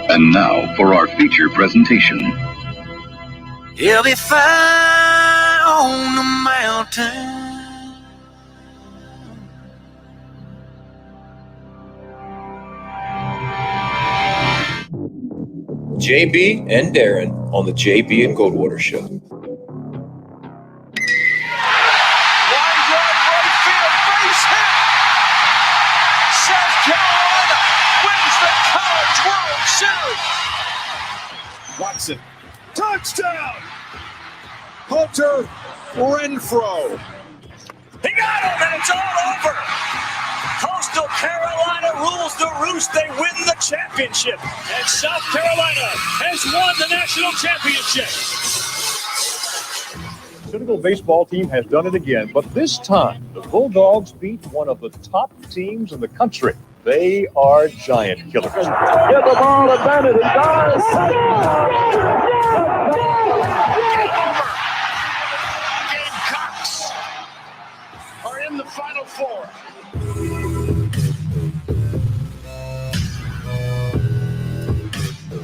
And now for our feature presentation. He'll be fine on the mountain. JB and Darren on the JB and Goldwater Show. Line drive right field, base hit. South Carolina wins the College World Series. Watson, touchdown! Hunter Renfrow. He got him, and it's all over. Coastal Carolina rules the roost. They win the championship. And South Carolina has won the national championship. Senegal baseball team has done it again, but this time the Bulldogs beat one of the top teams in the country. They are giant killers. Get the ball at Bennett. He does. Gamecocks are in the Final Four.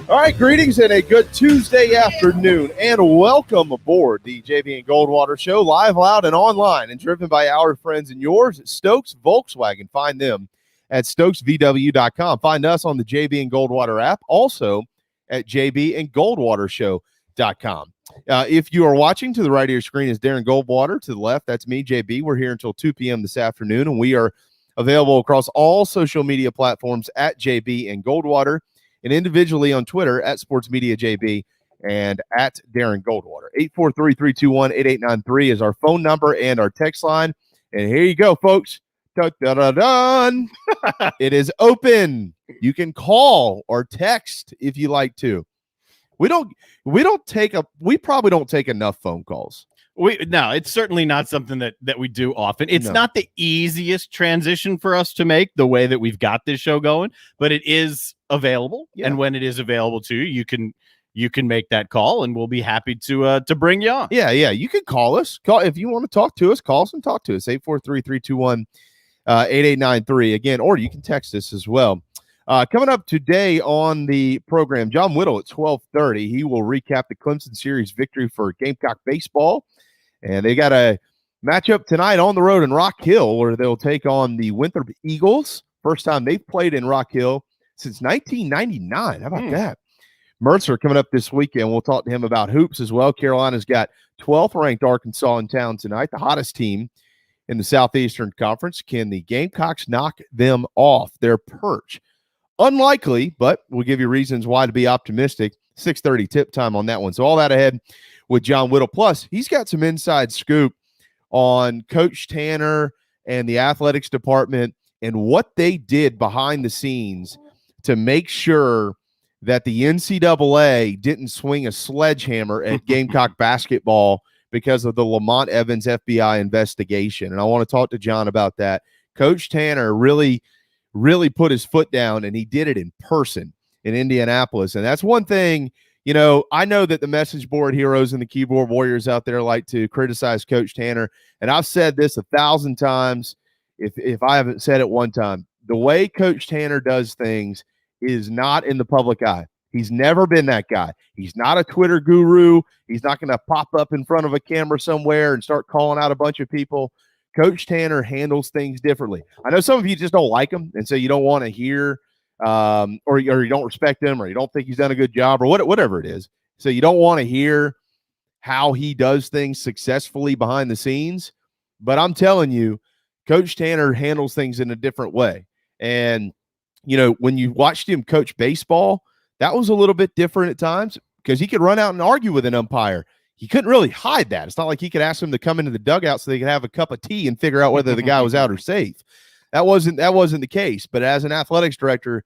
All right, greetings and a good Tuesday afternoon, and welcome aboard the JB and Goldwater Show, live, loud, and online, and driven by our friends and yours at Stokes Volkswagen. Find them at stokesvw.com. Find us on the JB and Goldwater app, also at jbandgoldwatershow.com. If you are watching, to the right of your screen is Darren Goldwater. To the left, that's me, JB. We're here until 2 p.m. this afternoon, and we are available across all social media platforms at JB and Goldwater, and individually on Twitter at SportsMediaJB and at Darren Goldwater. 843-321-8893 is our phone number and our text line. And here you go, folks. Dun. It is open. You can call or text if you like to. We probably don't take enough phone calls. No, it's certainly not something that we do often. It's not the easiest transition for us to make, the way that we've got this show going, but it is available. Yeah. And when it is available to you, you can make that call, and we'll be happy to bring you on. Yeah. You can call us. If you want to talk to us, call us and talk to us. 843-321-8893 again, or you can text us as well. Coming up today on the program, John Whittle at 12:30. He will recap the Clemson series victory for Gamecock baseball. And they got a matchup tonight on the road in Rock Hill where they'll take on the Winthrop Eagles. First time they've played in Rock Hill since 1999. How about that? Mercer coming up this weekend. We'll talk to him about hoops as well. Carolina's got 12th ranked Arkansas in town tonight, the hottest team in the Southeastern Conference. Can the Gamecocks knock them off their perch? Unlikely, but we'll give you reasons why to be optimistic. 6:30 tip time on that one. So all that ahead with John Whittle. Plus, he's got some inside scoop on Coach Tanner and the athletics department and what they did behind the scenes to make sure that the NCAA didn't swing a sledgehammer at Gamecock basketball because of the Lamont Evans FBI investigation. And I want to talk to John about that. Coach Tanner really put his foot down, and he did it in person in Indianapolis. And that's one thing. I know that the message board heroes and the keyboard warriors out there like to criticize Coach Tanner, and I've said this 1,000 times. If I haven't said it one time, the way Coach Tanner does things is not in the public eye. He's never been that guy. He's not a Twitter guru. He's not going to pop up in front of a camera somewhere and start calling out a bunch of people. Coach Tanner handles things differently. I know some of you just don't like him, and so you don't want to hear or you don't respect him, or you don't think he's done a good job, or whatever it is. So you don't want to hear how he does things successfully behind the scenes. But I'm telling you, Coach Tanner handles things in a different way. And, when you watched him coach baseball, that was a little bit different at times because he could run out and argue with an umpire. He couldn't really hide that. It's not like he could ask him to come into the dugout so they could have a cup of tea and figure out whether the guy was out or safe. That wasn't the case. But as an athletics director,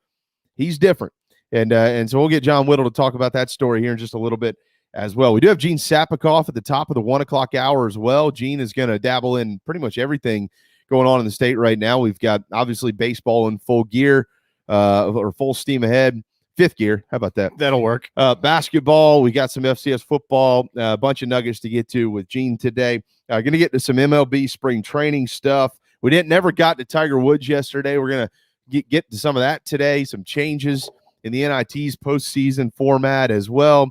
he's different. And so we'll get John Whittle to talk about that story here in just a little bit as well. We do have Gene Sapakoff at the top of the 1 o'clock hour as well. Gene is going to dabble in pretty much everything going on in the state right now. We've got obviously baseball in full gear or full steam ahead. Fifth gear. How about that? That'll work. Basketball. We got some FCS football, a bunch of nuggets to get to with Gene today. Going to get to some MLB spring training stuff. We never got to Tiger Woods yesterday. We're going to get to some of that today, some changes in the NIT's postseason format as well.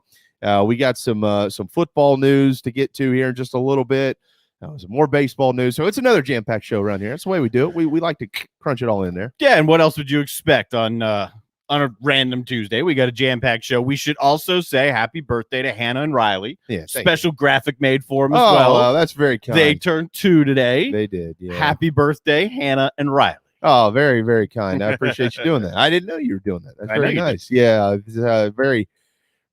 We got some football news to get to here in just a little bit. Some more baseball news. So it's another jam-packed show around here. That's the way we do it. We like to crunch it all in there. Yeah, and what else would you expect on a random Tuesday? We got a jam-packed show. We should also say happy birthday to Hannah and Riley. Yeah, special graphic made for them as well. Oh, that's very kind. They turned 2 today. They did, yeah. Happy birthday, Hannah and Riley. Oh, very, very kind. I appreciate you doing that. I didn't know you were doing that. That's very nice. Yeah, it's a very,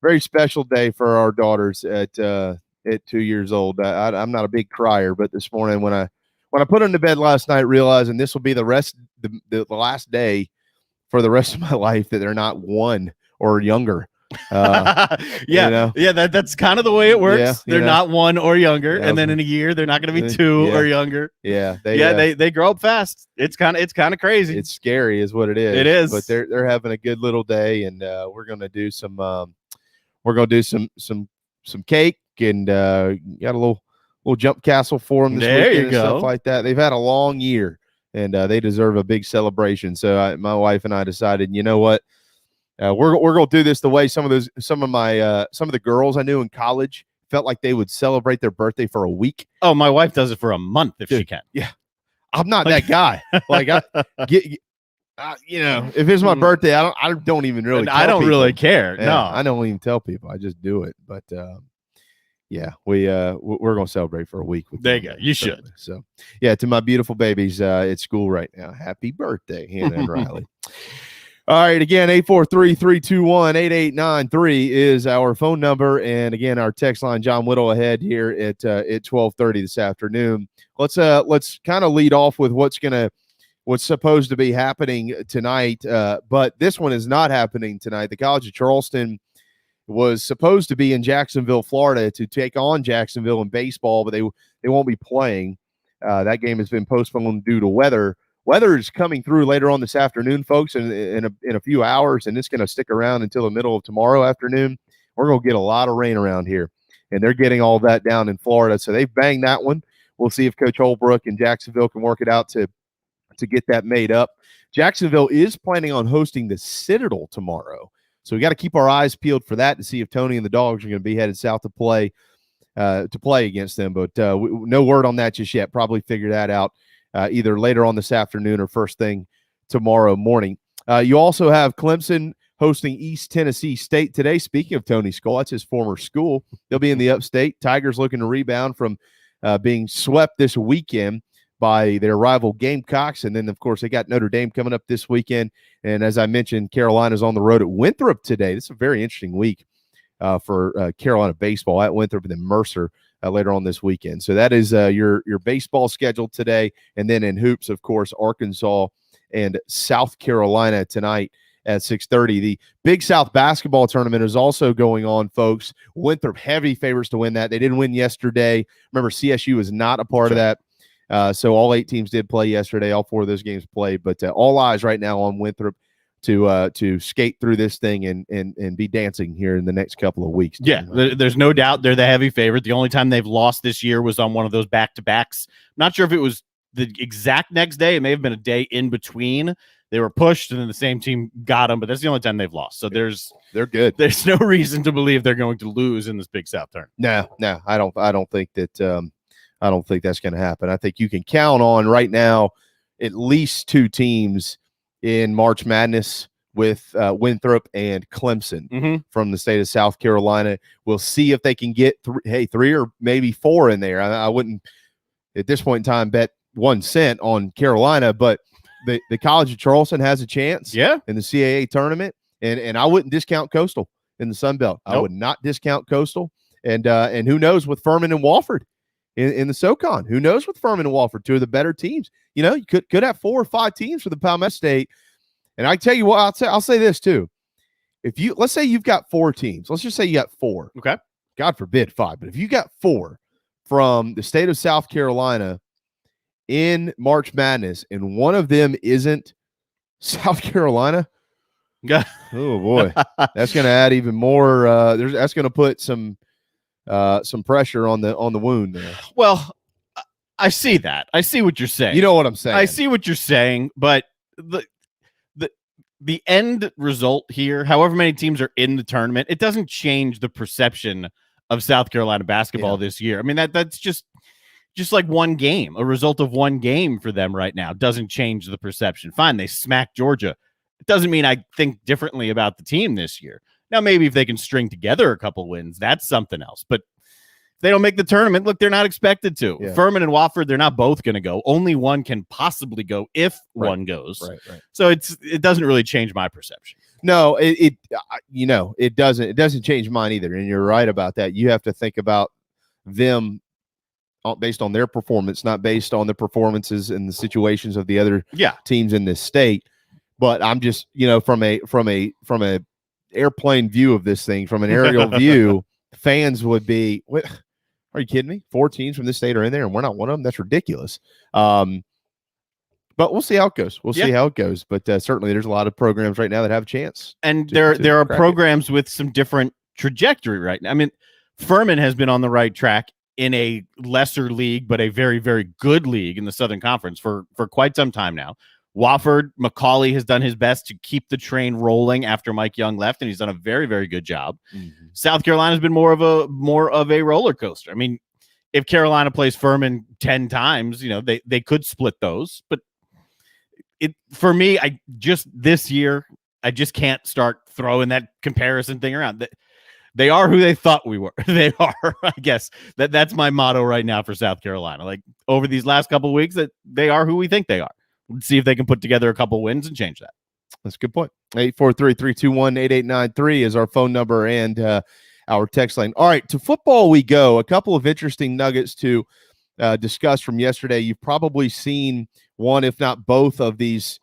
very special day for our daughters at 2 years old. I'm not a big crier, but this morning when I put them to bed last night, realizing this will be the last day for the rest of my life that they're not 1 or younger. That's kind of the way it works. Yeah, they're not 1 or younger, and then in a year they're not going to be 2 or younger. Yeah, they grow up fast. It's kind of crazy. It's scary, is what it is. It is, but they're having a good little day, and we're going to do some some cake, and got a little jump castle for them this weekend and stuff like that. They've had a long year, and they deserve a big celebration. So my wife and I decided, you know what, we're gonna do this the way some of the girls I knew in college felt like they would celebrate their birthday for a week. Oh, my wife does it for a month if she can. Yeah, I'm not that guy. Like if it's my birthday, I don't even really. I don't really care. Yeah, no, I don't even tell people. I just do it. But we're gonna celebrate for a week. There you go. You should. So to my beautiful babies at school right now, happy birthday, Hannah and Riley. All right, again, 843-321-8893 is our phone number, and again, our text line. John Whittle ahead here at 12:30 this afternoon. Let's kind of lead off with what's supposed to be happening tonight, but this one is not happening tonight. The College of Charleston was supposed to be in Jacksonville, Florida, to take on Jacksonville in baseball, but they won't be playing. That game has been postponed due to weather. Weather is coming through later on this afternoon, folks, in a few hours, and it's going to stick around until the middle of tomorrow afternoon. We're going to get a lot of rain around here, and they're getting all that down in Florida. So they've banged that one. We'll see if Coach Holbrook and Jacksonville can work it out to get that made up. Jacksonville is planning on hosting the Citadel tomorrow, so we got to keep our eyes peeled for that to see if Tony and the Dogs are going to be headed south to play against them. But no word on that just yet. Probably figure that out either later on this afternoon or first thing tomorrow morning. You also have Clemson hosting East Tennessee State today. Speaking of Tony Skull, that's his former school. They'll be in the upstate. Tigers looking to rebound from being swept this weekend by their rival Gamecocks. And then, of course, they got Notre Dame coming up this weekend. And as I mentioned, Carolina's on the road at Winthrop today. This is a very interesting week for Carolina baseball at Winthrop and then Mercer later on this weekend. So that is your baseball schedule today. And then in hoops, of course, Arkansas and South Carolina tonight at 6:30. The Big South basketball tournament is also going on, folks. Winthrop heavy favorites to win that. They didn't win yesterday. Remember, CSU is not a part of that. So all 8 teams did play yesterday. All 4 of those games played, but all eyes right now on Winthrop to skate through this thing and be dancing here in the next couple of weeks. Yeah, there's no doubt they're the heavy favorite. The only time they've lost this year was on one of those back-to-backs. Not sure if it was the exact next day. It may have been a day in between. They were pushed, and then the same team got them, but that's the only time they've lost. So they're good. There's no reason to believe they're going to lose in this Big South tournament. No, I don't think that. I don't think that's going to happen. I think you can count on right now at least 2 teams in March Madness with Winthrop and Clemson from the state of South Carolina. We'll see if they can get 3 or maybe 4 in there. I wouldn't at this point in time bet 1 cent on Carolina, but the College of Charleston has a chance in the CAA tournament, and I wouldn't discount Coastal in the Sun Belt. Nope. I would not discount Coastal, and who knows with Furman and Wofford in the SoCon. Who knows with Furman and Wofford, 2 of the better teams. You know, you could have 4 or 5 teams for the Palmetto State. And I tell you what, I'll say this too. Let's say you've got 4 teams. Let's just say you got 4. Okay. God forbid 5, but if you got 4 from the state of South Carolina in March Madness, and one of them isn't South Carolina, oh boy, that's going to add even more. That's going to put some pressure on the wound there. Well, I see that. I see what you're saying. You know what I'm saying. I see what you're saying, but the end result here, however many teams are in the tournament, it doesn't change the perception of South Carolina basketball this year. I mean, that's just like one game. A result of one game for them right now doesn't change the perception. Fine, they smacked Georgia. It doesn't mean I think differently about the team this year. Now, maybe if they can string together a couple wins, that's something else. But if they don't make the tournament, look, they're not expected to. Yeah. Furman and Wofford, they're not both going to go. Only one can possibly go if one goes. Right. So it doesn't really change my perception. No, it doesn't. It doesn't change mine either. And you're right about that. You have to think about them based on their performance, not based on the performances and the situations of the other teams in this state. But I'm just, from a airplane view of this thing, from an aerial view, fans would be, what, are you kidding me? 4 teams from this state are in there and we're not one of them? That's ridiculous. But we'll see how it goes. We'll see how it goes. But certainly there's a lot of programs right now that have a chance. And there are programs with some different trajectory right now. I mean, Furman has been on the right track in a lesser league, but a very, very good league in the Southern Conference for quite some time now. Wofford, McCauley has done his best to keep the train rolling after Mike Young left, and he's done a very, very good job. Mm-hmm. South Carolina's been more of a roller coaster. I mean, if Carolina plays Furman 10 times, they could split those. But for me, this year, I just can't start throwing that comparison thing around. They are who they thought we were. They are, I guess. That's my motto right now for South Carolina. Like, over these last couple of weeks, that they are who we think they are. Let's see if they can put together a couple wins and change that. That's a good point. 843-321-8893 is our phone number and our text line. All right, to football we go. A couple of interesting nuggets to discuss from yesterday. You've probably seen one, if not both, of these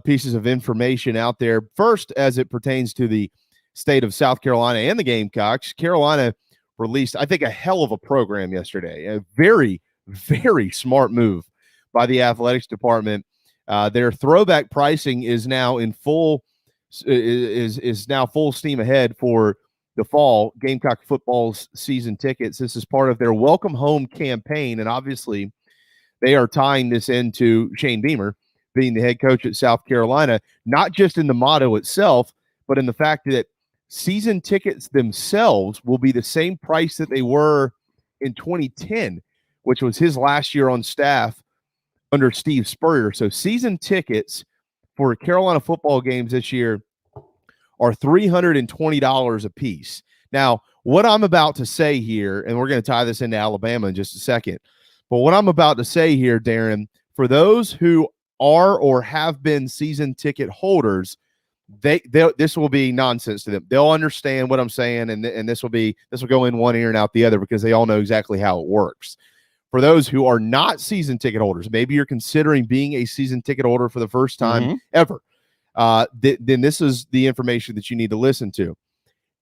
pieces of information out there. First, as it pertains to the state of South Carolina and the Gamecocks, Carolina released, I think, a hell of a program yesterday. A very, very smart move by the athletics department. Their throwback pricing is now in full steam ahead for the fall. Gamecock football's season tickets. This is part of their welcome home campaign, and obviously they are tying this into Shane Beamer being the head coach at South Carolina, not just in the motto itself, but in the fact that season tickets themselves will be the same price that they were in 2010, which was his last year on staff under Steve Spurrier. So season tickets for Carolina football games this year are $320 a piece. Now, what I'm about to say here, and we're going to tie this into Alabama in just a second, but what I'm about to say here, Darren, for those who are or have been season ticket holders, this will be nonsense to them. They'll understand what I'm saying, and this will go in one ear and out the other because they all know exactly how it works. For those who are not season ticket holders, maybe you're considering being a season ticket holder for the first time ever, then this is the information that you need to listen to.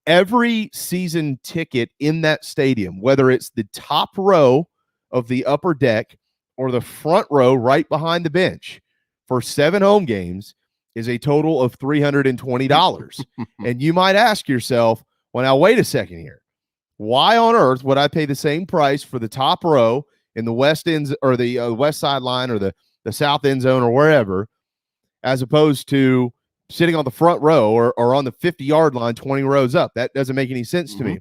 Every season ticket in that stadium, whether it's the top row of the upper deck or the front row right behind the bench for 7 home games, is a total of $320. And you might ask yourself, well, now wait a second here. Why on earth would I pay the same price for the top row in the west ends or the west sideline or the south end zone or wherever, as opposed to sitting on the front row or on the 50-yard line 20 rows up? That doesn't make any sense to me.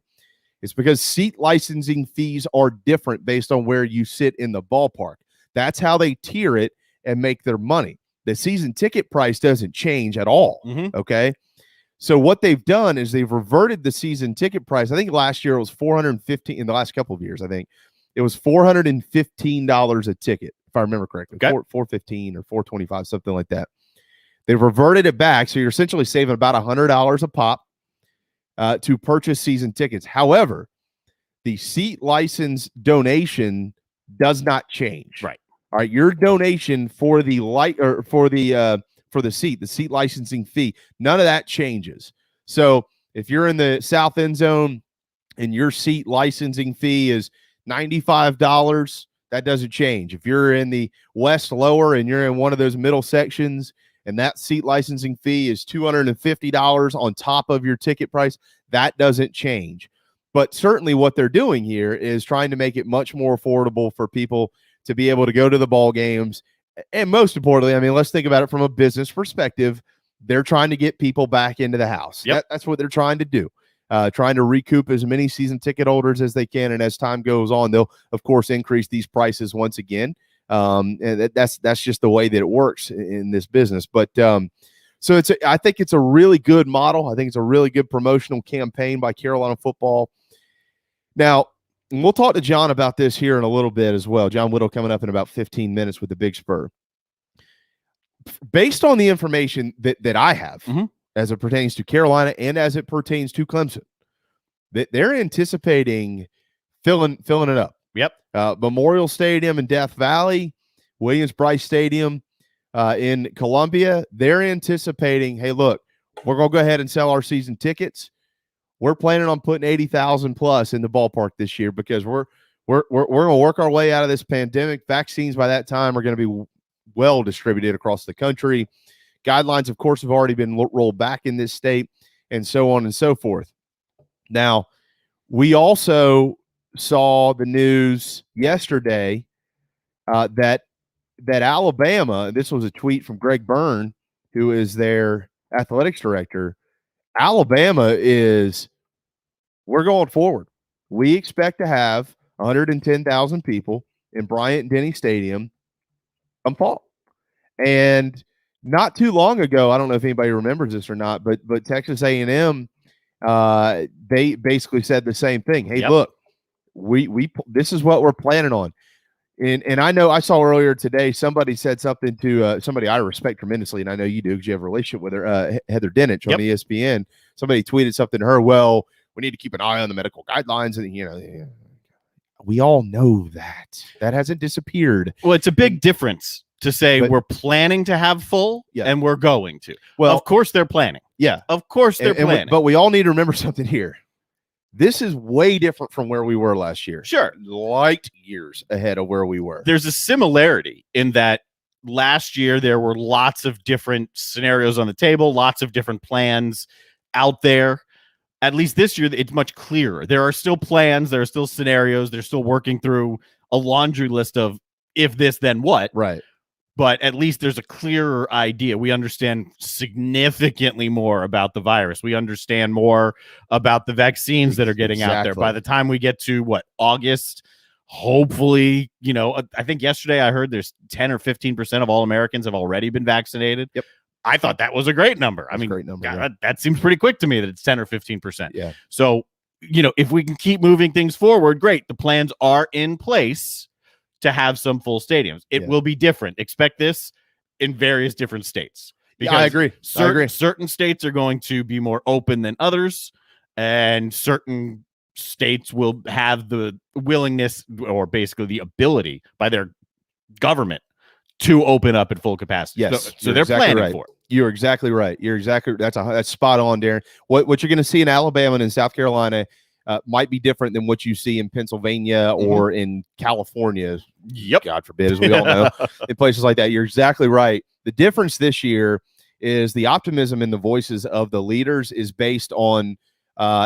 It's because seat licensing fees are different based on where you sit in the ballpark. That's how they tier it and make their money. The season ticket price doesn't change at all, okay? So what they've done is they've reverted the season ticket price. I think last year it was $415. In the last couple of years, I think it was $415 a ticket, if I remember correctly. Okay. $415 or $425, something like that. They've reverted it back, so you're essentially saving about $100 a pop to purchase season tickets. However, the seat license donation does not change. Right. All right, your donation for the seat licensing fee, none of that changes. So if you're in the south end zone and your seat licensing fee is $95, that doesn't change. If you're in the west lower and you're in one of those middle sections and that seat licensing fee is $250 on top of your ticket price, that doesn't change. But certainly what they're doing here is trying to make it much more affordable for people to be able to go to the ball games. And most importantly, I mean, let's think about it from a business perspective. they're trying to get people back into the house. That's what they're trying to do. Trying to recoup as many season ticket holders as they can, and as time goes on, they'll of course increase these prices once again. And that's just the way that it works in this business. But so I think it's a really good model. I think it's a really good promotional campaign by Carolina football. Now, we'll talk to John about this here in a little bit as well. John Whittle coming up in about 15 minutes with the Big Spur. Based on the information that I have, as it pertains to Carolina and as it pertains to Clemson, that they're anticipating filling it up. Memorial Stadium in Death Valley, Williams-Brice Stadium in Columbia, they're anticipating, hey, look, we're going to go ahead and sell our season tickets. We're planning on putting 80,000 plus in the ballpark this year because we're going to work our way out of this pandemic. Vaccines by that time are going to be well distributed across the country. Guidelines, of course, have already been rolled back in this state, and so on and so forth. Now, we also saw the news yesterday that Alabama, this was a tweet from Greg Byrne, who is their athletics director. Alabama we're going forward. We expect to have 110,000 people in Bryant-Denny Stadium come fall. And not too long ago, I don't know if anybody remembers this or not, but Texas A&M, they basically said the same thing. Hey, look, we this is what we're planning on. And I know I saw earlier today somebody said something to somebody I respect tremendously, and I know you do because you have a relationship with her, Heather Dinich on ESPN. Somebody tweeted something to her. Well, we need to keep an eye on the medical guidelines, and we all know that hasn't disappeared. Well, it's a big difference to say we're planning to have full and we're going to. Well, of course they're planning. Yeah, of course they're planning. But we all need to remember something here. This is way different from where we were last year. Sure. Light years ahead of where we were. There's a similarity in that last year there were lots of different scenarios on the table, lots of different plans out there. At least this year, it's much clearer. There are still plans. There are still scenarios. They're still working through a laundry list of if this, then what. Right. But at least there's a clearer idea. We understand significantly more about the virus. We understand more about the vaccines that are getting out there. By the time we get to August, hopefully, I think yesterday I heard there's 10 or 15% of all Americans have already been vaccinated. Yep. I thought that was a great number. Great number. God, that seems pretty quick to me that it's 10 or 15%. Yeah. So, if we can keep moving things forward, great. The plans are in place to have some full stadiums. It will be different. Expect this in various different states. I agree. Certain states are going to be more open than others, and certain states will have the willingness or basically the ability by their government to open up at full capacity. Yes. So they're planning for it. You're exactly right. That's spot on, Darren. What you're going to see in Alabama and in South Carolina might be different than what you see in Pennsylvania or in California. Yep. God forbid, as we all know, in places like that. You're exactly right. The difference this year is the optimism in the voices of the leaders is based on the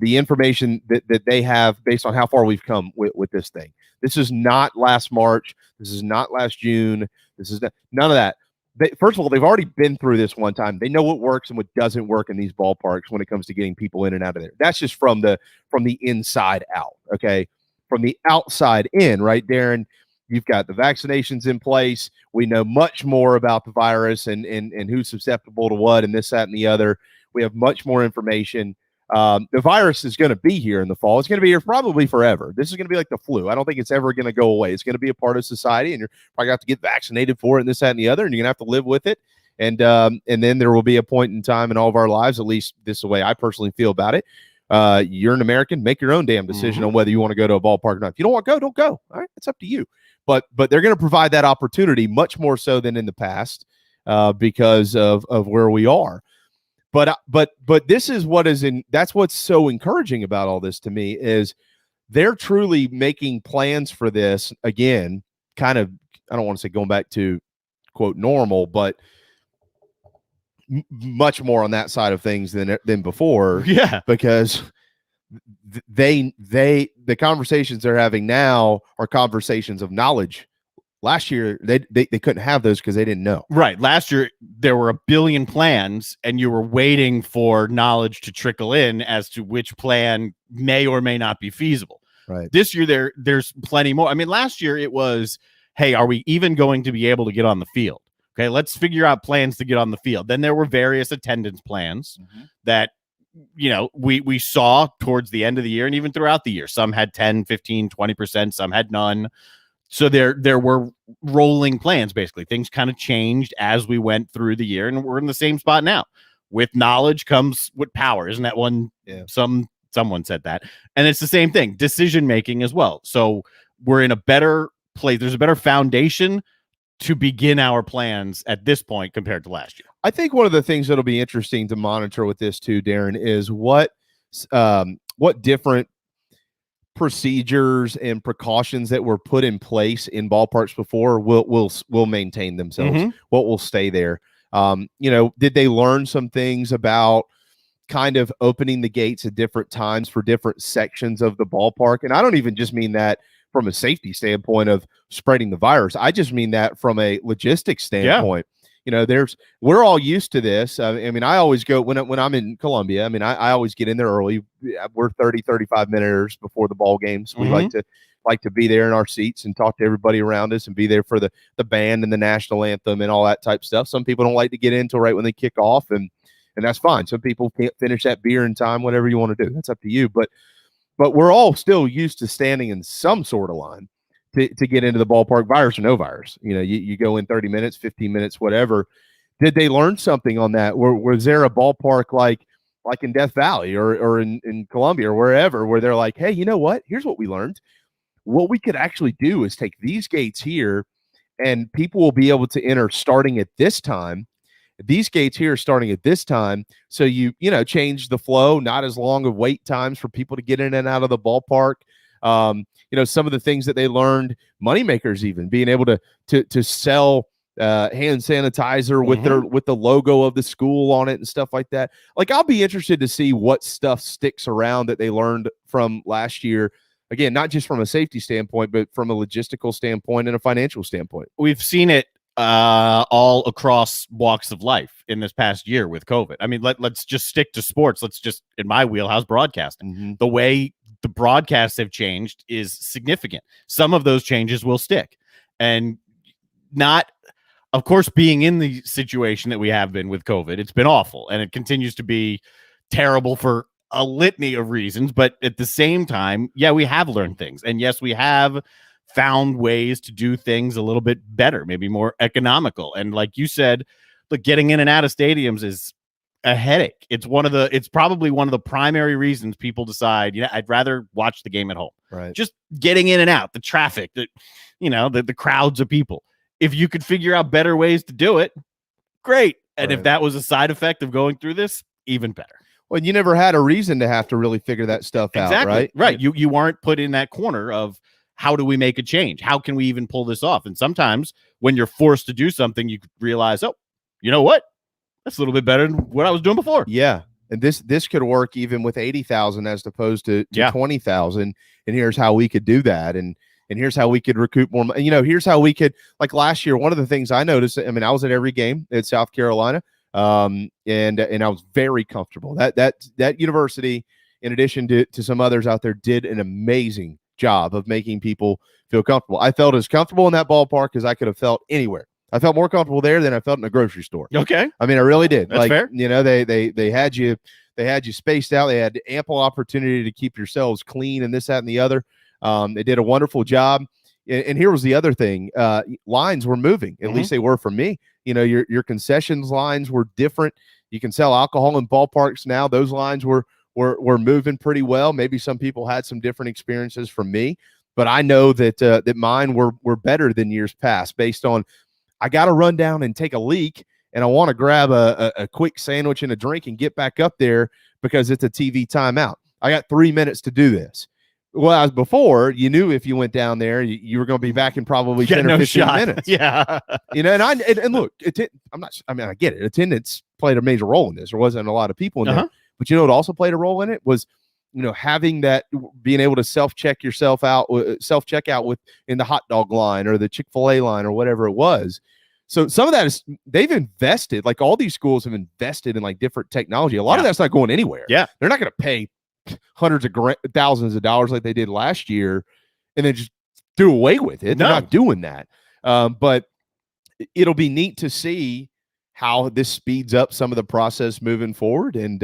information that they have based on how far we've come with this thing. This is not last March. This is not last June. This is none of that. First of all, they've already been through this one time. They know what works and what doesn't work in these ballparks when it comes to getting people in and out of there. That's just from the inside out, okay? From the outside in, right, Darren? You've got the vaccinations in place. We know much more about the virus and who's susceptible to what and this, that, and the other. We have much more information. The virus is going to be here in the fall. It's going to be here probably forever. This is going to be like the flu. I don't think it's ever going to go away. It's going to be a part of society, and you're probably going to have to get vaccinated for it and this, that, and the other, and you're going to have to live with it. And then there will be a point in time in all of our lives, at least this is the way I personally feel about it. You're an American. Make your own damn decision on whether you want to go to a ballpark or not. If you don't want to go, don't go. All right, it's up to you. But they're going to provide that opportunity much more so than in the past because of where we are. But this is that's what's so encouraging about all this to me is they're truly making plans for this again, kind of, I don't want to say going back to quote normal, but much more on that side of things than before. Yeah. Because the conversations they're having now are conversations of knowledge last year they couldn't have those because they didn't know. Right. Last year there were a billion plans, and you were waiting for knowledge to trickle in as to which plan may or may not be feasible. Right. This year there's plenty more. I mean, last year it was, hey, are we even going to be able to get on the field? Okay, let's figure out plans to get on the field. Then there were various attendance plans that, you know, we saw towards the end of the year and even throughout the year. Some had 10, 15, 20%, some had none. So there were rolling plans, basically. Things kind of changed as we went through the year, and we're in the same spot now. With knowledge comes with power. Isn't that one? Yeah. Someone said that. And it's the same thing, decision-making as well. So we're in a better place. There's a better foundation to begin our plans at this point compared to last year. I think one of the things that'll be interesting to monitor with this too, Darren, is what different procedures and precautions that were put in place in ballparks before will maintain themselves. What will stay there? You know, did they learn some things about kind of opening the gates at different times for different sections of the ballpark? And I don't even just mean that from a safety standpoint of spreading the virus. I just mean that from a logistics standpoint. You know, we're all used to this. I mean, I always go when I'm in Columbia. I mean, I always get in there early. We're 35 minutes before the ball games. We like to be there in our seats and talk to everybody around us and be there for the band and the national anthem and all that type stuff. Some people don't like to get in until right when they kick off, and that's fine. Some people can't finish that beer in time, whatever you want to do. That's up to you. But we're all still used to standing in some sort of line to get into the ballpark, virus or no virus. You know, you go in 30 minutes, 15 minutes, whatever. Did they learn something on that? Was there a ballpark like in Death Valley or in Columbia or wherever where they're like, hey, you know what? Here's what we learned. What we could actually do is take these gates here, and people will be able to enter starting at this time. These gates here are starting at this time. So you change the flow, not as long of wait times for people to get in and out of the ballpark. You know, some of the things that they learned, moneymakers even being able to sell hand sanitizer with the logo of the school on it and stuff like that. Like, I'll be interested to see what stuff sticks around that they learned from last year. Again, not just from a safety standpoint, but from a logistical standpoint and a financial standpoint. We've seen it all across walks of life in this past year with COVID. I mean, let's just stick to sports. Let's just, in my wheelhouse, broadcasting. The way the broadcasts have changed is significant. Some of those changes will stick, and not, of course, being in the situation that we have been with COVID, it's been awful, and it continues to be terrible for a litany of reasons. But at the same time, yeah, we have learned things, and yes, we have found ways to do things a little bit better, maybe more economical. And like you said, look, getting in and out of stadiums is a headache. It's probably one of the primary reasons people decide, I'd rather watch the game at home. Right. Just getting in and out, the traffic, the crowds of people. If you could figure out better ways to do it, great. And if that was a side effect of going through this, even better. Well, you never had a reason to have to really figure that stuff out, right? Right. You weren't put in that corner of, how do we make a change? How can we even pull this off? And sometimes when you're forced to do something, you realize, oh, you know what? That's a little bit better than what I was doing before. Yeah. And this could work even with 80,000 as opposed to 20,000. And here's how we could do that. And here's how we could recoup more money. Here's how we could, like last year, one of the things I noticed, I mean, I was at every game at South Carolina. And I was very comfortable. That university, in addition to some others out there, did an amazing job of making people feel comfortable. I felt as comfortable in that ballpark as I could have felt anywhere. I felt more comfortable there than I felt in a grocery store. Okay. I mean, I really did. That's fair. They had you spaced out. They had ample opportunity to keep yourselves clean and this, that, and the other. They did a wonderful job. And here was the other thing. Lines were moving. At least they were for me. Your concessions lines were different. You can sell alcohol in ballparks now. Those lines were moving pretty well. Maybe some people had some different experiences from me, but I know that mine were better than years past based on, I got to run down and take a leak, and I want to grab a quick sandwich and a drink and get back up there because it's a TV timeout. I got 3 minutes to do this. Well, as before, you knew if you went down there, you were going to be back in probably 10 or 15 minutes. Yeah. And look, I get it. Attendance played a major role in this. There wasn't a lot of people in there. But what also played a role in it was having that, being able to self-check yourself out, self-checkout with in the hot dog line or the Chick-fil-A line or whatever it was. So some of that is they've invested, like all these schools have invested in like different technology. A lot of that's not going anywhere. Yeah. They're not going to pay hundreds of thousands of dollars like they did last year and then just do away with it. They're not doing that. But it'll be neat to see how this speeds up some of the process moving forward. And,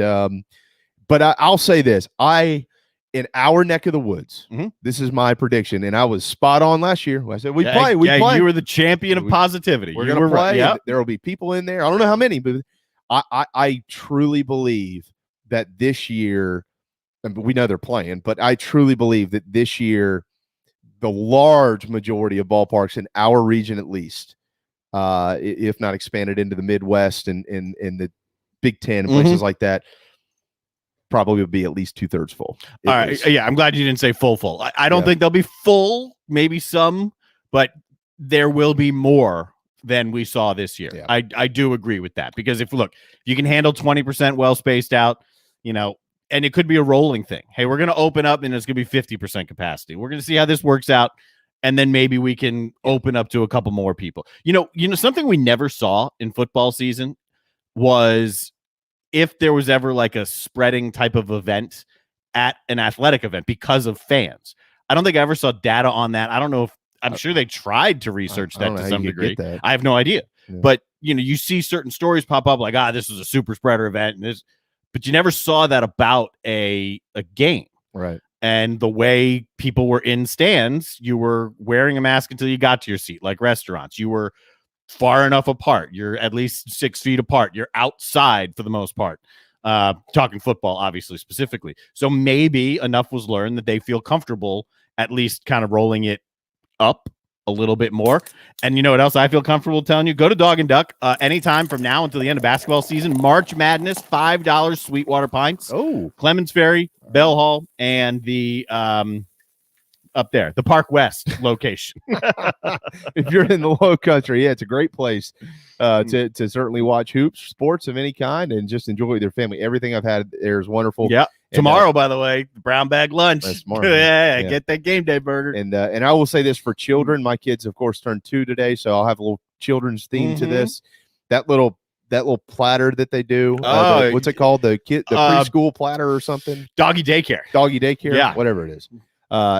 but I'll say this, in our neck of the woods, this is my prediction, and I was spot on last year. I said, we play. You were the champion of positivity. We're going to play. Right. There will be people in there. I don't know how many, but I truly believe that this year, and we know they're playing, but I truly believe that this year, the large majority of ballparks in our region, at least, if not expanded into the Midwest and the Big Ten and places like that, probably would be at least 2/3 full. All right. Yeah, I'm glad you didn't say full. I don't think they'll be full, maybe some, but there will be more than we saw this year. Yeah. I do agree with that, because if you can handle 20% well spaced out, and it could be a rolling thing. Hey, we're going to open up and it's going to be 50% capacity. We're going to see how this works out. And then maybe we can open up to a couple more people. Something we never saw in football season was if there was ever like a spreading type of event at an athletic event because of fans. I don't think I ever saw data on that. I don't know if I'm sure they tried to research that to some degree. I have no idea. Yeah. But you see certain stories pop up like, this is a super spreader event, and this, but you never saw that about a game. Right. And the way people were in stands, you were wearing a mask until you got to your seat, like restaurants. You were far enough apart. You're at least 6 feet apart. You're outside for the most part. Talking football, obviously, specifically. So maybe enough was learned that they feel comfortable at least kind of rolling it up a little bit more. And you know what else I feel comfortable telling you? Go to Dog and Duck anytime from now until the end of basketball season. March Madness, $5 Sweetwater Pints. Oh, Clemens Ferry, Bell Hall, and the up there, the Park West location. If you're in the Low Country, it's a great place to certainly watch hoops, sports of any kind, and just enjoy with your family. Everything I've had there is wonderful. Yeah. Tomorrow, by the way, brown bag lunch. That's smart. Yeah, get that game day burger. And I will say this for children. My kids, of course, turned 2 today, so I'll have a little children's theme to this. That little platter that they do. What's it called? The preschool platter or something? Doggy daycare. Yeah, whatever it is.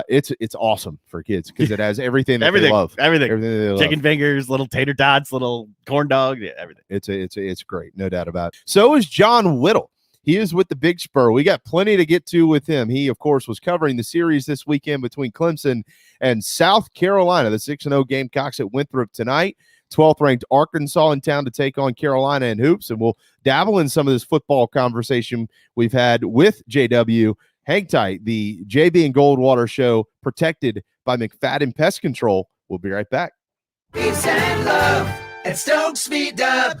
It's awesome for kids because it has everything they love. Everything they love. Chicken fingers, little tater tots, little corn dog, everything. It's great, no doubt about it. So is John Whittle. He is with the Big Spur. We got plenty to get to with him. He, of course, was covering the series this weekend between Clemson and South Carolina. The 6-0 Gamecocks at Winthrop tonight. 12th-ranked Arkansas in town to take on Carolina in hoops. And we'll dabble in some of this football conversation we've had with JW. Hang tight. The JB and Goldwater show, protected by McFadden Pest Control. We'll be right back. Peace and love at Stokes V-Dub.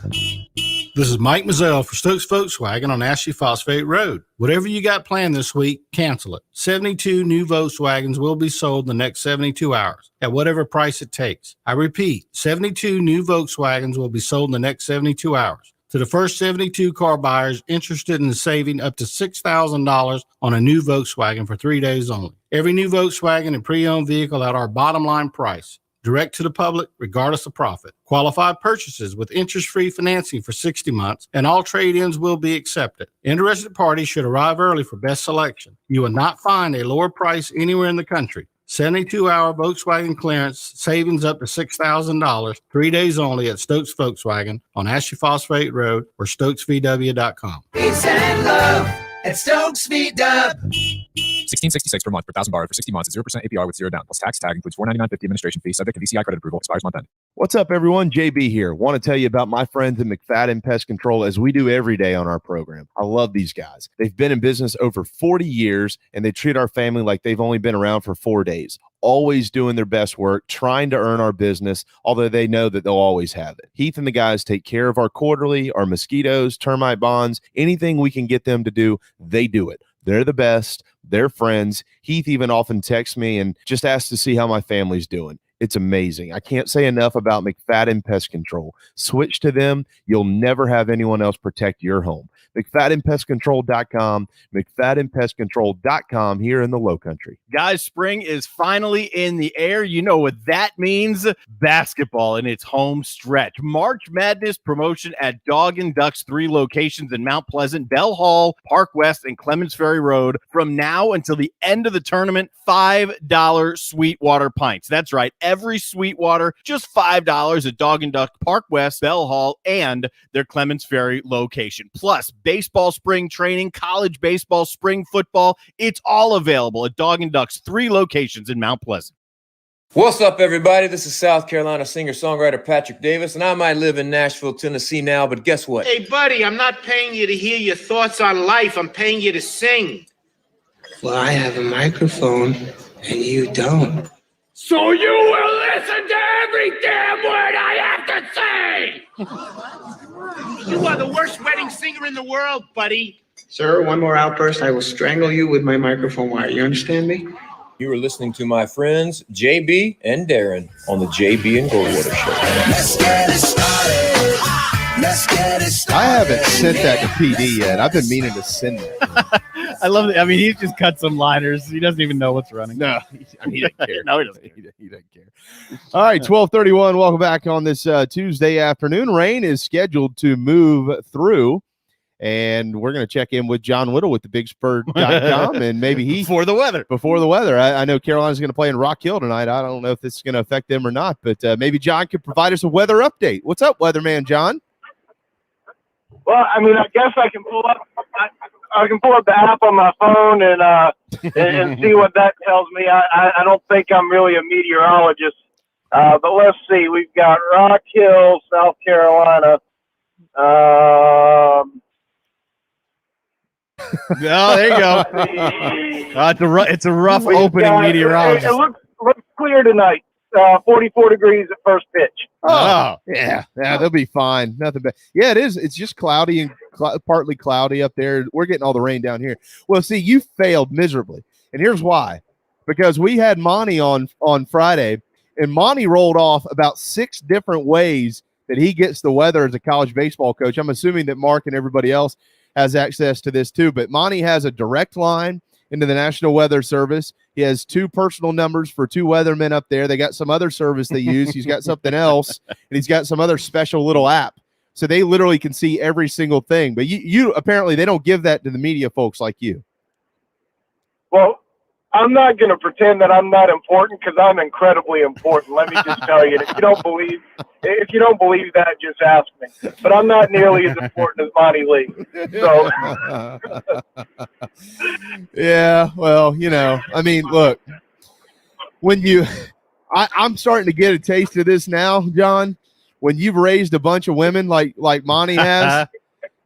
This is Mike Mazzell for Stokes Volkswagen on Ashley Phosphate Road. Whatever you got planned this week, cancel it. 72 new Volkswagens will be sold in the next 72 hours at whatever price it takes. I repeat, 72 new Volkswagens will be sold in the next 72 hours. To the first 72 car buyers interested in saving up to $6,000 on a new Volkswagen for 3 days only. Every new Volkswagen and pre-owned vehicle at our bottom line price. Direct to the public, regardless of profit. Qualified purchases with interest-free financing for 60 months, and all trade-ins will be accepted. Interested parties should arrive early for best selection. You will not find a lower price anywhere in the country. 72-hour Volkswagen clearance, savings up to $6,000, 3 days only at Stokes Volkswagen on Ashley Phosphate Road or StokesVW.com. Peace and love at Stokes V-Dub. $16.66 per month per $1,000 borrowed for 60 months at 0% APR with 0 down. Plus tax tag includes $499.50 administration fee subject to VCI credit approval. Expires month end. What's up, everyone? JB here. Want to tell you about my friends at McFadden Pest Control, as we do every day on our program. I love these guys. They've been in business over 40 years, and they treat our family like they've only been around for 4 days. Always doing their best work, trying to earn our business, although they know that they'll always have it. Heath and the guys take care of our quarterly, our mosquitoes, termite bonds, anything we can get them to do, they do it. They're the best. They're friends. Heath even often texts me and just asks to see how my family's doing. It's amazing. I can't say enough about McFadden Pest Control. Switch to them. You'll never have anyone else protect your home. McFaddenPestControl.com, McFaddenPestControl.com here in the Low Country. Guys, spring is finally in the air. You know what that means? Basketball in its home stretch. March Madness promotion at Dog and Duck's 3 locations in Mount Pleasant, Bell Hall, Park West, and Clements Ferry Road. From now until the end of the tournament, $5 Sweetwater pints. That's right. Every Sweetwater, just $5 at Dog and Duck, Park West, Bell Hall, and their Clements Ferry location. Plus, baseball spring training, college baseball, spring football. It's all available at Dog and Duck's 3 locations in Mount Pleasant. What's up, everybody? This is South Carolina singer-songwriter Patrick Davis, and I might live in Nashville, Tennessee now, but guess what? Hey, buddy, I'm not paying you to hear your thoughts on life. I'm paying you to sing. Well, I have a microphone, and you don't. So you will listen to every damn word I have to say! You are the worst wedding singer in the world, buddy. Sir, one more outburst, I will strangle you with my microphone wire. You understand me? You are listening to my friends JB and Darren on the JB and Goldwater Show. Let's get it started. Let's get it started. I haven't sent that to PD yet. I've been meaning to send that. I love it. I mean, he's just cut some liners. He doesn't even know what's running. No, he doesn't care. No, he doesn't care. He doesn't care. All right, 12:31. Welcome back on this Tuesday afternoon. Rain is scheduled to move through, and we're going to check in with John Whittle with thebigspur.com, and maybe before the weather. I know Carolina's going to play in Rock Hill tonight. I don't know if this is going to affect them or not, but maybe John could provide us a weather update. What's up, weatherman John? Well, I mean, I guess I can pull up the app on my phone and see what that tells me. I don't think I'm really a meteorologist, but let's see. We've got Rock Hill, South Carolina. Oh, there you go. It's a rough opening meteorologist. It looks clear tonight. 44 degrees at first pitch. Oh, yeah, they'll be fine. Nothing bad. Yeah, it is. It's just cloudy and partly cloudy up there. We're getting all the rain down here. Well, see, you failed miserably, and here's why. Because we had Monty on Friday, and Monty rolled off about 6 different ways that he gets the weather as a college baseball coach. I'm assuming that Mark and everybody else has access to this too, but Monty has a direct line into the National Weather Service. He has 2 personal numbers for 2 weathermen up there. They got some other service they use. He's got something else, and he's got some other special little app. So they literally can see every single thing. But you apparently they don't give that to the media folks like you. Well, I'm not going to pretend that I'm not important because I'm incredibly important. Let me just tell you, if you don't believe that, just ask me. But I'm not nearly as important as Monty Lee. So, yeah, well, I mean, look, when I'm starting to get a taste of this now, John. When you've raised a bunch of women like Monty has.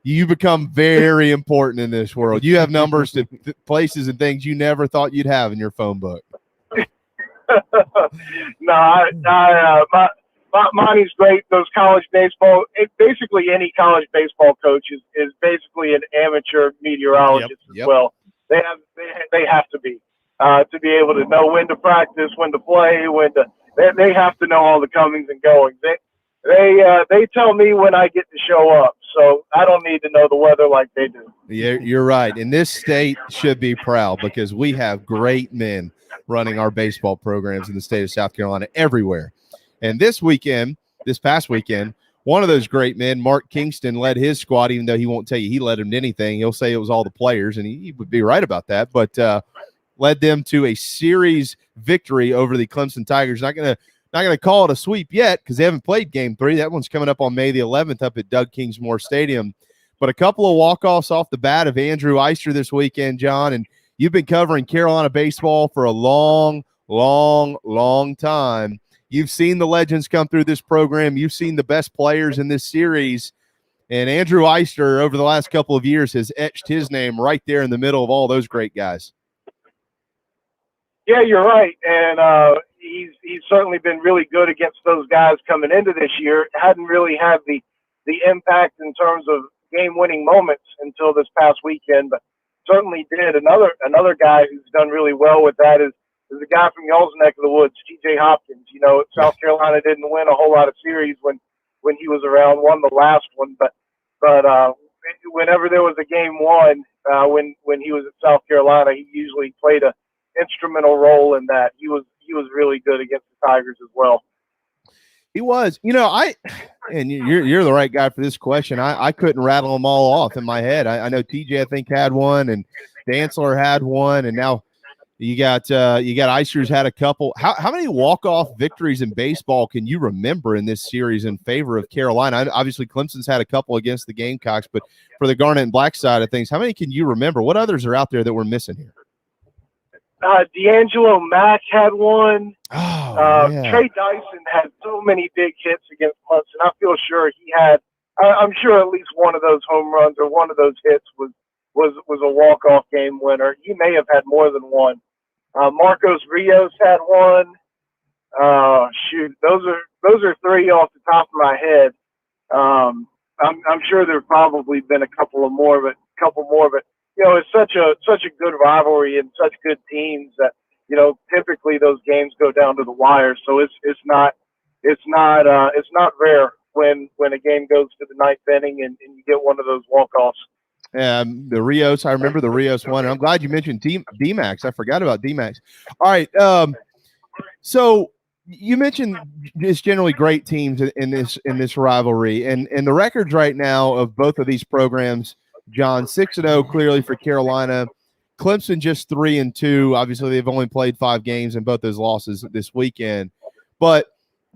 You become very important in this world. You have numbers to places and things you never thought you'd have in your phone book. Monty's great. Those college baseball, basically any college baseball coach is basically an amateur meteorologist as well. They have to be able to know when to practice, when to play, they have to know all the comings and goings. They tell me when I get to show up, so I don't need to know the weather like they do. Yeah, you're right. And this state should be proud because we have great men running our baseball programs in the state of South Carolina everywhere. And this past weekend, one of those great men, Mark Kingston, led his squad, even though he won't tell you he led them to anything. He'll say it was all the players, and he would be right about that, but led them to a series victory over the Clemson Tigers. Not going to call it a sweep yet because they haven't played Game 3. That one's coming up on May the 11th up at Doug Kingsmore Stadium. But a couple of walk-offs off the bat of Andrew Eister this weekend, John, and you've been covering Carolina baseball for a long, long, long time. You've seen the legends come through this program. You've seen the best players in this series. And Andrew Eister, over the last couple of years, has etched his name right there in the middle of all those great guys. Yeah, you're right. And he's certainly been really good against those guys coming into this year. Hadn't really had the impact in terms of game-winning moments until this past weekend, but certainly did. Another guy who's done really well with that is is a guy from y'all's neck of the woods, T.J. Hopkins. You know, South Carolina didn't win a whole lot of series when he was around. Won the last one, but whenever there was a game won, when he was at South Carolina, he usually played a instrumental role in that. He was really good against the Tigers as well. He was. You know, and you're the right guy for this question. I couldn't rattle them all off in my head. I know TJ I think had one, and Dantzler had one, and now you got Eiser's had a couple. How many walk-off victories in baseball can you remember in this series in favor of Carolina? Obviously, Clemson's had a couple against the Gamecocks, but for the Garnet and Black side of things, how many can you remember? What others are out there that we're missing here? D'Angelo Mack had one. Oh, yeah. Trey Dyson had so many big hits against Clemson. I feel sure he had. I'm sure at least one of those home runs or one of those hits was a walk-off game winner. He may have had more than one. Marcos Rios had one. Shoot, those are three off the top of my head. I'm sure there've probably been a couple more, but you know, it's such a good rivalry and such good teams that, you know, typically those games go down to the wire. So it's not rare when a game goes to the ninth inning and you get one of those walk-offs. The Rios, I remember the Rios one. And I'm glad you mentioned D-Max. I forgot about D-Max. All right. So you mentioned it's generally great teams in this rivalry, and the records right now of both of these programs, John, 6-0 clearly for Carolina. Clemson just 3-2. Obviously, they've only played 5 games in both those losses this weekend. But,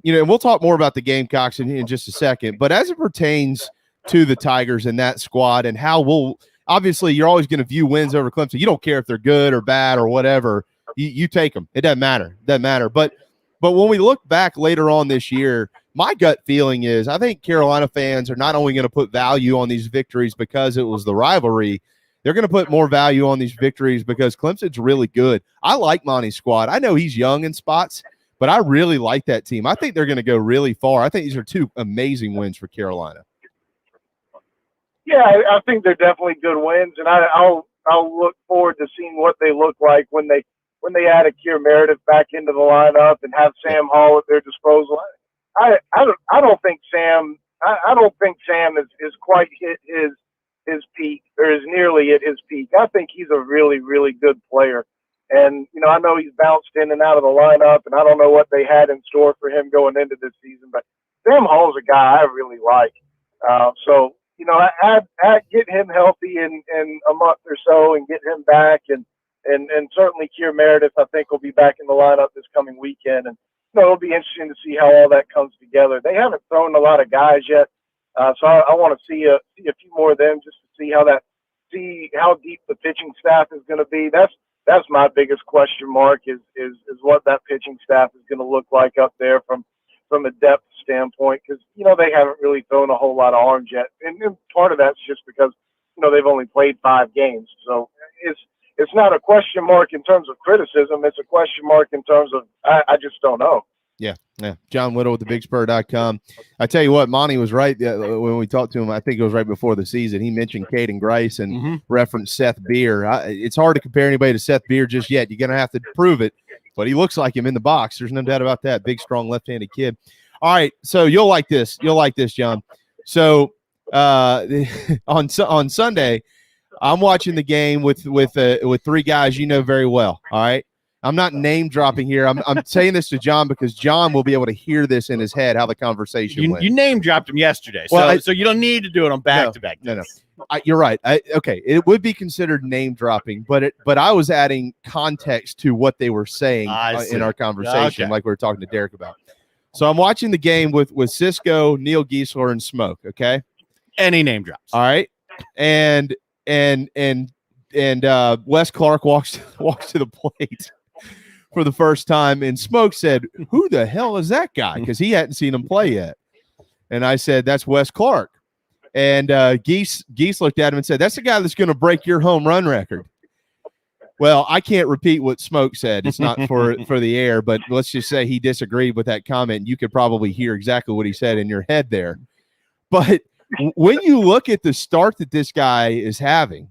you know, and we'll talk more about the Gamecocks in just a second. But as it pertains to the Tigers and that squad and how obviously you're always going to view wins over Clemson. You don't care if they're good or bad or whatever. You take them. It doesn't matter. But when we look back later on this year, my gut feeling is I think Carolina fans are not only going to put value on these victories because it was the rivalry, they're going to put more value on these victories because Clemson's really good. I like Monty's squad. I know he's young in spots, but I really like that team. I think they're going to go really far. I think these are 2 amazing wins for Carolina. Yeah, I think they're definitely good wins, and I'll look forward to seeing what they look like when they add Akir Meredith back into the lineup and have Sam Hall at their disposal. I don't think Sam is quite hit his peak or is nearly at his peak. I think he's a really, really good player. And, you know, I know he's bounced in and out of the lineup, and I don't know what they had in store for him going into this season, but Sam Hall's a guy I really like. So, you know, get him healthy in a month or so and get him back. And certainly Keir Meredith, I think, will be back in the lineup this coming weekend. And, you know, it'll be interesting to see how all that comes together. They haven't thrown a lot of guys yet. So I want to see a few more of them just to see how deep the pitching staff is going to be. That's my biggest question mark is what that pitching staff is going to look like up there from a depth standpoint, because, you know, they haven't really thrown a whole lot of arms yet. And part of that's just because, you know, they've only played 5 games. So it's not a question mark in terms of criticism. It's a question mark in terms of I just don't know. Yeah. John Whittle with thebigspur.com. I tell you what, Monty was right when we talked to him. I think it was right before the season. He mentioned Caden Grice and referenced Seth Beer. It's hard to compare anybody to Seth Beer just yet. You're going to have to prove it, but he looks like him in the box. There's no doubt about that. Big, strong, left-handed kid. All right, so you'll like this. You'll like this, John. So on Sunday, I'm watching the game with 3 guys you know very well. All right. I'm not name dropping here. I'm saying this to John because John will be able to hear this in his head how the conversation went. You name dropped him yesterday, so you don't need to do it on back-to-back. No. You're right. Okay, it would be considered name dropping, but I was adding context to what they were saying in our conversation, like we were talking to Derek about. So I'm watching the game with Cisco, Neil Giesler, and Smoke. Okay, any name drops. All right, and Wes Clark walks to the plate for the first time, and Smoke said, "Who the hell is that guy?" Because he hadn't seen him play yet. And I said, "That's Wes Clark." And Geese looked at him and said, "That's the guy that's going to break your home run record." Well, I can't repeat what Smoke said. It's not for the air, but let's just say he disagreed with that comment. You could probably hear exactly what he said in your head there. But when you look at the start that this guy is having,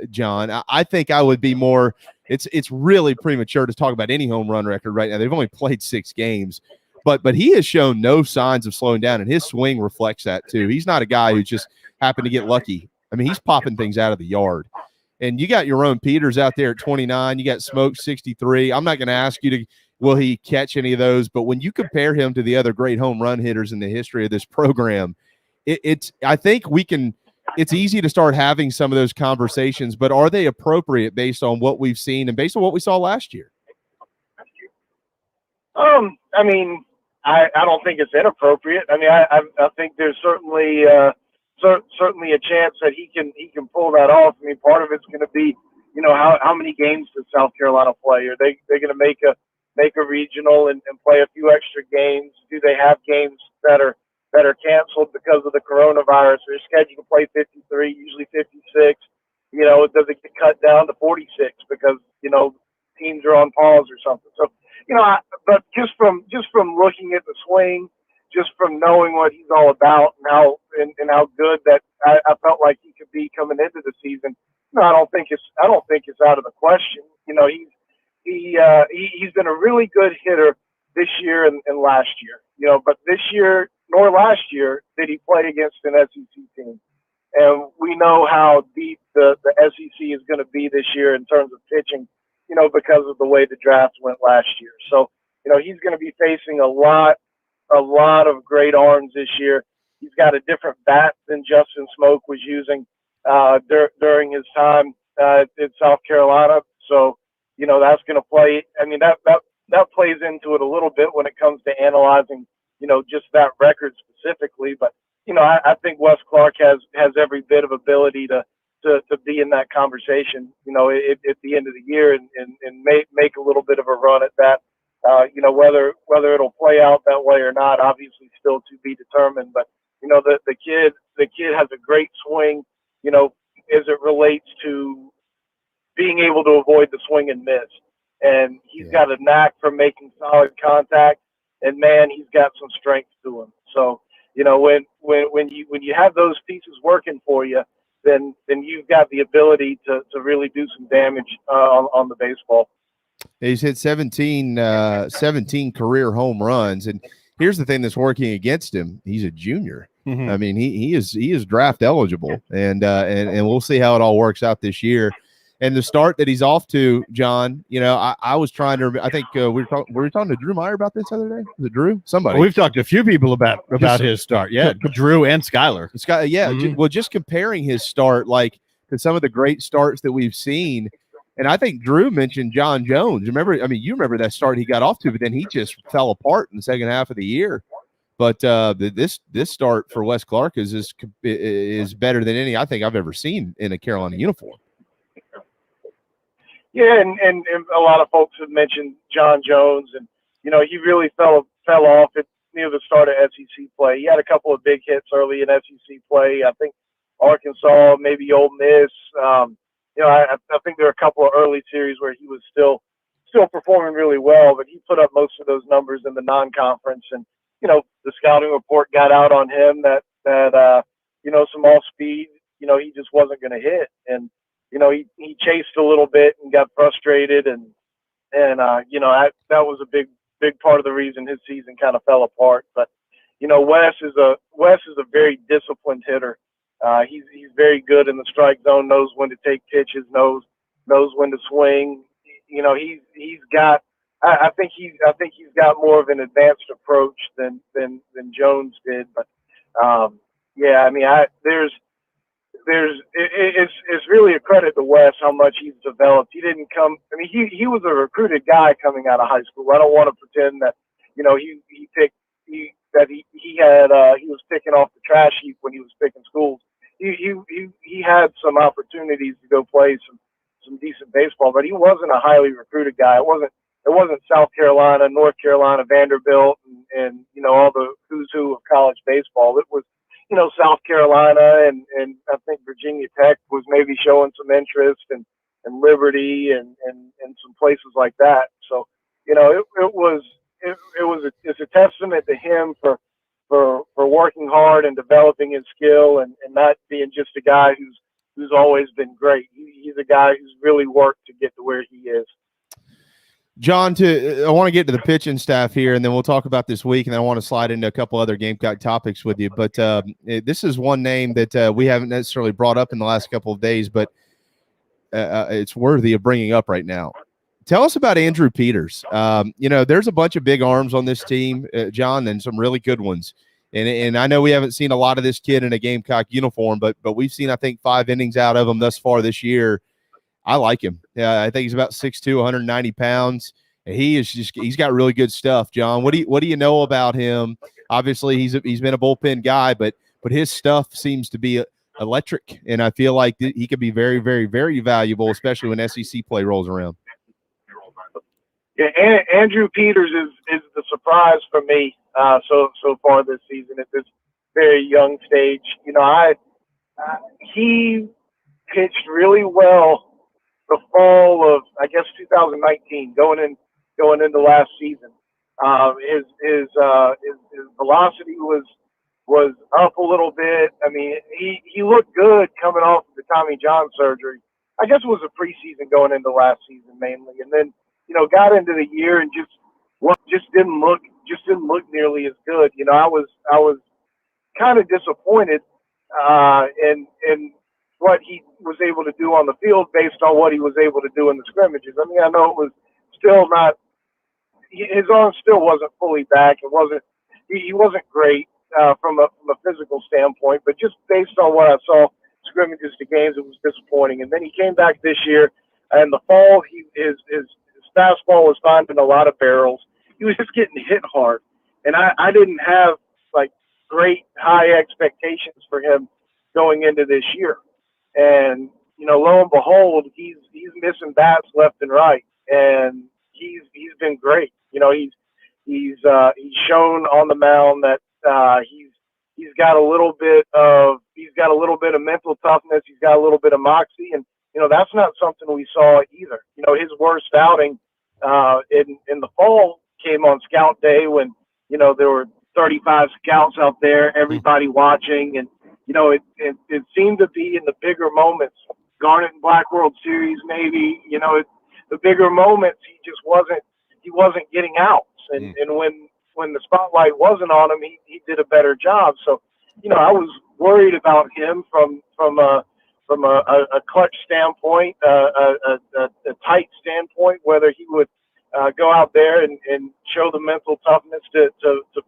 John, I think I would be more It's really premature to talk about any home run record right now. They've only played 6 games, but he has shown no signs of slowing down, and his swing reflects that too. He's not a guy who just happened to get lucky. I mean, he's popping things out of the yard. And you got your own Peters out there at 29. You got Smoke 63. I'm not going to ask you to will he catch any of those, but when you compare him to the other great home run hitters in the history of this program, I think we can. It's easy to start having some of those conversations, but are they appropriate based on what we've seen and based on what we saw last year? I mean, I don't think it's inappropriate. I mean, I think there's certainly certainly a chance that he can pull that off. I mean, part of it's going to be, you know, how many games does South Carolina play? Are they're going to make a regional and play a few extra games? Do they have games that are canceled because of the coronavirus? They're scheduled to play 53, usually 56. You know, does it get cut down to 46 because, you know, teams are on pause or something? So, you know, but just from looking at the swing, just from knowing what he's all about and how good that I felt like he could be coming into the season, no, I don't think it's out of the question. You know, he's been a really good hitter this year and last year. You know, but this year nor last year did he play against an SEC team, and we know how deep the SEC is going to be this year in terms of pitching. You know, because of the way the draft went last year. So, you know, he's going to be facing a lot of great arms this year. He's got a different bat than Justin Smoke was using during his time in South Carolina. So, you know, that's going to play. I mean, that plays into it a little bit when it comes to analyzing, you know, just that record specifically. But, you know, I think Wes Clark has every bit of ability to be in that conversation, you know, at the end of the year and make a little bit of a run at that. You know, whether it'll play out that way or not, obviously still to be determined. But, you know, the kid has a great swing, you know, as it relates to being able to avoid the swing and miss. And he's got a knack for making solid contact, and man, he's got some strength to him. So, you know, when you have those pieces working for you, then you've got the ability to really do some damage on the baseball. He's hit 17 career home runs, and here's the thing that's working against him: he's a junior. I mean, he is draft eligible, and we'll see how it all works out this year. And the start that he's off to, John, you know, I was trying to. I think we were talking to Drew Meyer about this the other day. Was it Drew? Somebody. Well, we've talked to a few people about his start. Yeah, Drew and Skyler. Well, just comparing his start like to some of the great starts that we've seen, and I think Drew mentioned John Jones. You remember that start he got off to, but then he just fell apart in the second half of the year. But this start for Wes Clark is better than any I think I've ever seen in a Carolina uniform. Yeah, and a lot of folks have mentioned John Jones, and you know he really fell off at near the start of SEC play. He had a couple of big hits early in SEC play. I think Arkansas, maybe Ole Miss. You know, I think there were a couple of early series where he was still performing really well, but he put up most of those numbers in the non-conference. And you know, the scouting report got out on him that you know, some off speed. You know, he just wasn't going to hit, and you know, he chased a little bit and got frustrated, and you know, that was a big part of the reason his season kind of fell apart. But you know, Wes is a very disciplined hitter. He's very good in the strike zone. Knows when to take pitches. Knows when to swing. You know, he's got. I think he's got more of an advanced approach than Jones did. But yeah, I mean, it's really a credit to Wes how much he's developed. He didn't come. I mean, he was a recruited guy coming out of high school. I don't want to pretend that, you know, he was picking off the trash heap when he was picking schools. He had some opportunities to go play some decent baseball, but he wasn't a highly recruited guy. It wasn't South Carolina, North Carolina, Vanderbilt, and you know, all the who's who of college baseball. It was, you know, South Carolina and I think Virginia Tech was maybe showing some interest, and Liberty and some places like that. So, you know, it's a testament to him for working hard and developing his skill, and not being just a guy who's who's always been great. He's a guy who's really worked to get to where he is. John, I want to get to the pitching staff here, and then we'll talk about this week, and then I want to slide into a couple other Gamecock topics with you. But this is one name that we haven't necessarily brought up in the last couple of days, but it's worthy of bringing up right now. Tell us about Andrew Peters. There's a bunch of big arms on this team, John, and some really good ones. And I know we haven't seen a lot of this kid in a Gamecock uniform, but we've seen, I think, 5 innings out of him thus far this year. I like him. I think he's about 6'2", 190 pounds. And he's got really good stuff, John. What do you know about him? Obviously, he's been a bullpen guy, but his stuff seems to be electric, and I feel like he could be very, very, very valuable, especially when SEC play rolls around. Yeah, Andrew Peters is the surprise for me so far this season at this very young stage. He pitched really well the fall of, I guess, 2019, going into last season. His velocity was up a little bit. I mean, he looked good coming off of the Tommy John surgery. I guess it was a preseason going into last season mainly, and then got into the year and just didn't look nearly as good. I was kind of disappointed in what he was able to do on the field based on what he was able to do in the scrimmages. I mean, I know it was still not, his arm still wasn't fully back. He wasn't great from a physical standpoint, but just based on what I saw scrimmages to games, it was disappointing. And then he came back this year, and the fall, his fastball was finding a lot of barrels. He was just getting hit hard, and I didn't have like great high expectations for him going into this year. And lo and behold, he's missing bats left and right, and he's been great. He's shown on the mound that he's got a little bit of mental toughness. He's got a little bit of moxie, and that's not something we saw either. His worst outing in the fall came on scout day when there were 35 scouts out there, everybody watching, and it seemed to be in the bigger moments, Garnet and Black World Series maybe. The bigger moments he wasn't getting outs, and when the spotlight wasn't on him, he did a better job. So I was worried about him from a clutch standpoint, a tight standpoint, whether he would go out there and show the mental toughness to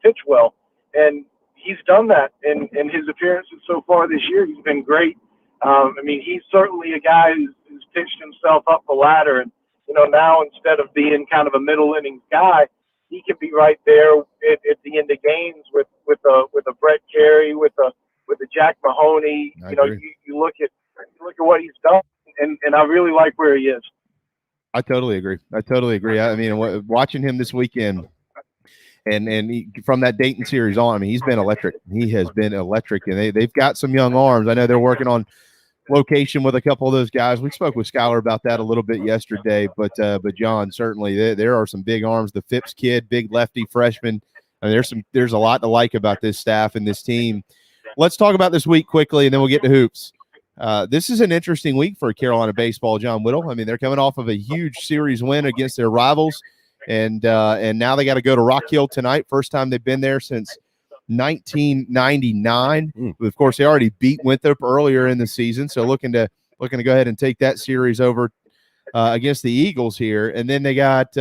pitch well. And he's done that in his appearances so far this year. He's been great. I mean, he's certainly a guy who's pitched himself up the ladder. And, now instead of being kind of a middle innings guy, he can be right there at the end of games with a Brett Carey, with a Jack Mahoney. You look at what he's done, and I really like where he is. I totally agree. I mean, watching him this weekend, and from that Dayton series on, I mean, he's been electric. He has been electric, and they've got some young arms. I know they're working on location with a couple of those guys. We spoke with Skylar about that a little bit yesterday, but John, certainly there are some big arms. The Phipps kid, big lefty freshman. I mean, there's a lot to like about this staff and this team. Let's talk about this week quickly, and then we'll get to hoops. This is an interesting week for Carolina baseball, John Whittle. I mean, they're coming off of a huge series win against their rivals, and now they got to go to Rock Hill tonight. First time they've been there since 1999. Of course, they already beat Winthrop earlier in the season, so looking to go ahead and take that series over against the Eagles here. And then they got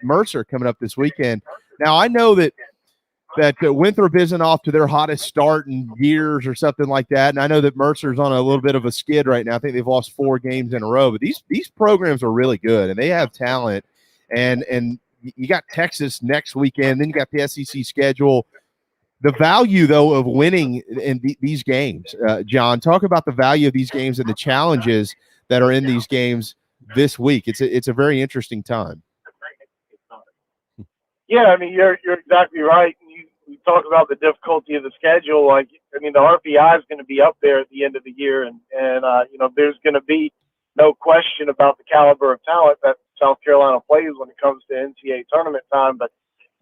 Mercer coming up this weekend. Now I know that Winthrop isn't off to their hottest start in years or something like that, and I know that Mercer's on a little bit of a skid right now. I think they've lost 4 games in a row, but these programs are really good and they have talent. And you got Texas next weekend, then you got the SEC schedule. The value, though, of winning in these games, John, talk about the value of these games and the challenges that are in these games this week. It's a very interesting time. Yeah, I mean, you're exactly right. You talk about the difficulty of the schedule. Like, I mean, the RPI is going to be up there at the end of the year, and there's going to be no question about the caliber of talent that South Carolina plays when it comes to NCAA tournament time. But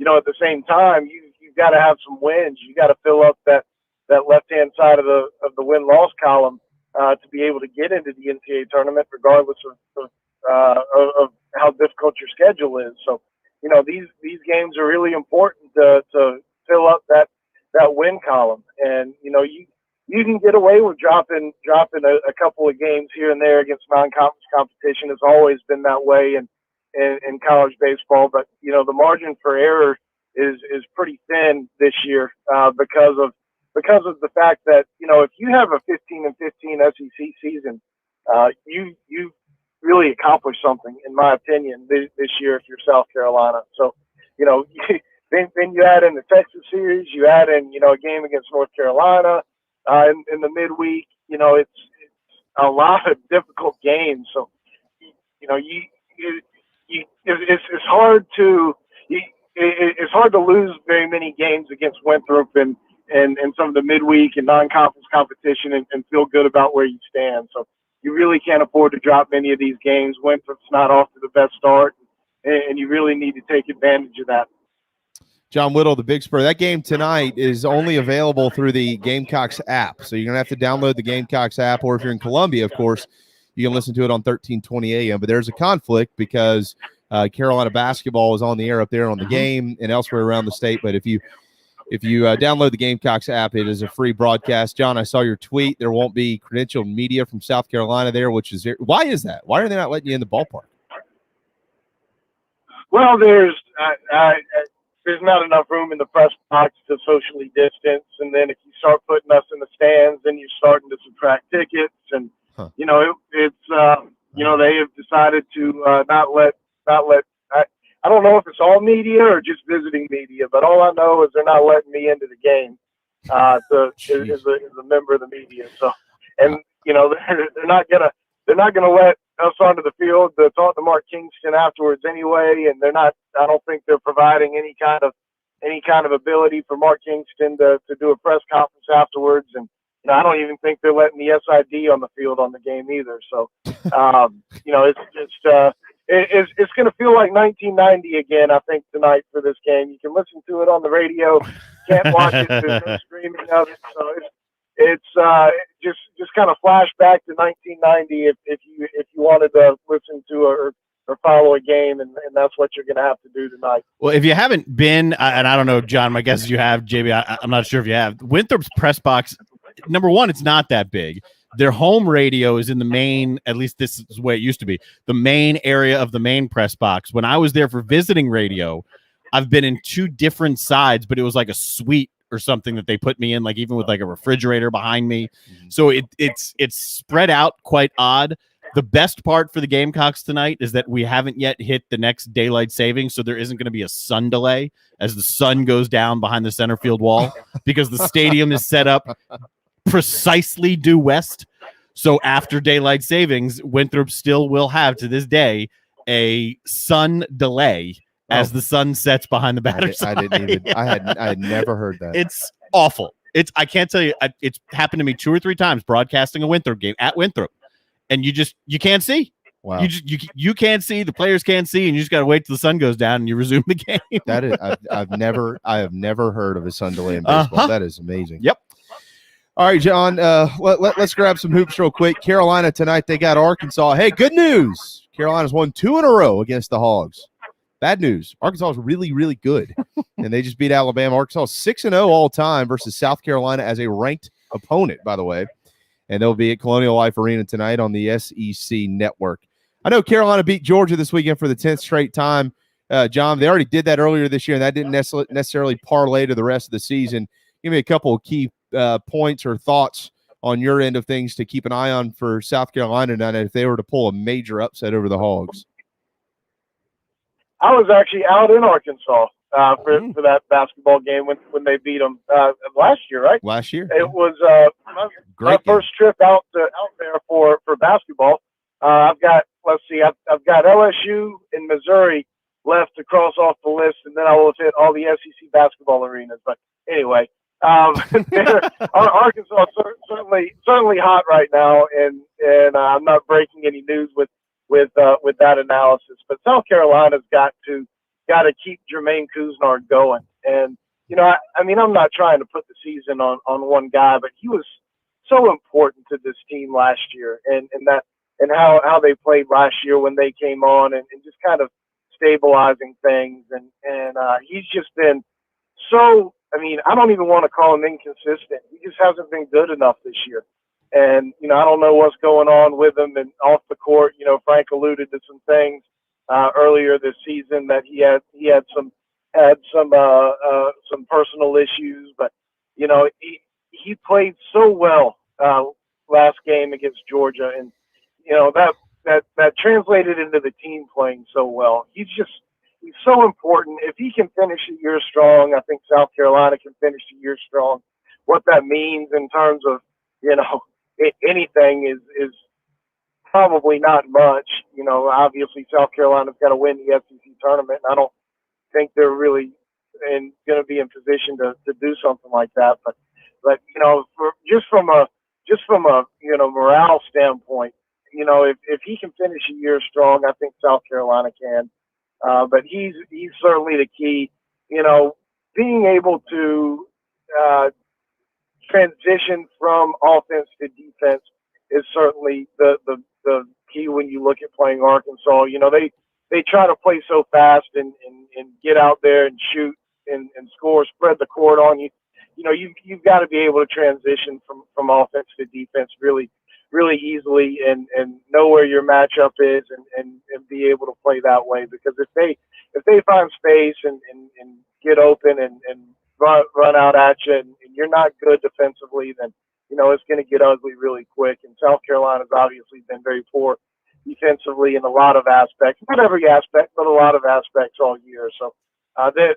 at the same time, you've got to have some wins. You got to fill up that left-hand side of the win-loss column to be able to get into the NCAA tournament, regardless of how difficult your schedule is. So, these games are really important to fill up that win column. And, you can get away with dropping a couple of games here and there against non-conference competition. It's always been that way in college baseball. But, the margin for error is pretty thin this year because of the fact that, if you have a 15-15 SEC season, you really accomplished something, in my opinion, this year if you're South Carolina. So, then you add in the Texas series, you add in, a game against North Carolina in the midweek. It's a lot of difficult games. So, it's hard to it's hard to lose very many games against Winthrop and some of the midweek and non-conference competition and feel good about where you stand. So you really can't afford to drop many of these games. Winthrop's not off to the best start, and you really need to take advantage of that. John Whittle, the Big Spur. That game tonight is only available through the Gamecocks app. So you're going to have to download the Gamecocks app, or if you're in Columbia, of course, you can listen to it on 1320 AM. But there's a conflict because Carolina basketball is on the air up there on the game and elsewhere around the state. But if you download the Gamecocks app, it is a free broadcast. John, I saw your tweet. There won't be credentialed media from South Carolina there, which is – why is that? Why are they not letting you in the ballpark? Well, there's not enough room in the press box to socially distance. And then if you start putting us in the stands, then you're starting to subtract tickets. And, they have decided to not let I don't know if it's all media or just visiting media, but all I know is they're not letting me into the game as a member of the media. So, and they're not gonna let us onto the field to talk to Mark Kingston afterwards anyway. And I don't think they're providing any kind of ability for Mark Kingston to do a press conference afterwards. And I don't even think they're letting the SID on the field on the game either. So, it's going to feel like 1990 again, I think, tonight for this game. You can listen to it on the radio, can't watch it, there's no streaming of it. So it's just kind of flash back to 1990 if you wanted to listen to or follow a game, and that's what you're going to have to do tonight. Well, if you haven't been, and I don't know, John, my guess is you have, JB, I'm not sure if you have, Winthrop's press box, number one, it's not that big. Their home radio is in the main, at least this is the way it used to be, the main area of the main press box. When I was there for visiting radio, I've been in two different sides, but it was like a suite or something that they put me in, like even with like a refrigerator behind me. So it's spread out quite odd. The best part for the Gamecocks tonight is that we haven't yet hit the next daylight savings, so there isn't going to be a sun delay as the sun goes down behind the center field wall because the stadium is set up precisely due west. So after daylight savings, Winthrop still will have to this day a sun delay as the sun sets behind the batter side. I had never heard that. It's awful. I can't tell you. It's happened to me 2 or 3 times broadcasting a Winthrop game at Winthrop, and you can't see. Wow. You can't see, the players can't see, and you just got to wait till the sun goes down and you resume the game. That is, I have never heard of a sun delay in baseball. That is amazing. Yep. All right, John, let's grab some hoops real quick. Carolina tonight, they got Arkansas. Hey, good news. Carolina's won 2 in a row against the Hogs. Bad news. Arkansas is really, really good, and they just beat Alabama. Arkansas 6-0 all time versus South Carolina as a ranked opponent, by the way, and they'll be at Colonial Life Arena tonight on the SEC Network. I know Carolina beat Georgia this weekend for the 10th straight time. John, they already did that earlier this year, and that didn't necessarily parlay to the rest of the season. Give me a couple of key points or thoughts on your end of things to keep an eye on for South Carolina tonight if they were to pull a major upset over the Hogs. I was actually out in Arkansas for that basketball game when they beat them last year, right? Last year. It was my first trip out there for basketball. I've got LSU and Missouri left to cross off the list, and then I will have hit all the SEC basketball arenas. But anyway, Arkansas certainly hot right now, and I'm not breaking any news with that analysis. But South Carolina's got to keep Jermaine Couisnard going. And I'm not trying to put the season on one guy, but he was so important to this team last year, and how they played last year when they came on, and just kind of stabilizing things. And he's just been so. I mean, I don't even want to call him inconsistent. He just hasn't been good enough this year. And, I don't know what's going on with him and off the court. Frank alluded to some things earlier this season that he had some personal issues, but he played so well last game against Georgia, and that translated into the team playing so well. He's so important. If he can finish the year strong, I think South Carolina can finish the year strong. What that means in terms of anything is probably not much. Obviously South Carolina's got to win the SEC tournament, and I don't think they're really going to be in position to do something like that. But just from a morale standpoint, if he can finish a year strong, I think South Carolina can. But he's certainly the key. Being able to transition from offense to defense is certainly the key when you look at playing Arkansas. They try to play so fast and get out there and shoot and score, spread the court on you. You've got to be able to transition from offense to defense really, really easily and know where your matchup is and be able to play that way. Because if they find space and get open and run out at you and you're not good defensively, then it's going to get ugly really quick. And South Carolina's obviously been very poor defensively in a lot of aspects, not every aspect, but a lot of aspects all year. So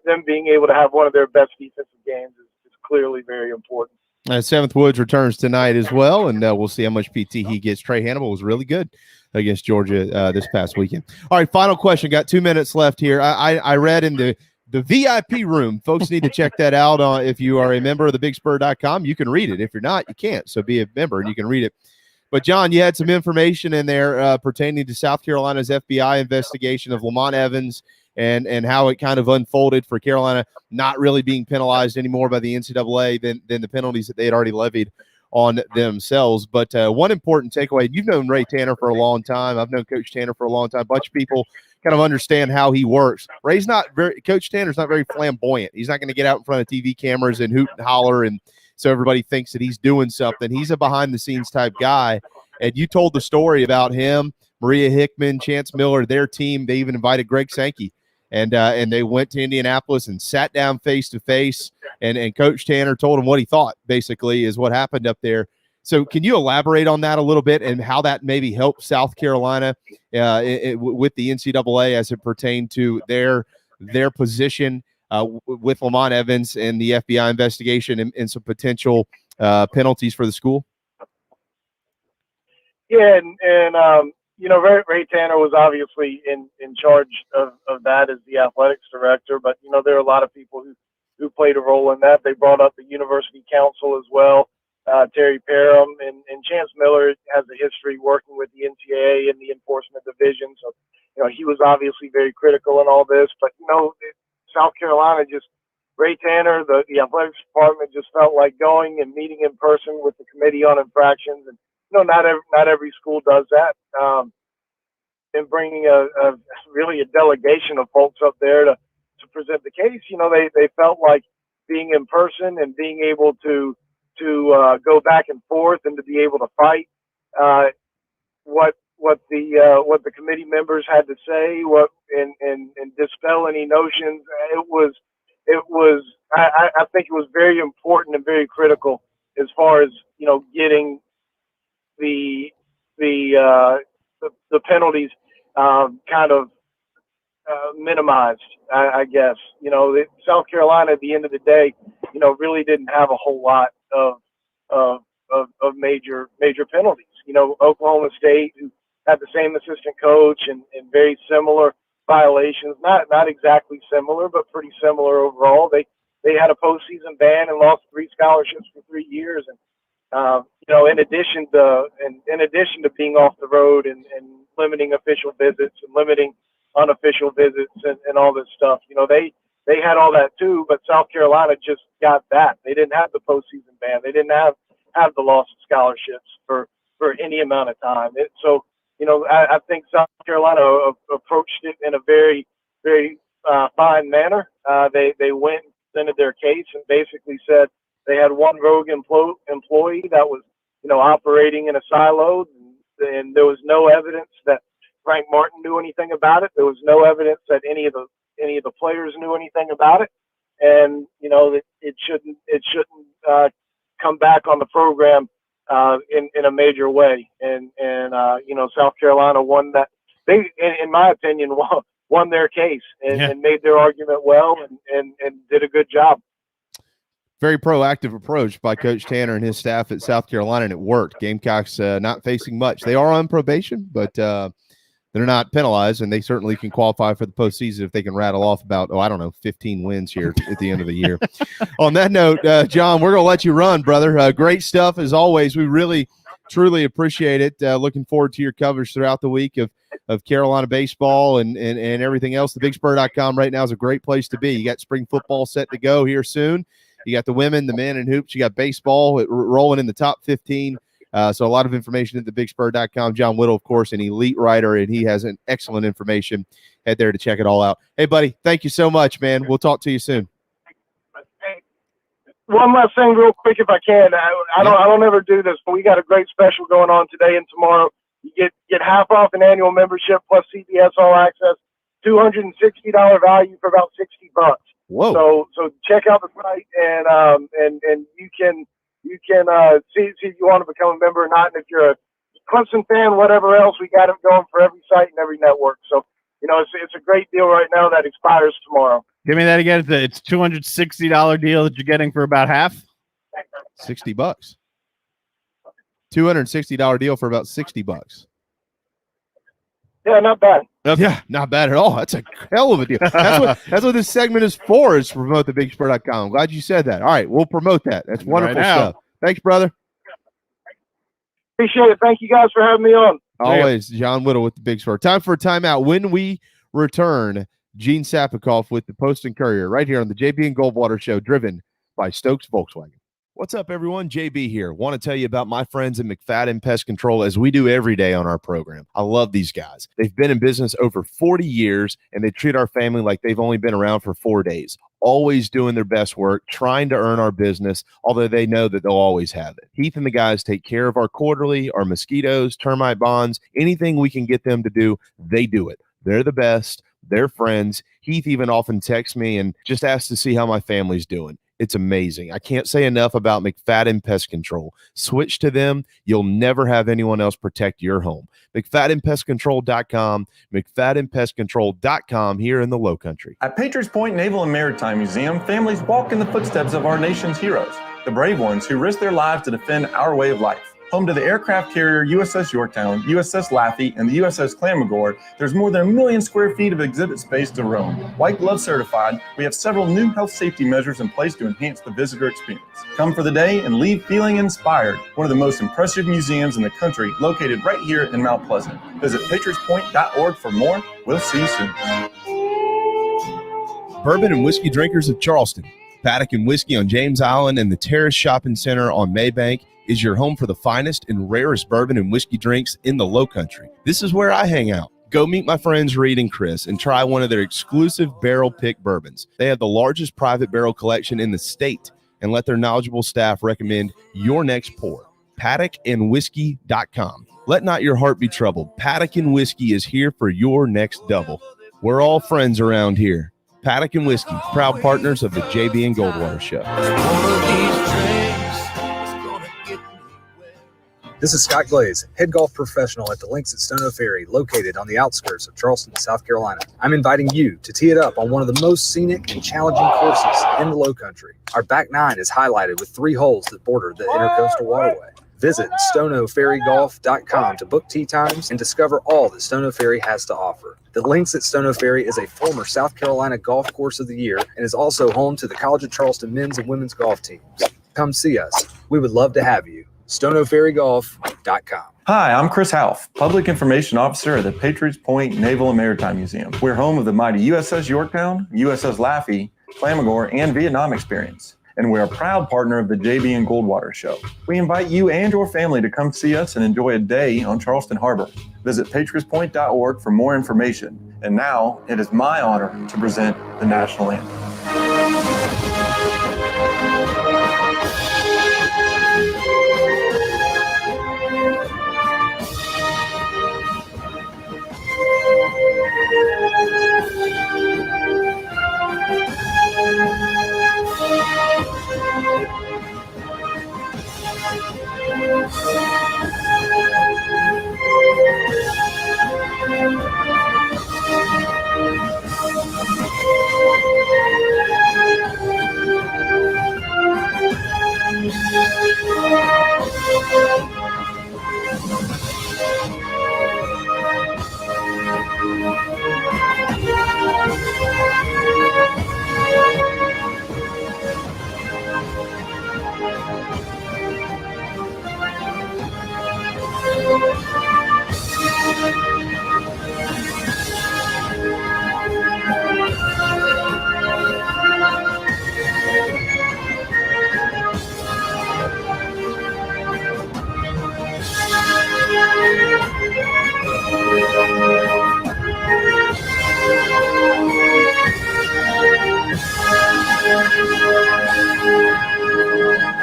them being able to have one of their best defensive games is clearly very important. Seventh Woods returns tonight as well, and we'll see how much PT he gets. Trey Hannibal was really good against Georgia this past weekend. All right, final question. Got 2 minutes left here. I read in the VIP room. Folks need to check that out. If you are a member of thebigspur.com, you can read it. If you're not, you can't. So be a member and you can read it. But, John, you had some information in there pertaining to South Carolina's FBI investigation of Lamont Evans and how it kind of unfolded for Carolina not really being penalized anymore by the NCAA than the penalties that they had already levied on themselves. But one important takeaway, you've known Ray Tanner for a long time. I've known Coach Tanner for a long time. A bunch of people kind of understand how he works. Coach Tanner's not very flamboyant. He's not going to get out in front of TV cameras and hoot and holler and so everybody thinks that he's doing something. He's a behind-the-scenes type guy. And you told the story about him, Maria Hickman, Chance Miller, their team. They even invited Greg Sankey. And they went to Indianapolis and sat down face-to-face. And Coach Tanner told him what he thought, basically, is what happened up there. So can you elaborate on that a little bit and how that maybe helped South Carolina with the NCAA as it pertained to their position with Lamont Evans and the FBI investigation and some potential penalties for the school? Yeah, and Ray Tanner was obviously in charge of that as the athletics director, but there are a lot of people who played a role in that. They brought up the university council as well, Terry Parham, and Chance Miller has a history working with the NCAA and the enforcement division, so he was obviously very critical in all this. But South Carolina Ray Tanner, the athletics department just felt like going and meeting in person with the committee on infractions, and not every school does that. And bringing really a delegation of folks up there to present the case, they felt like being in person and being able to go back and forth and to be able to fight what the committee members had to say, and dispel any notions. I think it was very important and very critical as far as getting the penalties kind of minimized, I guess. South Carolina at the end of the day, really didn't have a whole lot of major penalties. Oklahoma State, who had the same assistant coach and very similar violations, not exactly similar, but pretty similar overall. They had a postseason ban and lost 3 scholarships for 3 years, and in addition to being off the road and limiting official visits and limiting unofficial visits and all this stuff, they had all that too. But South Carolina just got that. They didn't have the postseason ban. They didn't have have the loss of scholarships for any amount of time. So, I think South Carolina approached it in a very, very fine manner. They went and presented their case and basically said they had one rogue employee that was, operating in a silo, and there was no evidence that Frank Martin knew anything about it. There was no evidence that any of the players knew anything about it, and it shouldn't come back on the program in a major way. And South Carolina won that. They, in my opinion, won their case and made their argument well and did a good job. Very proactive approach by Coach Tanner and his staff at South Carolina, and it worked. Gamecocks not facing much. They are on probation, but they're not penalized, and they certainly can qualify for the postseason if they can rattle off about, 15 wins here at the end of the year. On that note, John, we're going to let you run, brother. Great stuff as always. We really, truly appreciate it. Looking forward to your coverage throughout the week of Carolina baseball and everything else. TheBigSpur.com right now is a great place to be. You got spring football set to go here soon. You got the women, the men, and hoops. You got baseball rolling in the top 15. So a lot of information at TheBigSpur.com. John Whittle, of course, an elite writer, and he has an excellent information. Head there to check it all out. Hey, buddy, thank you so much, man. We'll talk to you soon. One last thing real quick, if I can. I don't ever do this, but we got a great special going on today and tomorrow. You get half off an annual membership plus CBS All Access, $260 value for about $60. Whoa! So check out the site and you can see if you want to become a member or not. And if you're a Clemson fan, whatever else, we got it going for every site and every network. So it's a great deal right now that expires tomorrow. Give me that again. It's $260 deal that you're getting for about half. $60. $260 deal for about $60. Yeah, not bad. Yeah, not bad at all. That's a hell of a deal. That's what this segment is for, is to promote TheBigSpur.com. I'm glad you said that. All right, we'll promote that. That's wonderful stuff. Thanks, brother. Appreciate it. Thank you guys for having me on. Always. John Whittle with the Big Spur. Time for a timeout. When we return, Gene Sapakoff with the Post and Courier right here on the JB and Goldwater Show, driven by Stokes Volkswagen. What's up, everyone? JB here. Want to tell you about my friends at McFadden Pest Control, as we do every day on our program. I love these guys. They've been in business over 40 years, and they treat our family like they've only been around for 4 days. Always doing their best work, trying to earn our business, although they know that they'll always have it. Heath and the guys take care of our quarterly, our mosquitoes, termite bonds, anything we can get them to do, they do it. They're the best. They're friends. Heath even often texts me and just asks to see how my family's doing. It's amazing. I can't say enough about McFadden Pest Control. Switch to them. You'll never have anyone else protect your home. McFaddenPestControl.com, McFaddenPestControl.com here in the Low Country. At Patriots Point Naval and Maritime Museum, families walk in the footsteps of our nation's heroes, the brave ones who risk their lives to defend our way of life. Home to the aircraft carrier USS Yorktown, USS Laffey, and the USS Clamagore, there's more than 1 million square feet of exhibit space to roam. White Glove certified, we have several new health safety measures in place to enhance the visitor experience. Come for the day and leave feeling inspired. One of the most impressive museums in the country, located right here in Mount Pleasant. Visit patriotspoint.org for more. We'll see you soon. Bourbon and whiskey drinkers of Charleston. Paddock and Whiskey on James Island and the Terrace Shopping Center on Maybank is your home for the finest and rarest bourbon and whiskey drinks in the Low Country. This is where I hang out. Go meet my friends Reed and Chris and try one of their exclusive barrel pick bourbons. They have the largest private barrel collection in the state, and let their knowledgeable staff recommend your next pour. PaddockandWhiskey.com. Let not your heart be troubled. Paddock and Whiskey is here for your next double. We're all friends around here. Paddock and Whiskey, proud partners of the JB and Goldwater Show. This is Scott Glaze, head golf professional at the Links at Stono Ferry, located on the outskirts of Charleston, South Carolina. I'm inviting you to tee it up on one of the most scenic and challenging courses in the Low Country. Our back nine is highlighted with 3 holes that border the Intercoastal Waterway. Visit StonoFerryGolf.com to book tee times and discover all that Stono Ferry has to offer. The Links at Stono Ferry is a former South Carolina Golf Course of the Year and is also home to the College of Charleston men's and women's golf teams. Come see us. We would love to have you. StonoFerryGolf.com. Hi, I'm Chris Half, Public Information Officer at the Patriots Point Naval and Maritime Museum. We're home of the mighty USS Yorktown, USS Laffey, Clamagore, and Vietnam experience. and we're a proud partner of the JB and Goldwater Show. We invite you and your family to come see us and enjoy a day on Charleston Harbor. Visit patriotspoint.org for more information. And now, it is my honor to present the national anthem.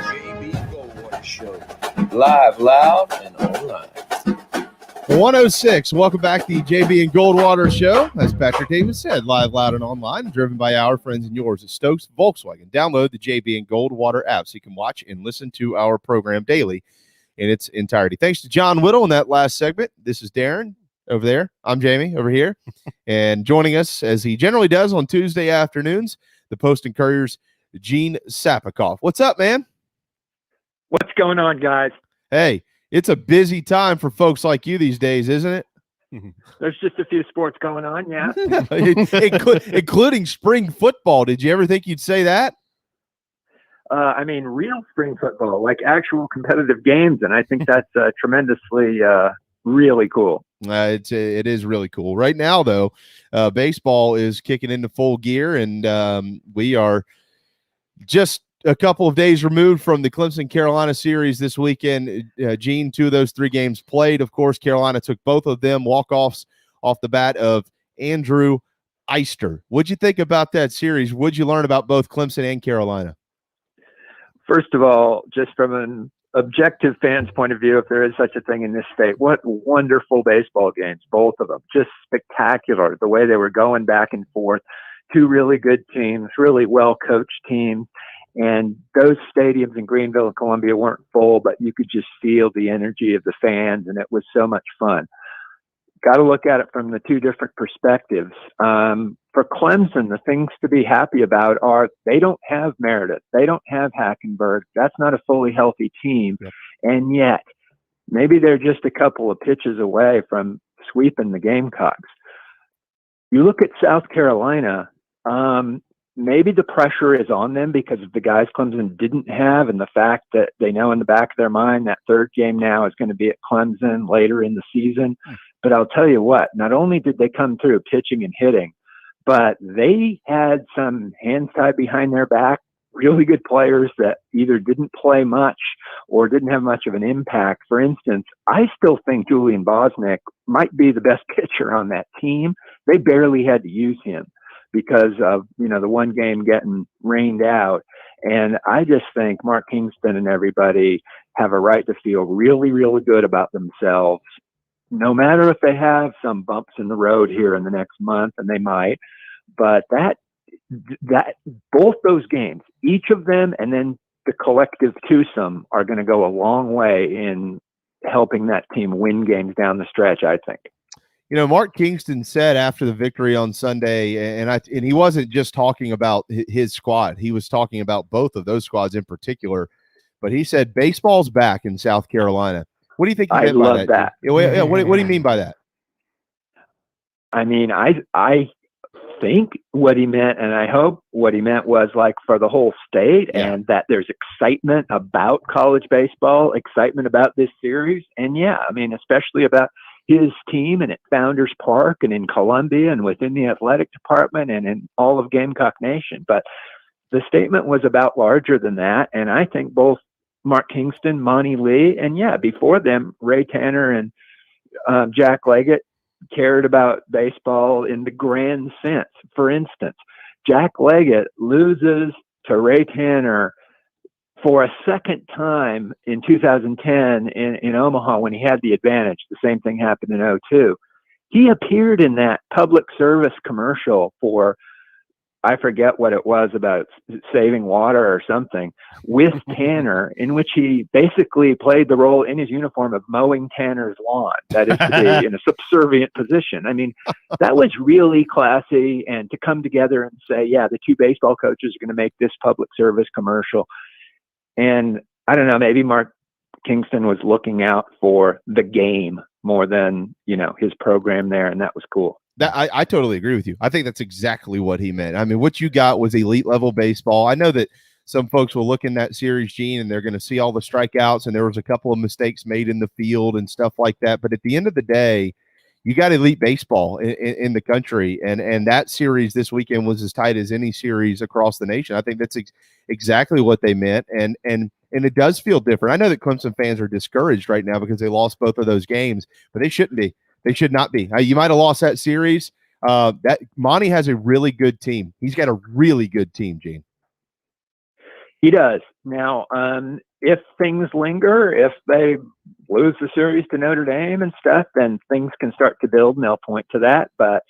JB Goldwater Show. Live, loud, and online. 106. Welcome back to the JB and Goldwater Show. As Patrick Davis said, live, loud, and online, driven by our friends and yours at Stokes Volkswagen. Download the JB and Goldwater app so you can watch and listen to our program daily in its entirety. Thanks to John Whittle in that last segment. This is Darren over there. I'm Jamie over here. And joining us, as he generally does on Tuesday afternoons, the Post and Courier's Gene Sapakoff. What's up, man? What's going on, guys? Hey, it's a busy time for folks like you these days, isn't it? There's just a few sports going on, yeah. Including spring football. Did you ever think you'd say that? I mean, real spring football, like actual competitive games, and I think that's tremendously really cool. It is really cool. Right now, though, baseball is kicking into full gear, and we are just a couple of days removed from the Clemson-Carolina series this weekend. Gene, 2 of those 3 games played. Of course, Carolina took both of them, walk-offs off the bat of Andrew Eister. What'd you think about that series? What'd you learn about both Clemson and Carolina? First of all, just from an objective fan's point of view, if there is such a thing in this state, what wonderful baseball games, both of them. Just spectacular, the way they were going back and forth. 2 really good teams, really well-coached teams. And those stadiums in Greenville and Columbia weren't full, but you could just feel the energy of the fans, and it was so much fun. Got to look at it from the 2 different perspectives. For Clemson, the things to be happy about are they don't have Meredith. They don't have Hackenberg. That's not a fully healthy team. Yep. And yet, maybe they're just a couple of pitches away from sweeping the Gamecocks. You look at South Carolina, maybe the pressure is on them because of the guys Clemson didn't have, and the fact that they know in the back of their mind that 3rd game now is going to be at Clemson later in the season. But I'll tell you what, not only did they come through pitching and hitting, but they had some hands tied behind their back, really good players that either didn't play much or didn't have much of an impact. For instance, I still think Julian Bosnick might be the best pitcher on that team. They barely had to use him because of, the one game getting rained out. And I just think Mark Kingston and everybody have a right to feel really, really good about themselves, no matter if they have some bumps in the road here in the next month, and they might. But that both those games, each of them, and then the collective twosome are going to go a long way in helping that team win games down the stretch, I think. Mark Kingston said after the victory on Sunday, and he wasn't just talking about his squad. He was talking about both of those squads in particular. But he said baseball's back in South Carolina. What do you think he meant by that? Yeah, what do you mean by that? I mean, I think what he meant, and I hope what he meant was like for the whole state, and that there's excitement about college baseball, excitement about this series. And especially about his team and at Founders Park and in Columbia and within the athletic department and in all of Gamecock Nation. But the statement was about larger than that. And I think both Mark Kingston, Monty Lee, and before them, Ray Tanner and Jack Leggett cared about baseball in the grand sense. For instance, Jack Leggett loses to Ray Tanner for a second time in 2010 in Omaha when he had the advantage. The same thing happened in 2002. He appeared in that public service commercial for, I forget what it was, about saving water or something, with Tanner, in which he basically played the role in his uniform of mowing Tanner's lawn. That is to be in a subservient position. I mean, that was really classy. And to come together and say, the two baseball coaches are going to make this public service commercial. And I don't know, maybe Mark Kingston was looking out for the game more than, his program there. And that was cool. I totally agree with you. I think that's exactly what he meant. I mean, what you got was elite level baseball. I know that some folks will look in that series, Gene, and they're going to see all the strikeouts, and there was a couple of mistakes made in the field and stuff like that. But at the end of the day, you got elite baseball in the country, and that series this weekend was as tight as any series across the nation. I think that's exactly what they meant, and it does feel different. I know that Clemson fans are discouraged right now because they lost both of those games, but they shouldn't be. They should not be. You might have lost that series. That Monty has a really good team. He's got a really good team, Gene. He does. Now, if things linger, if they lose the series to Notre Dame and stuff, then things can start to build, and they'll point to that. But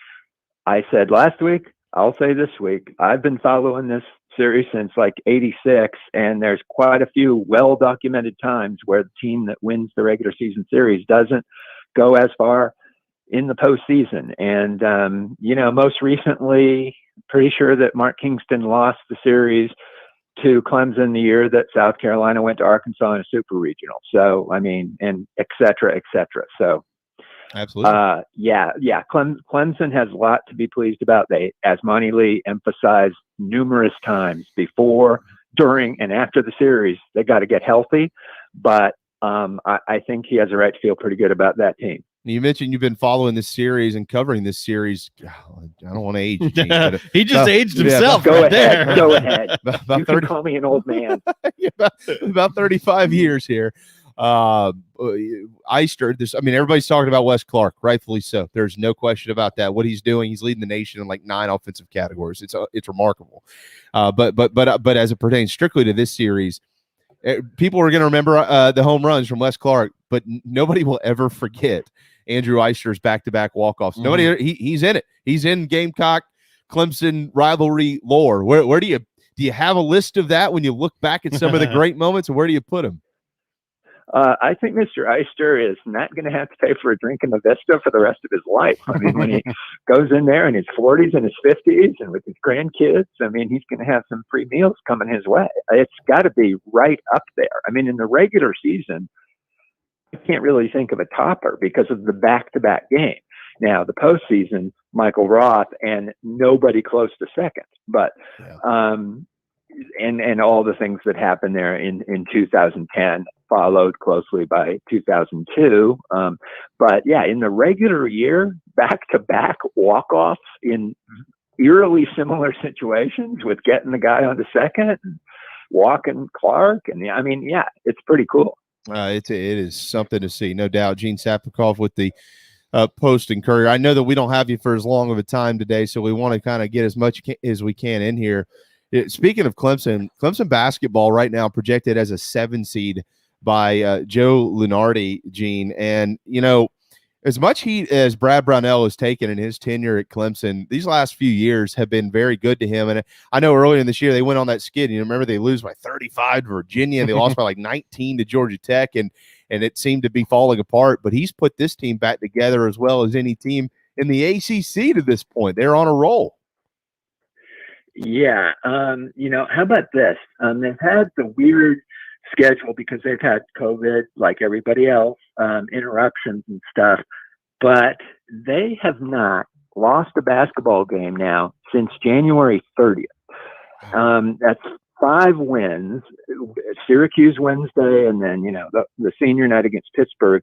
I said last week, I'll say this week, I've been following this series since like 86, and there's quite a few well-documented times where the team that wins the regular season series doesn't go as far in the postseason. And, most recently, pretty sure that Mark Kingston lost the series to Clemson the year that South Carolina went to Arkansas in a super regional. So, I mean, and et cetera, et cetera. So, absolutely. Clemson has a lot to be pleased about. They, as Monty Lee emphasized numerous times before, during, and after the series, they got to get healthy. But I think he has a right to feel pretty good about that team. You mentioned you've been following this series and covering this series. I don't want to age you, Gene, but he just aged himself. Go right ahead. there. Go ahead. About you can call me an old man. about 35 years here. Eister, everybody's talking about Wes Clark, rightfully so. There's no question about that. What he's doing, he's leading the nation in like 9 offensive categories. It's remarkable. But as it pertains strictly to this series, people are going to remember the home runs from Wes Clark, but nobody will ever forget Andrew Eister's back-to-back walk-offs. Nobody, he's in it. He's in Gamecock Clemson rivalry lore. Where do you have a list of that when you look back at some of the great moments, and where do you put him? I think Mr. Eister is not going to have to pay for a drink in the Vista for the rest of his life. I mean, when he goes in there in his 40s and his 50s and with his grandkids, I mean, he's going to have some free meals coming his way. It's got to be right up there. I mean, in the regular season, you can't really think of a topper because of the back-to-back game. Now, the postseason, Michael Roth and nobody close to second. But and all the things that happened there in 2010, followed closely by 2002. But yeah, in the regular year, back-to-back walk-offs in eerily similar situations with getting the guy on the second and walking Clark. And I mean, yeah, it's pretty cool. It is something to see, no doubt. Gene Sapakoff with the Post and Courier. I know that we don't have you for as long of a time today, so we want to kind of get as much as we can in here. Speaking of Clemson basketball right now projected as a 7 seed by Joe Lunardi, Gene. And, as much heat as Brad Brownell has taken in his tenure at Clemson, these last few years have been very good to him. And I know earlier in this year they went on that skid. Remember they lose by 35 to Virginia, and they lost by like 19 to Georgia Tech, and it seemed to be falling apart. But he's put this team back together as well as any team in the ACC to this point. They're on a roll. Yeah. How about this? They've had the weird schedule because they've had COVID like everybody else, interruptions and stuff, but they have not lost a basketball game now since January 30th. That's 5 wins, Syracuse Wednesday, and then, the senior night against Pittsburgh.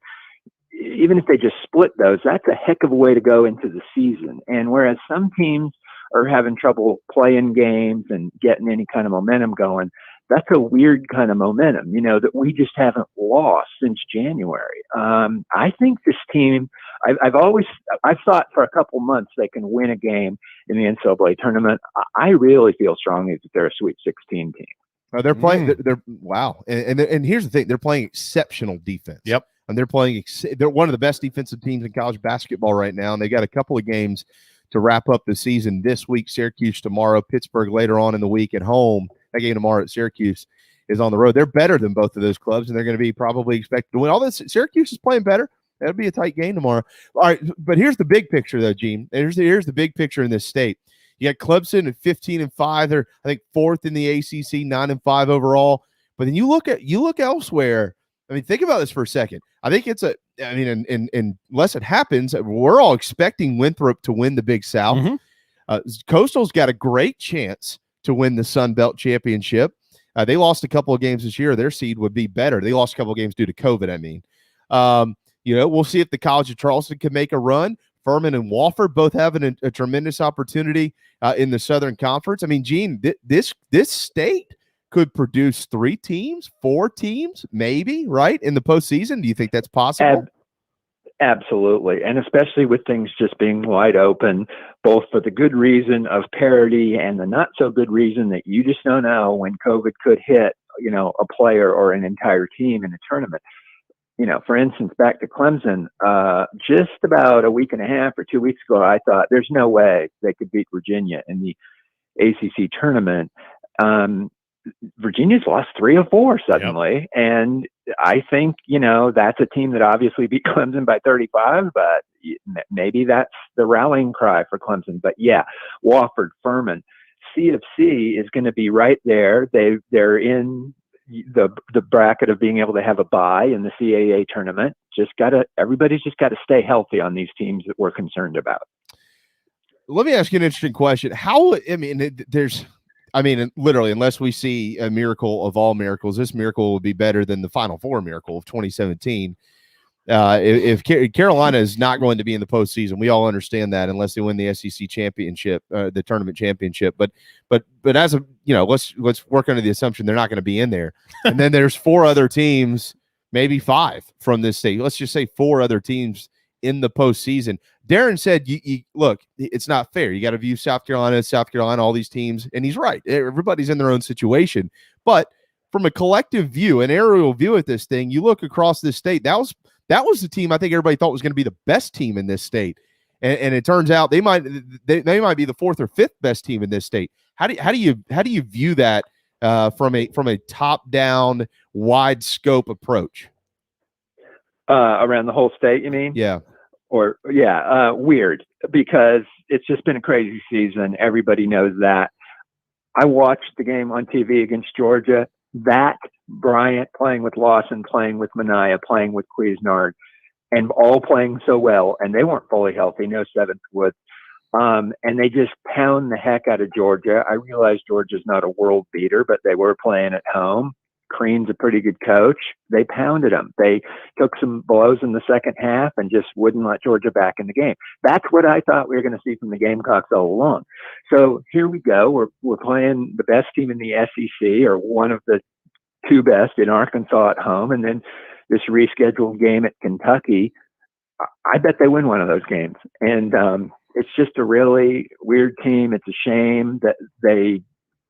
Even if they just split those, that's a heck of a way to go into the season. And whereas some teams are having trouble playing games and getting any kind of momentum going. That's a weird kind of momentum, that we just haven't lost since January. I think this team, I've thought for a couple months they can win a game in the NCAA tournament. I really feel strongly that they're a Sweet 16 team. They're playing. They're wow. And here's the thing: they're playing exceptional defense. Yep. And they're one of the best defensive teams in college basketball right now. And they got a couple of games to wrap up the season this week. Syracuse tomorrow, Pittsburgh later on in the week at home. That game tomorrow at Syracuse is on the road. They're better than both of those clubs, and they're going to be probably expected to win. All this, Syracuse is playing better. That'll be a tight game tomorrow. All right, but here's the big picture, though, Gene. Here's the big picture in this state. You got Clemson at 15-5. They're, I think, 4th in the ACC, 9-5 overall. But then you look elsewhere. I mean, think about this for a second. I think unless it happens, we're all expecting Winthrop to win the Big South. Mm-hmm. Coastal's got a great chance to win the Sun Belt Championship. They lost a couple of games this year. Their seed would be better. They lost a couple of games due to COVID, I mean. We'll see if the College of Charleston can make a run. Furman and Wofford both having a tremendous opportunity in the Southern Conference. I mean, Gene, this state could produce 3 teams, 4 teams, maybe, right, in the postseason. Do you think that's possible? Absolutely, and especially with things just being wide open, both for the good reason of parity and the not so good reason that you just don't know when COVID could hit, a player or an entire team in a tournament. For instance, back to Clemson, just about a week and a half or 2 weeks ago, I thought there's no way they could beat Virginia in the ACC tournament. Virginia's lost 3 or 4 suddenly. Yep. And I think, that's a team that obviously beat Clemson by 35, but maybe that's the rallying cry for Clemson. But yeah, Wofford, Furman, CFC is going to be right there. They're in the bracket of being able to have a bye in the CAA tournament. Everybody's just got to stay healthy on these teams that we're concerned about. Let me ask you an interesting question. Literally, unless we see a miracle of all miracles, this miracle will be better than the Final Four miracle of 2017. If Carolina is not going to be in the postseason, we all understand that unless they win the SEC championship, the tournament championship. But as of let's work under the assumption they're not going to be in there. And then there's 4 other teams, maybe 5 from this state. Let's just say 4 other teams in the postseason. Darren said, look, it's not fair. You got to view South Carolina, all these teams, and he's right. Everybody's in their own situation. But from a collective view, an aerial view at this thing, you look across this state, that was the team I think everybody thought was going to be the best team in this state, and it turns out they might be the 4th or 5th best team in this state. How do you view that from a top down, wide scope approach? Around the whole state, you mean? Yeah. Weird, because it's just been a crazy season. Everybody knows that. I watched the game on TV against Georgia. That Bryant playing with Lawson, playing with Minaya, playing with Cuisinart, and all playing so well. And they weren't fully healthy, no Seventh Wood. And they just pound the heck out of Georgia. I realize Georgia's not a world beater, but they were playing at home. Crean's a pretty good coach. They pounded them. They took some blows in the second half and just wouldn't let Georgia back in the game. That's what I thought we were going to see from the Gamecocks all along. So here we go. We're playing the best team in the SEC, or one of the 2 best in Arkansas at home, and then this rescheduled game at Kentucky. I bet they win one of those games. And it's just a really weird team. It's a shame that they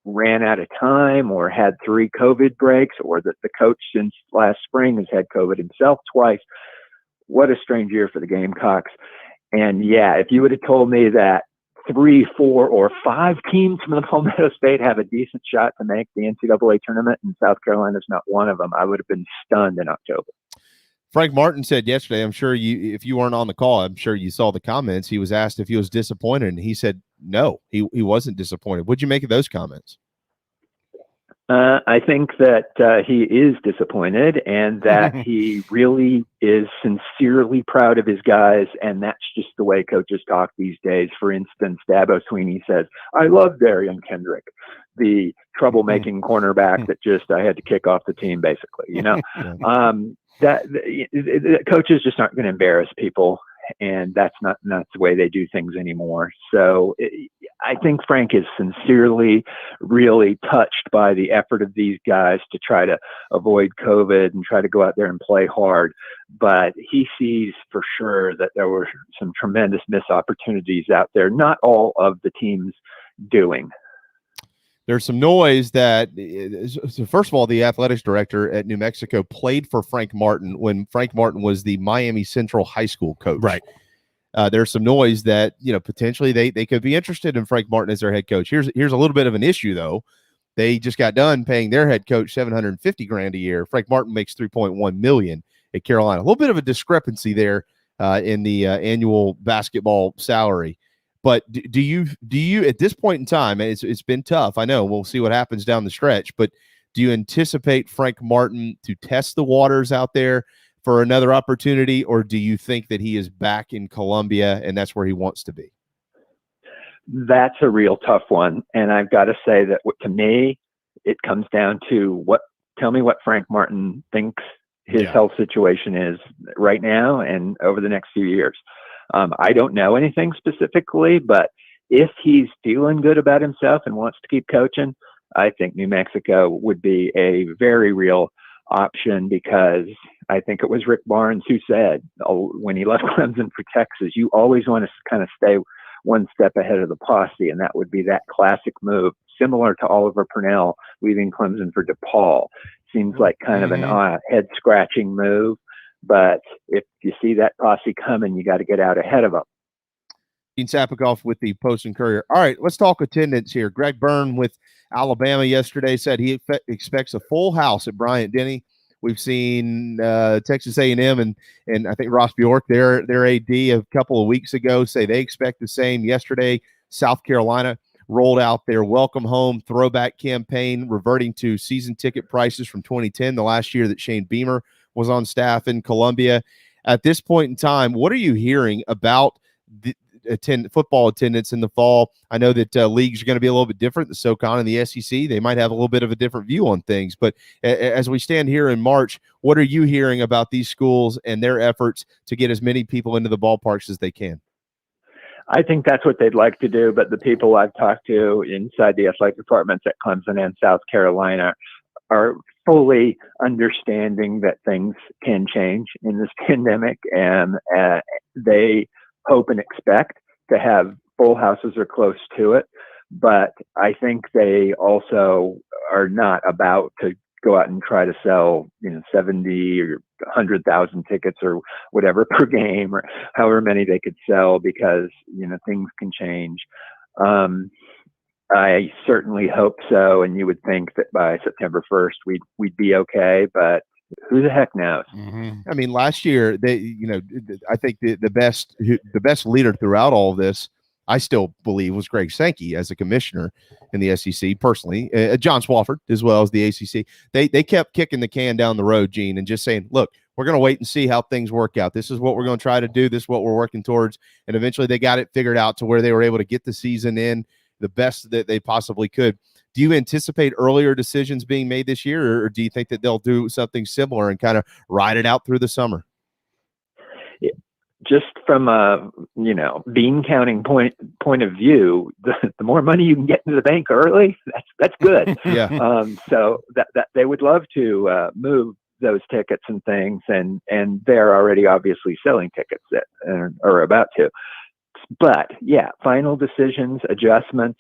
ran out of time or had 3 COVID breaks, or that the coach since last spring has had COVID himself twice. What a strange year for the Gamecocks. And yeah, if you would have told me that 3, 4, or 5 teams from the Palmetto State have a decent shot to make the NCAA tournament and South Carolina's not one of them, I would have been stunned in October. Frank Martin said yesterday, I'm sure if you weren't on the call, I'm sure you saw the comments. He was asked if he was disappointed, and he said no, he wasn't disappointed. What'd you make of those comments? I think that he is disappointed, and that he really is sincerely proud of his guys, and that's just the way coaches talk these days. For instance, Dabo Swinney says, "I love Darian Kendrick, the troublemaking cornerback that just I had to kick off the team, basically." That coaches just aren't going to embarrass people, and that's not the way they do things anymore. So I think Frank is sincerely really touched by the effort of these guys to try to avoid COVID and try to go out there and play hard. But he sees for sure that there were some tremendous missed opportunities out there, not all of the teams doing. There's some noise that, so first of all, the athletics director at New Mexico played for Frank Martin when Frank Martin was the Miami Central High School coach. Right. There's some noise that, potentially they could be interested in Frank Martin as their head coach. Here's a little bit of an issue, though. They just got done paying their head coach $750,000 a year. Frank Martin makes $3.1 million at Carolina. A little bit of a discrepancy there in the annual basketball salary. But do you at this point in time, and it's been tough, I know, we'll see what happens down the stretch, but do you anticipate Frank Martin to test the waters out there for another opportunity, or do you think that he is back in Columbia and that's where he wants to be? That's a real tough one. And I've got to say that to me, it comes down to tell me what Frank Martin thinks his health situation is right now and over the next few years. I don't know anything specifically, but if he's feeling good about himself and wants to keep coaching, I think New Mexico would be a very real option, because I think it was Rick Barnes who said when he left Clemson for Texas, you always want to kind of stay one step ahead of the posse, and that would be that classic move, similar to Oliver Purnell leaving Clemson for DePaul. Seems like kind of an head-scratching move. But if you see that posse coming, you got to get out ahead of them. Dean Sapakoff with the Post and Courier. All right, let's talk attendance here. Greg Byrne with Alabama yesterday said he expects a full house at Bryant-Denny. We've seen Texas A&M and I think Ross Bjork, their AD, a couple of weeks ago, say they expect the same. Yesterday, South Carolina rolled out their Welcome Home throwback campaign, reverting to season ticket prices from 2010, the last year that Shane Beamer was on staff in Columbia. At this point in time, what are you hearing about the football attendance in the fall? I know that leagues are going to be a little bit different. The SoCon and the SEC, they might have a little bit of a different view on things. But as we stand here in March, what are you hearing about these schools and their efforts to get as many people into the ballparks as they can? I think that's what they'd like to do, but the people I've talked to inside the athletic departments at Clemson and South Carolina are fully understanding that things can change in this pandemic, and they hope and expect to have full houses or close to it. But I think they also are not about to go out and try to sell, 70 or 100,000 tickets or whatever per game, or however many they could sell, because, things can change. I certainly hope so, and you would think that by September 1st we'd be okay, but who the heck knows? I mean, last year I think the best leader throughout all of this, I still believe, was Greg Sankey as a commissioner in the SEC. Personally, John Swofford as well as the ACC. They kept kicking the can down the road, Gene, and just saying, look, we're going to wait and see how things work out. This is what we're going to try to do. This is what we're working towards. And eventually they got it figured out to where they were able to get the season in the best that they possibly could. Do you anticipate earlier decisions being made this year, or do you think that they'll do something similar and kind of ride it out through the summer? Just from a bean counting point of view, the more money you can get into the bank early, that's good. Yeah. So that they would love to move those tickets and things, and they're already obviously selling tickets that are about to. But yeah, final decisions, adjustments,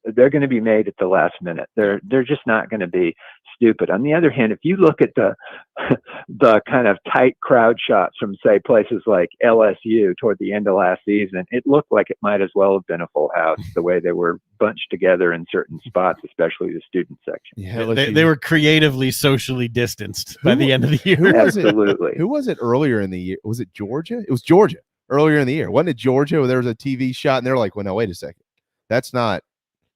they're going to be made at the last minute. They're just not going to be stupid. On the other hand, if you look at the kind of tight crowd shots from, say, places like LSU toward the end of last season, it looked like it might as well have been a full house, the way they were bunched together in certain spots, especially the student section. Yeah, they were creatively socially distanced by the end of the year. Absolutely. Who was it earlier in the year? Was it Georgia? It was Georgia. Earlier in the year, wasn't it Georgia, where there was a TV shot and they're like, well, no, wait a second. That's not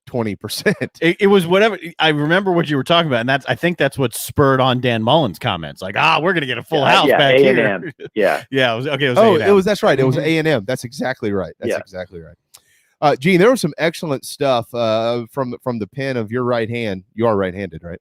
20%. It was whatever. I remember what you were talking about. And I think that's what spurred on Dan Mullen's comments. Like, we're going to get a full house back A&M. here. Yeah. Yeah. It was A&M. That's right. It was A&M. That's exactly right. Exactly right. Gene, there was some excellent stuff from the pen of your right hand. You are right-handed, right?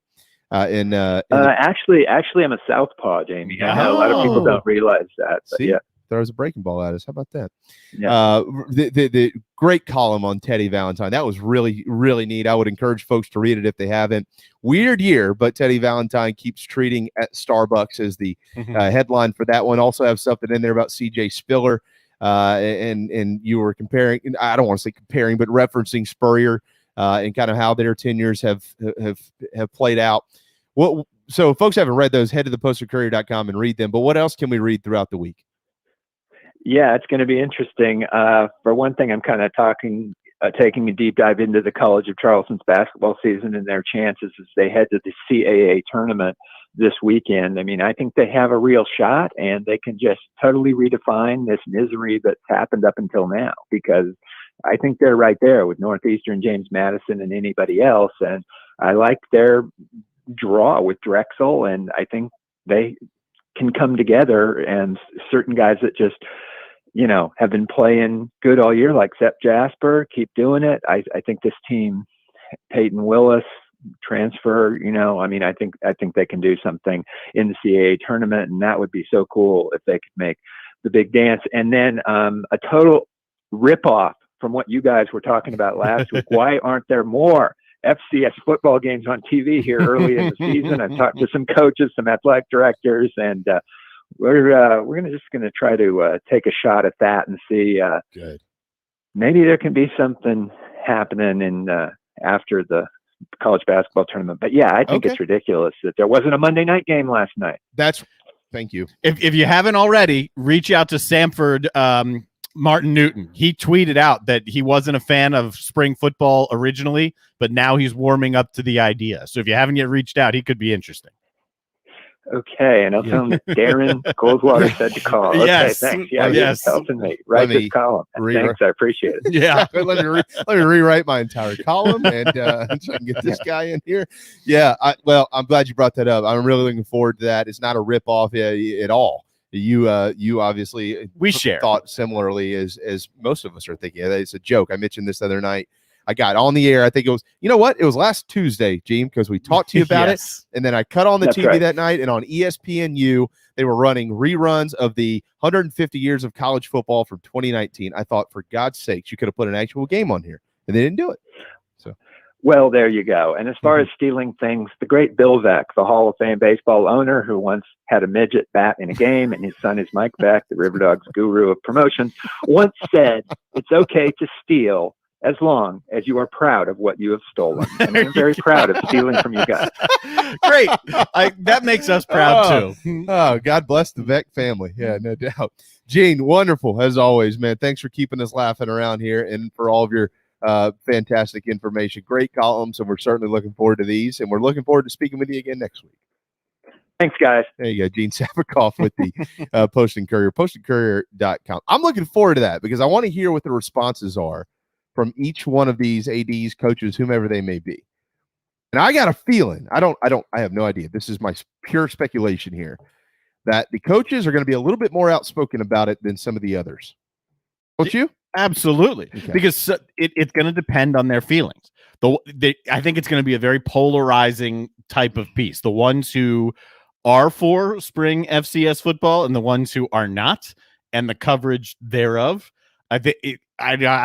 Actually, I'm a southpaw, Jamie. I know a lot of people don't realize that. But see? yeah. throws a breaking ball at us. How about that? Yeah. The great column on Teddy Valentine. That was really, really neat. I would encourage folks to read it if they haven't. Weird year, but Teddy Valentine keeps treating at Starbucks as the headline for that one. Also have something in there about CJ Spiller. And you were comparing, I don't want to say comparing, but referencing Spurrier and kind of how their tenures have played out. So if folks haven't read those, head to thepostercourier.com and read them. But what else can we read throughout the week? Yeah, it's going to be interesting. For one thing, I'm kind of taking a deep dive into the College of Charleston's basketball season and their chances as they head to the CAA tournament this weekend. I mean, I think they have a real shot, and they can just totally redefine this misery that's happened up until now, because I think they're right there with Northeastern, James Madison, and anybody else. And I like their draw with Drexel, and I think they can come together, and certain guys that just, have been playing good all year, like Sepp Jasper, keep doing it. I think this team, Peyton Willis, transfer, I think they can do something in the CAA tournament, and that would be so cool if they could make the big dance. And then a total ripoff from what you guys were talking about last week. Why aren't there more FCS football games on TV here early in the season? I've talked to some coaches, some athletic directors, and we're just gonna try to take a shot at that and see. Maybe there can be something happening in after the college basketball tournament. But yeah, I think it's ridiculous that there wasn't a Monday night game last night. Thank you. If you haven't already, reach out to Samford Martin Newton. He tweeted out that he wasn't a fan of spring football originally, but now he's warming up to the idea. So if you haven't yet reached out, he could be interesting. Okay, and I'll tell him that Darren Goldwater said to call. Okay, yes. Thanks. Yeah, yes. Helping me write this column. Thanks, I appreciate it. Yeah. let me rewrite my entire column and so I can get this guy in here. Yeah, I'm glad you brought that up. I'm really looking forward to that. It's not a rip-off at all. You obviously thought similarly as most of us are thinking. It's a joke. I mentioned this the other night. I got on the air. I think it was, it was last Tuesday, Gene, because we talked to you about it. And then I cut on the TV that night, and on ESPNU, they were running reruns of the 150 years of college football from 2019. I thought, for God's sakes, you could have put an actual game on here, and they didn't do it. So, well, there you go. And as far as stealing things, the great Bill Veeck, the Hall of Fame baseball owner who once had a midget bat in a game, and his son is Mike Veeck, the River Dogs guru of promotion, once said, it's okay to steal as long as you are proud of what you have stolen. And I'm very proud of stealing from you guys. Great. That makes us proud, too. Oh, God bless the Veeck family. Yeah, no doubt. Gene, wonderful, as always, man. Thanks for keeping us laughing around here and for all of your fantastic information. Great columns, and we're certainly looking forward to these. And we're looking forward to speaking with you again next week. Thanks, guys. There you go. Gene Sapakoff with the Post and Courier, postandcourier.com. I'm looking forward to that because I want to hear what the responses are from each one of these ADs, coaches, whomever they may be. And I got a feeling, I have no idea. This is my pure speculation here, that the coaches are going to be a little bit more outspoken about it than some of the others. Don't you? Absolutely. Okay. Because it's going to depend on their feelings. I think it's going to be a very polarizing type of piece. The ones who are for spring FCS football and the ones who are not, and the coverage thereof. I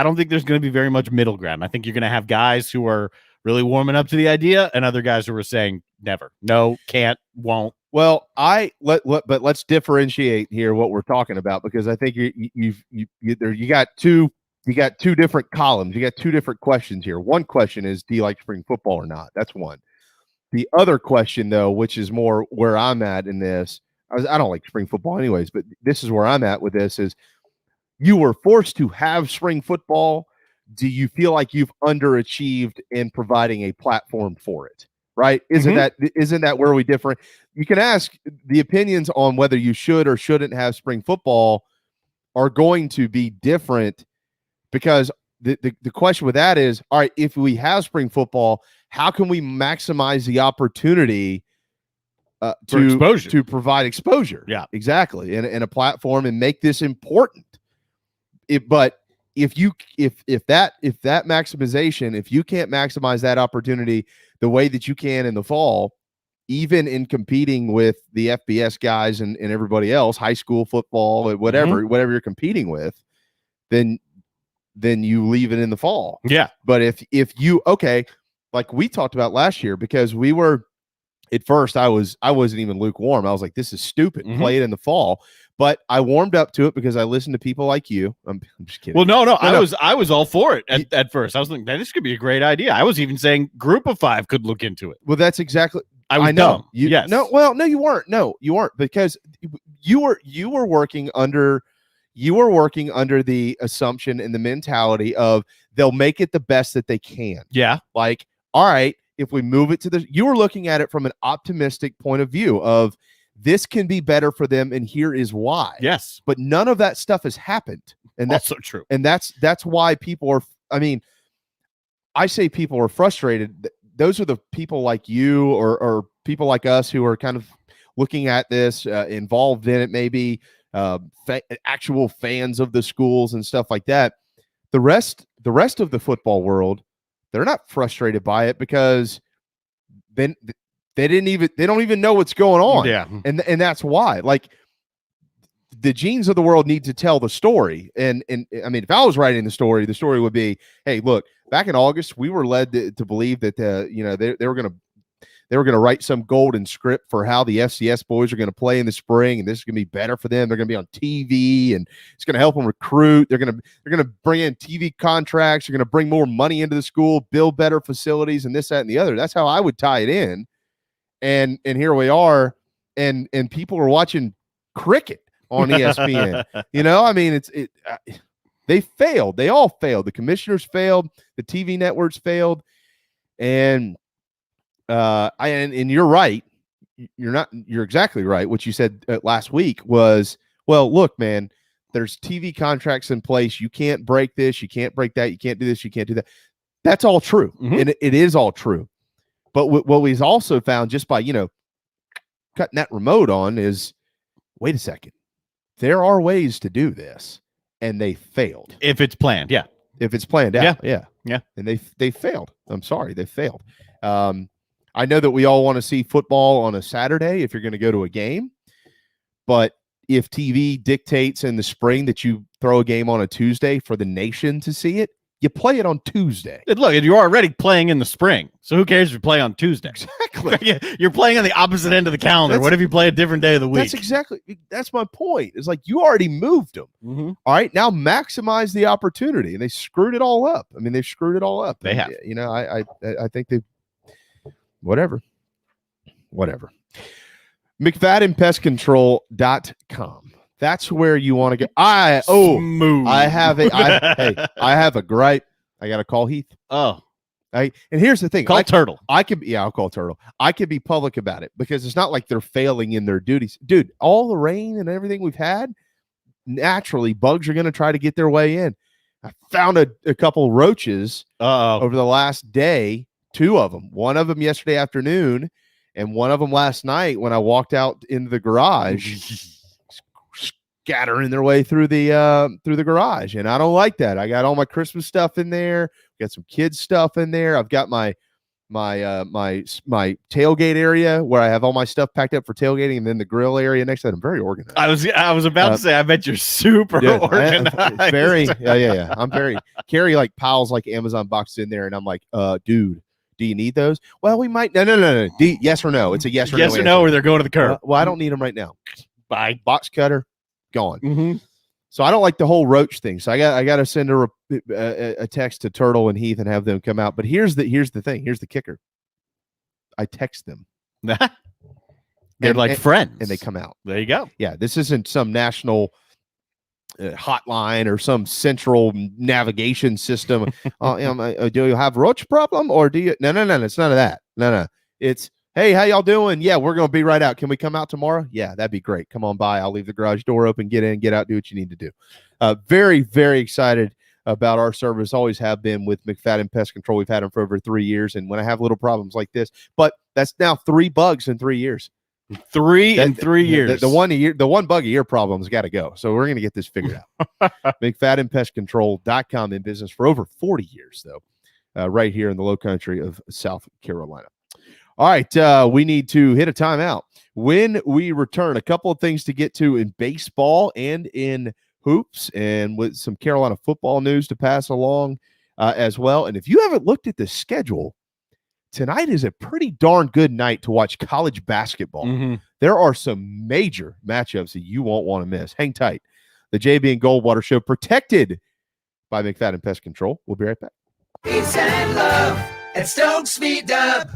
don't think there's going to be very much middle ground. I think you're going to have guys who are really warming up to the idea and other guys who are saying never, no, can't, won't. Well, but let's differentiate here what we're talking about, because I think you got two different columns. You got two different questions here. One question is, do you like spring football or not? That's one. The other question, though, which is more where I'm at in this, I don't like spring football anyways, but this is where I'm at with this is, you were forced to have spring football. Do you feel like you've underachieved in providing a platform for it? Right? Isn't that where we differ? You can ask the opinions on whether you should or shouldn't have spring football are going to be different, because the question with that is, all right, if we have spring football, how can we maximize the opportunity to provide exposure? Yeah, exactly. And a platform, and make this important. If that maximization, if you can't maximize that opportunity the way that you can in the fall, even in competing with the FBS guys and everybody else, high school football, whatever you're competing with, then you leave it in the fall. Yeah. But if you like we talked about last year, because we were at first I wasn't even lukewarm. I was like, this is stupid. Play it in the fall. But I warmed up to it because I listened to people like you. I'm just kidding. Well, no. I was all for it at first. I was thinking, this could be a great idea. I was even saying Group of 5 could look into it. Well, that's exactly. I know. Yes. No, you weren't. No, you weren't, because you were working under the assumption and the mentality of they'll make it the best that they can. Yeah. Like, all right, if we move it to you were looking at it from an optimistic point of view of this can be better for them, and here is why. Yes. But none of that stuff has happened. And that's also true. And that's why people are, I say people are frustrated. Those are the people like you or people like us who are kind of looking at this, involved in it, maybe actual fans of the schools and stuff like that. The rest of the football world, they're not frustrated by it because then they don't even know what's going on. Yeah. And that's why, like, the Genes of the world need to tell the story. And if I was writing the story would be, hey, look, back in August, we were led to believe that they were going to write some golden script for how the FCS boys are going to play in the spring, and this is going to be better for them. They're going to be on TV, and it's going to help them recruit. They're going to bring in TV contracts. They're going to bring more money into the school, build better facilities, and this, that, and the other. That's how I would tie it in. And here we are, and people are watching cricket on ESPN. They failed. They all failed. The commissioners failed. The TV networks failed. And you're right. You're exactly right. What you said last week was, well, look, man, there's TV contracts in place. You can't break this. You can't break that. You can't do this. You can't do that. That's all true. And it is all true. But what we've also found just by, cutting that remote on is, wait a second. There are ways to do this, and they failed. If it's planned, yeah. If it's planned out, yeah. And they failed. I'm sorry, they failed. I know that we all want to see football on a Saturday if you're going to go to a game, but if TV dictates in the spring that you throw a game on a Tuesday for the nation to see it, you play it on Tuesday. Look, you're already playing in the spring, so who cares if you play on Tuesday? Exactly. You're playing on the opposite end of the calendar. What if you play a different day of the week? That's my point. It's like you already moved them. All right, now maximize the opportunity, and they screwed it all up. They've screwed it all up. They have. I think they've whatever. McFaddenPestControl.com. That's where you want to go. Smooth. I have a gripe. I got to call Heath. Oh. And here's the thing. Turtle. I'll call Turtle. I could be public about it because it's not like they're failing in their duties. Dude, all the rain and everything we've had, naturally, bugs are going to try to get their way in. I found a couple roaches over the last day, 2 of them. One of them yesterday afternoon, and one of them last night when I walked out into the garage. Scattering their way through the garage, and I don't like that. I got all my Christmas stuff in there, got some kids stuff in there. I've got my tailgate area where I have all my stuff packed up for tailgating, and then the grill area next to that. I'm very organized. I was about to say, I bet you're super organized. I'm very carry like piles like Amazon boxes in there, and I'm like, dude, do you need those? Well, we might. No. Yes or no? It's a yes or no. Yes or no, or they're going to the curb. Well, I don't need them right now. Bye. Box cutter. Gone. So I don't like the whole roach thing. So I got to send a text to Turtle and Heath and have them come out. But here's the thing. Here's the kicker. I text them. They're like friends, and they come out. There you go. Yeah, this isn't some national hotline or some central navigation system. Do you have roach problem or do you? No. It's none of that. No. It's, hey, how y'all doing? Yeah, we're going to be right out. Can we come out tomorrow? Yeah, that'd be great. Come on by. I'll leave the garage door open. Get in, get out, do what you need to do. Very, very excited about our service. Always have been with McFadden Pest Control. We've had them for over 3 years. And when I have little problems like this, but that's now 3 bugs in 3 years. 3 in 3 years. The one bug a year problem's got to go. So we're going to get this figured out. McFaddenPestControl.com, in business for over 40 years, though, right here in the low country of South Carolina. All right, we need to hit a timeout. When we return, a couple of things to get to in baseball and in hoops, and with some Carolina football news to pass along as well. And if you haven't looked at the schedule, tonight is a pretty darn good night to watch college basketball. Mm-hmm. There are some major matchups that you won't want to miss. Hang tight. The JB and Goldwater Show, protected by McFadden Pest Control. We'll be right back. Peace and love at Stokes Meet Up.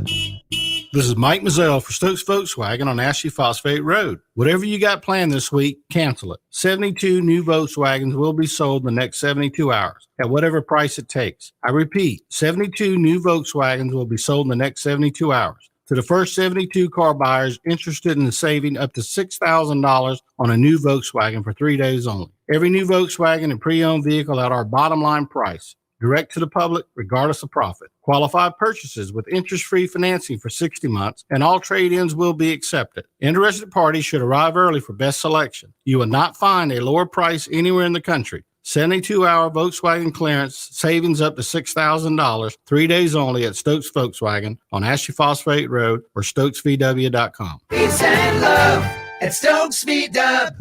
This is Mike Mazzell for Stokes Volkswagen on Ashley Phosphate Road. Whatever you got planned this week, cancel it. 72 new Volkswagens will be sold in the next 72 hours at whatever price it takes. I repeat, 72 new Volkswagens will be sold in the next 72 hours. To the first 72 car buyers interested in saving up to $6,000 on a new Volkswagen for 3 days only. Every new Volkswagen and pre-owned vehicle at our bottom line price. Direct to the public, regardless of profit. Qualified purchases with interest-free financing for 60 months, and all trade-ins will be accepted. Interested parties should arrive early for best selection. You will not find a lower price anywhere in the country. 72-hour Volkswagen clearance, savings up to $6,000, 3 days only at Stokes Volkswagen on Ashley Phosphate Road or StokesVW.com. Peace and love at Stokes Meet Up.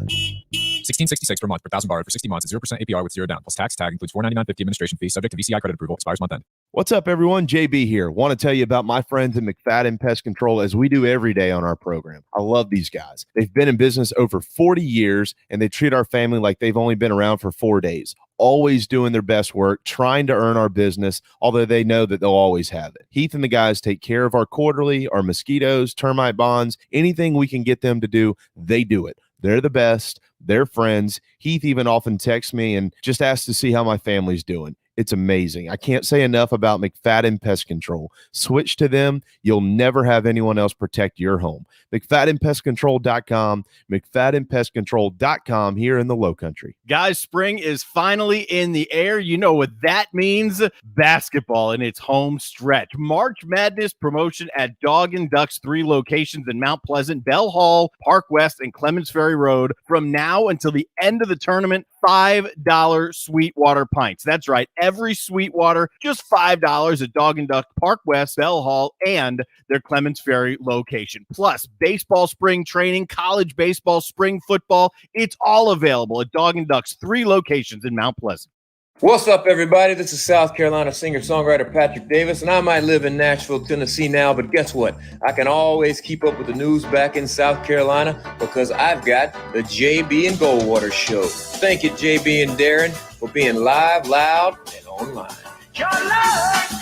$16.66 per month per thousand borrowed for 60 months at 0% APR with 0 down. Plus tax tag includes $4.99.50 administration fee subject to VCI credit approval. Expires month end. What's up, everyone? JB here. Want to tell you about my friends at McFadden Pest Control, as we do every day on our program. I love these guys. They've been in business over 40 years, and they treat our family like they've only been around for 4 days. Always doing their best work, trying to earn our business, although they know that they'll always have it. Heath and the guys take care of our quarterly, our mosquitoes, termite bonds, anything we can get them to do, they do it. They're the best. They're friends. Heath even often texts me and just asks to see how my family's doing. It's amazing. I can't say enough about McFadden Pest Control. Switch to them. You'll never have anyone else protect your home. McFaddenPestControl.com, McFaddenPestControl.com here in the Low Country. Guys, spring is finally in the air. You know what that means? Basketball in its home stretch. March Madness promotion at Dog and Ducks, 3 locations in Mount Pleasant, Bell Hall, Park West, and Clements Ferry Road. From now until the end of the tournament, $5 Sweetwater pints. That's right. Every Sweetwater, just $5 at Dog and Duck, Park West, Bell Hall, and their Clements Ferry location. Plus, baseball spring training, college baseball, spring football. It's all available at Dog and Duck's 3 locations in Mount Pleasant. What's up, everybody? This is South Carolina singer-songwriter Patrick Davis, and I might live in Nashville, Tennessee now, but guess what? I can always keep up with the news back in South Carolina because I've got the JB and Goldwater Show. Thank you, JB and Darren, for being live, loud, and online. Your love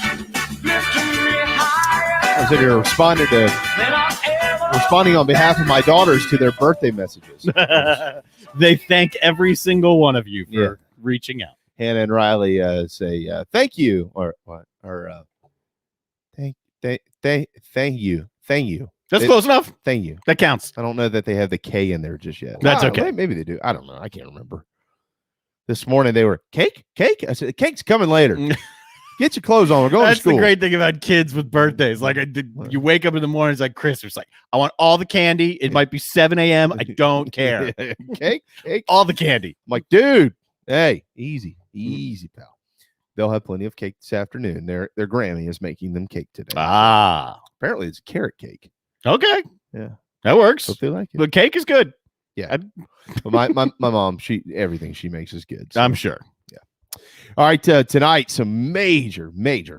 lifting me higher. I said you're responding on behalf of my daughters to their birthday messages. They thank every single one of you for reaching out. Hannah and Riley say thank you or thank you. That's close enough. Thank you. That counts. I don't know that they have the K in there just yet. That's okay. Maybe they do. I don't know. I can't remember. This morning they were cake. I said the cake's coming later. Get your clothes on. We're going to school. That's the great thing about kids with birthdays. Like you wake up in the morning, it's like Christmas. Like I want all the candy. It might be 7 a.m. I don't care. Cake. All the candy. I'm like, dude. Hey, easy, pal. They'll have plenty of cake this afternoon. Their Grammy is making them cake today. Apparently it's carrot cake. Okay. Yeah. That works. Hope they like it. The cake is good. Yeah. But my mom, everything she makes is good. So. I'm sure. Yeah. All right. Tonight, some major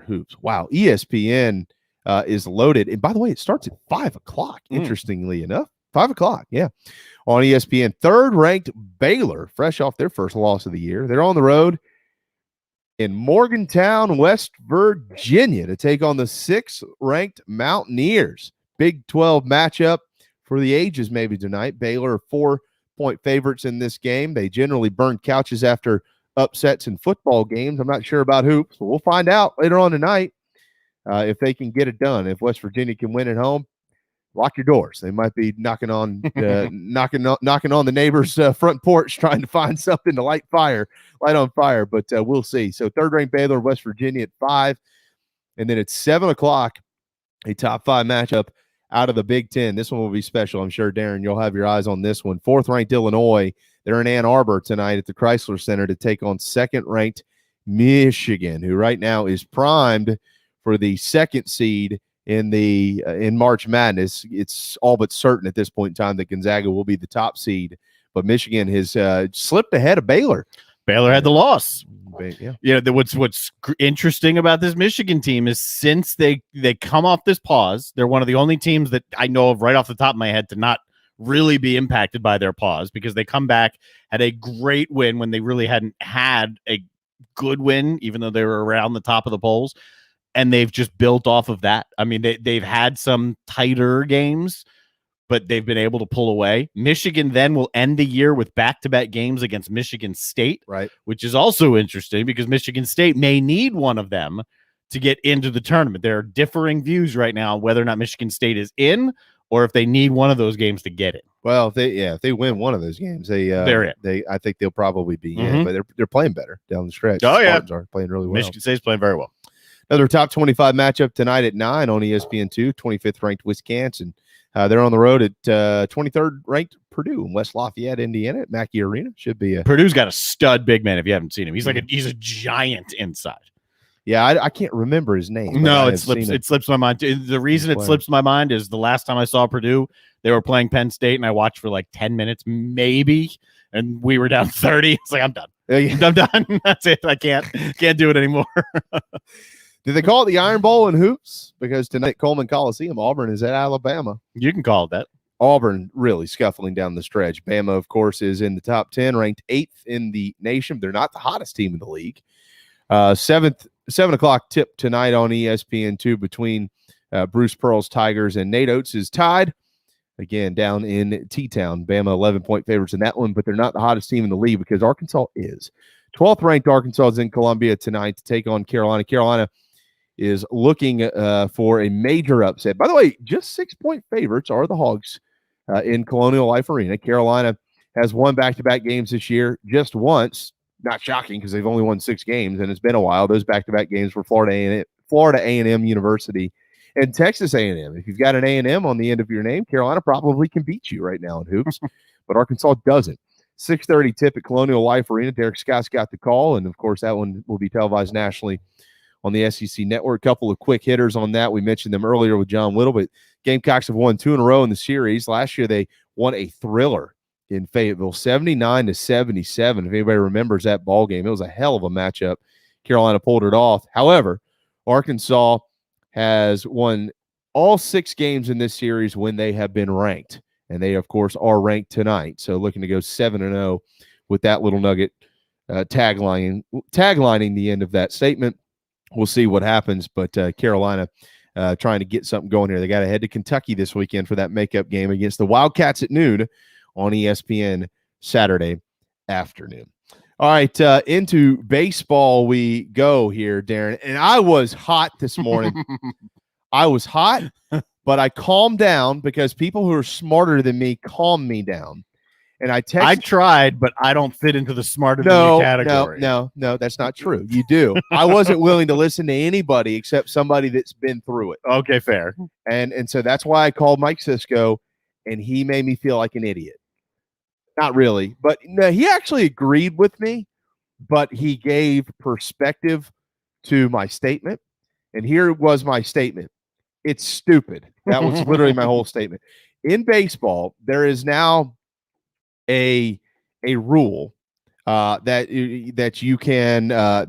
hoops. Wow. ESPN is loaded. And by the way, it starts at 5:00. Interestingly enough. 5:00. Yeah. On ESPN, 3rd-ranked Baylor, fresh off their first loss of the year. They're on the road in Morgantown, West Virginia, to take on the 6th-ranked Mountaineers. Big 12 matchup for the ages maybe tonight. Baylor are 4-point favorites in this game. They generally burn couches after upsets in football games. I'm not sure about hoops, but we'll find out later on tonight if they can get it done. If West Virginia can win at home, lock your doors. They might be knocking on knocking on the neighbor's front porch trying to find something to light on fire. But we'll see. So 3rd-ranked Baylor, West Virginia at 5. And then at 7:00, a top 5 matchup out of the Big Ten. This one will be special. I'm sure, Darren, you'll have your eyes on this one. 4th-ranked Illinois. They're in Ann Arbor tonight at the Chrysler Center to take on 2nd-ranked Michigan, who right now is primed for the 2nd seed in March Madness. It's all but certain at this point in time that Gonzaga will be the top seed, but Michigan has slipped ahead of Baylor. Baylor had the loss. Yeah. What's interesting about this Michigan team is since they come off this pause, they're one of the only teams that I know of right off the top of my head to not really be impacted by their pause, because they come back, had a great win when they really hadn't had a good win, even though they were around the top of the polls, and they've just built off of that. I mean, they've had some tighter games, but they've been able to pull away. Michigan then will end the year with back-to-back games against Michigan State, right? Which is also interesting because Michigan State may need one of them to get into the tournament. There are differing views right now on whether or not Michigan State is in, or if they need one of those games to get in. Well, if they win one of those games, they're in. I think they'll probably be in, but they're playing better down the stretch. Oh, yeah. Spartans are playing really well. Michigan State's playing very well. Another top 25 matchup tonight at 9 on ESPN2, 25th ranked Wisconsin. They're on the road at 23rd ranked Purdue in West Lafayette, Indiana at Mackey Arena. Should be Purdue's got a stud big man if you haven't seen him. He's he's a giant inside. Yeah, I can't remember his name. No, it slips my mind. The reason it slips my mind is the last time I saw Purdue, they were playing Penn State, and I watched for like 10 minutes, maybe, and we were down 30. It's like, I'm done. I'm done. That's it. I can't do it anymore. Did they call it the Iron Bowl in hoops? Because tonight at Coleman Coliseum, Auburn is at Alabama. You can call it that. Auburn really scuffling down the stretch. Bama, of course, is in the top 10, ranked 8th in the nation. They're not the hottest team in the league. 7 o'clock tip tonight on ESPN2 between Bruce Pearl's Tigers and Nate Oates is tied. Again, down in T-Town. Bama 11-point favorites in that one, but they're not the hottest team in the league because Arkansas is. 12th ranked Arkansas is in Columbia tonight to take on Carolina. Carolina is looking for a major upset. By the way, just 6-point favorites are the Hogs in Colonial Life Arena. Carolina has won back-to-back games this year just once. Not shocking because they've only won 6 games, and it's been a while. Those back-to-back games were Florida A&M University and Texas A&M. If you've got an A&M on the end of your name, Carolina probably can beat you right now in hoops, but Arkansas doesn't. 6:30 tip at Colonial Life Arena. Derek Scott's got the call, and, of course, that one will be televised nationally on the SEC Network. A couple of quick hitters on that. We mentioned them earlier with John Whittle, but Gamecocks have won 2 in a row in the series. Last year, they won a thriller in Fayetteville, 79-77. If anybody remembers that ball game, it was a hell of a matchup. Carolina pulled it off. However, Arkansas has won all 6 games in this series when they have been ranked, and they, of course, are ranked tonight. So looking to go 7-0 with that little nugget taglining the end of that statement. We'll see what happens, but Carolina trying to get something going here. They got to head to Kentucky this weekend for that makeup game against the Wildcats at noon on ESPN Saturday afternoon. All right, into baseball we go here, Darren. And I was hot this morning. I was hot, but I calmed down because people who are smarter than me calm me down. And I tried, but I don't fit into the smarter than you category. No, that's not true. You do. I wasn't willing to listen to anybody except somebody that's been through it. Okay, fair. And so that's why I called Mike Sisko, and he made me feel like an idiot. Not really, but no, he actually agreed with me, but he gave perspective to my statement. And here was my statement. It's stupid. That was literally my whole statement. In baseball, there is now a rule that you can all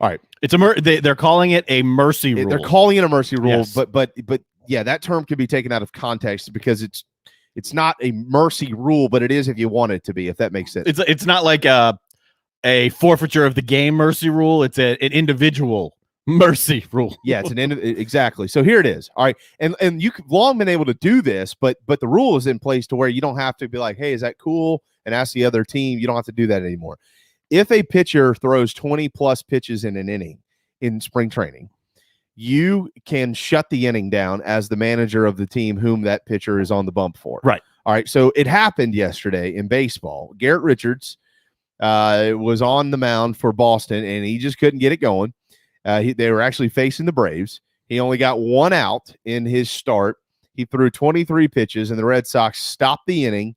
right. It's they're calling it a mercy rule. They're calling it a mercy rule, yes. but yeah, that term can be taken out of context because it's not a mercy rule, but it is if you want it to be, if that makes sense. It's not like a forfeiture of the game mercy rule. It's an individual mercy rule. Yeah, it's exactly. So here it is. All right. And you've long been able to do this, but the rule is in place to where you don't have to be like, hey, is that cool? And ask the other team. You don't have to do that anymore. If a pitcher throws 20 plus pitches in an inning in spring training, you can shut the inning down as the manager of the team whom that pitcher is on the bump for. Right. All right. So it happened yesterday in baseball. Garrett Richards was on the mound for Boston, and he just couldn't get it going. They were actually facing the Braves. He only got 1 out in his start. He threw 23 pitches, and the Red Sox stopped the inning,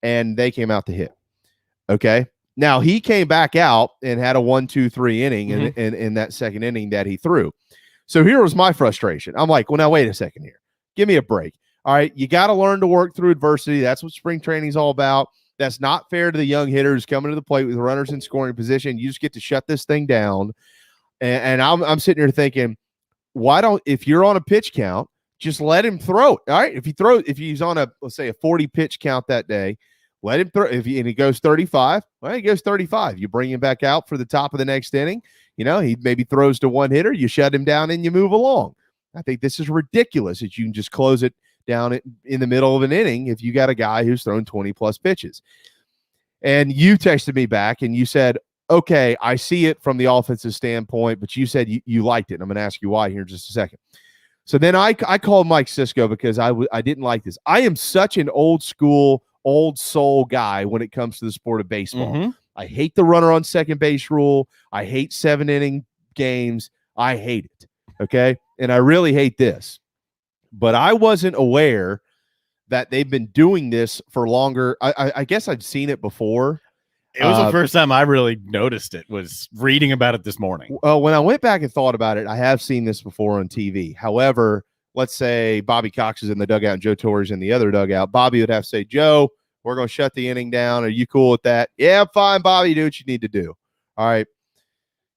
and they came out to hit. Okay. Now, he came back out and had a 1-2-3 inning in that second inning that he threw. So here was my frustration. I'm like, well, now wait a second here. Give me a break. All right, you got to learn to work through adversity. That's what spring training is all about. That's not fair to the young hitters coming to the plate with runners in scoring position. You just get to shut this thing down. And I'm sitting here thinking, why don't, if you're on a pitch count, just let him throw it. All right, if he's on a, let's say, a 40 pitch count that day, let him throw. And he goes 35, well, he goes 35. You bring him back out for the top of the next inning. He maybe throws to one hitter. You shut him down and you move along. I think this is ridiculous that you can just close it down in the middle of an inning if you got a guy who's thrown 20 plus pitches. And you texted me back and you said, okay, I see it from the offensive standpoint, but you said you liked it. And I'm going to ask you why here in just a second. So then I called Mike Cisco because I didn't like this. I am such an old school, old soul guy when it comes to the sport of baseball. Mm-hmm. I hate the runner on second base rule. I hate 7-inning games. I hate it. Okay. And I really hate this. But I wasn't aware that they've been doing this for longer. I guess I'd seen it before. It was the first time I really noticed it, was reading about it this morning. When I went back and thought about it, I have seen this before on TV. However, let's say Bobby Cox is in the dugout and Joe Torre's in the other dugout. Bobby would have to say, Joe, we're going to shut the inning down. Are you cool with that? Yeah, I'm fine, Bobby. Do what you need to do. All right.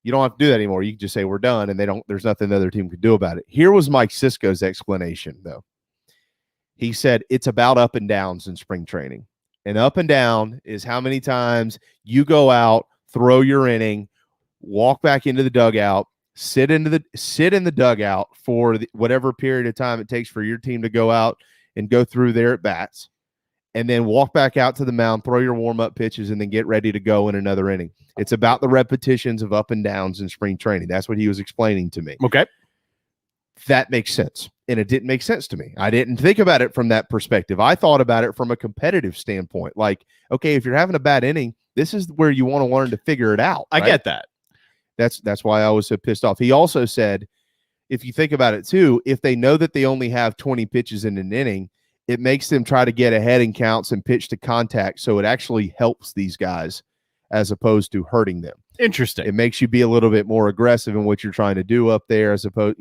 You don't have to do that anymore. You can just say we're done, and there's nothing the other team can do about it. Here was Mike Cisco's explanation, though. He said it's about up and downs in spring training. And up and down is how many times you go out, throw your inning, walk back into the dugout, sit in the dugout for whatever period of time it takes for your team to go out and go through their at bats, and then walk back out to the mound, throw your warm-up pitches, and then get ready to go in another inning. It's about the repetitions of up and downs in spring training. That's what he was explaining to me. Okay. That makes sense. And it didn't make sense to me. I didn't think about it from that perspective. I thought about it from a competitive standpoint. Like, okay, if you're having a bad inning, this is where you want to learn to figure it out. Right? I get that. That's why I was so pissed off. He also said, if you think about it too, if they know that they only have 20 pitches in an inning, it makes them try to get ahead in counts and pitch to contact. So it actually helps these guys as opposed to hurting them. Interesting. It makes you be a little bit more aggressive in what you're trying to do up there as opposed,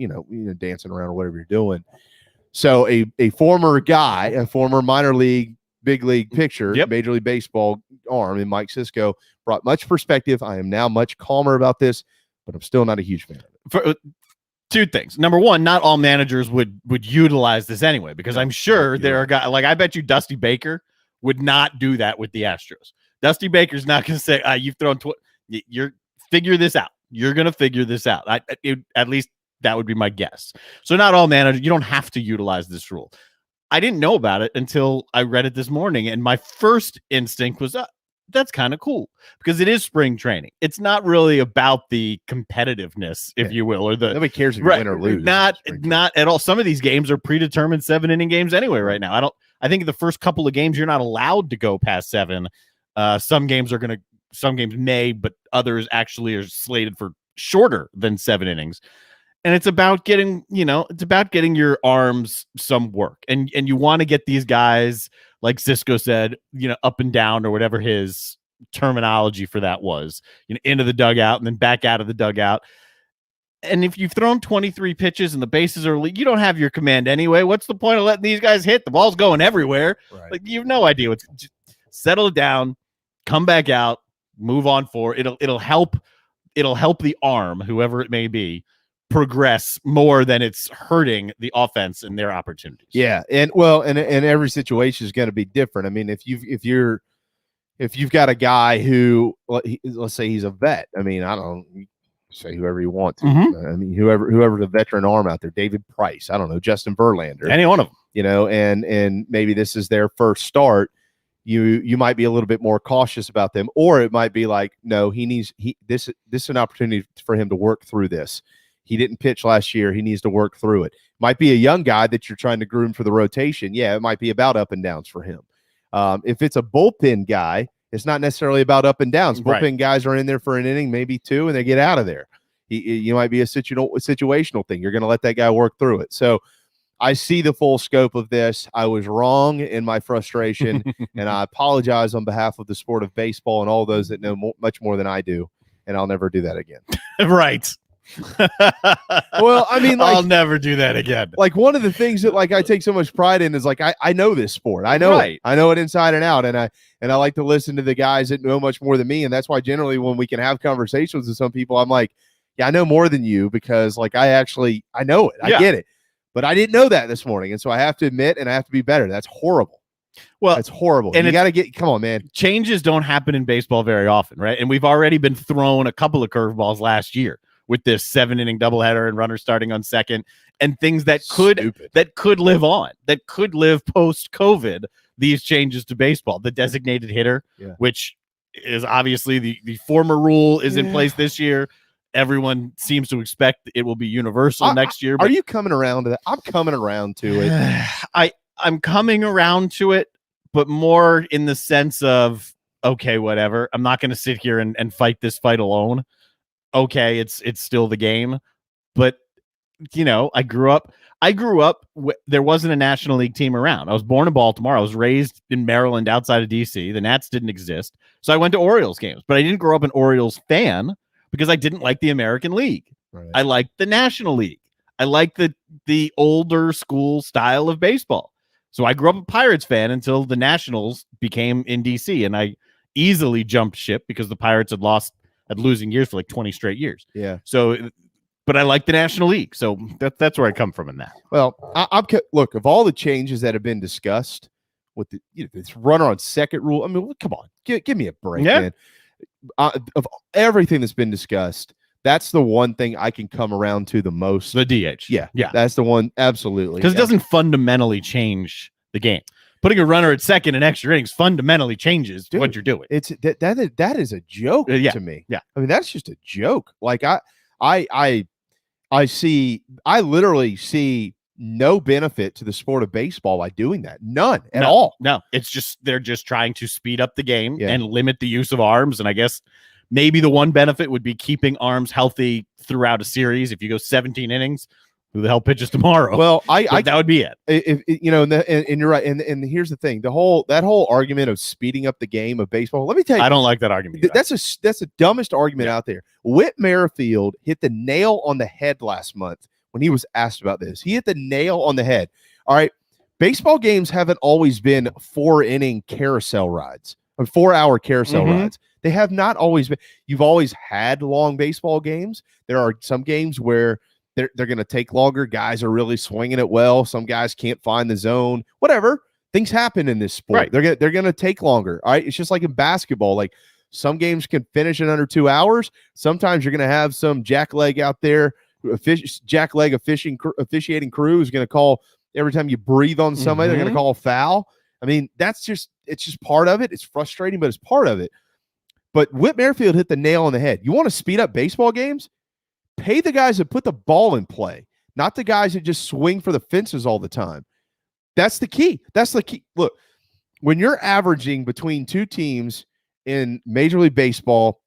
dancing around or whatever you're doing. So a former guy, a former minor league, big league pitcher, Major League Baseball arm in Mike Cisco brought much perspective. I am now much calmer about this, but I'm still not a huge fan of it. For, two things. Number one, not all managers would utilize this anyway, because I'm sure there are guys, like I bet you Dusty Baker would not do that with the Astros. Dusty Baker's not going to say, you've thrown, you're figure this out. You're going to figure this out. At least that would be my guess. So not all managers, you don't have to utilize this rule. I didn't know about it until I read it this morning. And my first instinct was, that's kind of cool, because it is spring training. It's not really about the competitiveness, if you will, or the nobody cares if you win or lose. Not at all. Some of these games are predetermined 7-inning games anyway. Right now, I think the first couple of games you're not allowed to go past 7. Some games may, but others actually are slated for shorter than 7 innings. And it's about getting, your arms some work, and you want to get these guys, like Cisco said, up and down, or whatever his terminology for that was, into the dugout and then back out of the dugout. And if you've thrown 23 pitches and the bases are, you don't have your command anyway. What's the point of letting these guys hit? The ball's going everywhere. Right. Like, you have no idea what's. Just settle it down, come back out, move on forward. It'll help the arm, whoever it may be, progress more than it's hurting the offense and their opportunities. Yeah. And every situation is going to be different. I mean, if you've got a guy who, let's say he's a vet. I mean, I don't say whoever you want to. Mm-hmm. I mean, whoever's a veteran arm out there, David Price, I don't know, Justin Verlander, any one of them, and maybe this is their first start. You might be a little bit more cautious about them, or it might be like, no, this is an opportunity for him to work through this. He didn't pitch last year. He needs to work through it. Might be a young guy that you're trying to groom for the rotation. Yeah, it might be about up and downs for him. If it's a bullpen guy, it's not necessarily about up and downs. Bullpen guys are in there for an inning, maybe 2, and they get out of there. You might be a situational thing. You're going to let that guy work through it. So I see the full scope of this. I was wrong in my frustration, and I apologize on behalf of the sport of baseball and all those that know much more than I do, and I'll never do that again. Right. Well, I mean, like, I'll never do that again. Like, one of the things that like I take so much pride in is like I know this sport. I know it. I know it inside and out, and I like to listen to the guys that know much more than me, and that's why generally when we can have conversations with some people, I'm like, yeah, I know more than you because like I know it. I get it. But I didn't know that this morning, and so I have to admit and I have to be better. That's horrible. Well, that's horrible. And you got to come on, man. Changes don't happen in baseball very often, right? And we've already been thrown a couple of curveballs last year with this 7-inning doubleheader and runner starting on second and things that could live on, that could live post-COVID, these changes to baseball. The designated hitter, which is obviously the former rule is in place this year. Everyone seems to expect it will be universal next year. Are you coming around to that? I'm coming around to it. I'm coming around to it, but more in the sense of, okay, whatever. I'm not going to sit here and fight this fight alone. Okay, it's still the game. But, you know, I grew up, there wasn't a National League team around. I was born in Baltimore. I was raised in Maryland outside of D.C. The Nats didn't exist. So I went to Orioles games, but I didn't grow up an Orioles fan because I didn't like the American League. Right. I liked the National League. I liked the older school style of baseball. So I grew up a Pirates fan until the Nationals became in D.C. and I easily jumped ship because the Pirates had losing years for like 20 straight years. Yeah. So, but I like the National League. So that's where I come from in that. Well, look, of all the changes that have been discussed with this runner on second rule, I mean, come on, give me a break, man. Of everything that's been discussed, that's the one thing I can come around to the most. The DH. Yeah. That's the one. Absolutely. Because it doesn't fundamentally change the game. Putting a runner at second in extra innings fundamentally changes what you're doing. It's that is a joke to me. Yeah. I mean, that's just a joke. Like I literally see no benefit to the sport of baseball by doing that. None at all. No, it's just they're just trying to speed up the game and limit the use of arms. And I guess maybe the one benefit would be keeping arms healthy throughout a series. If you go 17 innings, who the hell pitches tomorrow? Well, that would be it. If you know, and you're right. And here's the thing: that whole argument of speeding up the game of baseball. Let me tell you, I don't like that argument. That's the dumbest argument out there. Whit Merrifield hit the nail on the head last month when he was asked about this. He hit the nail on the head. All right, baseball games haven't always been 4-inning carousel rides or 4-hour carousel rides. They have not always been. You've always had long baseball games. There are some games where they're going to take longer. Guys are really swinging it well. Some guys can't find the zone. Whatever. Things happen in this sport. Right. They're going to take longer. All right. It's just like in basketball. Like some games can finish in under 2 hours. Sometimes you're going to have some jackleg out there. Jackleg officiating crew is going to call every time you breathe on somebody. They're going to call a foul. I mean, it's just part of it. It's frustrating, but it's part of it. But Whit Merrifield hit the nail on the head. You want to speed up baseball games? Pay the guys that put the ball in play, not the guys that just swing for the fences all the time. That's the key. That's the key. Look, when you're averaging between two teams in Major League Baseball,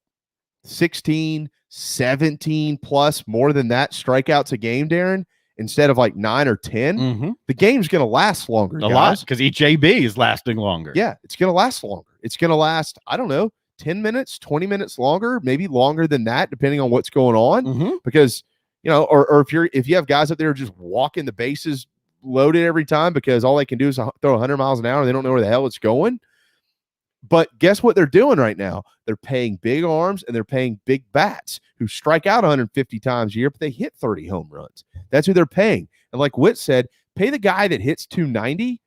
16, 17 plus, more than that strikeouts a game, Darren, instead of like 9 or 10, the game's going to last longer. A lot, because each AB is lasting longer. Yeah, it's going to last longer. It's going to last, I don't know, 10 minutes, 20 minutes longer, maybe longer than that, depending on what's going on. Because, you know, or if you have guys up there just walking the bases loaded every time because all they can do is throw 100 miles an hour and they don't know where the hell it's going. But guess what they're doing right now? They're paying big arms and they're paying big bats who strike out 150 times a year, but they hit 30 home runs. That's who they're paying. And like Whit said, pay the guy that hits 290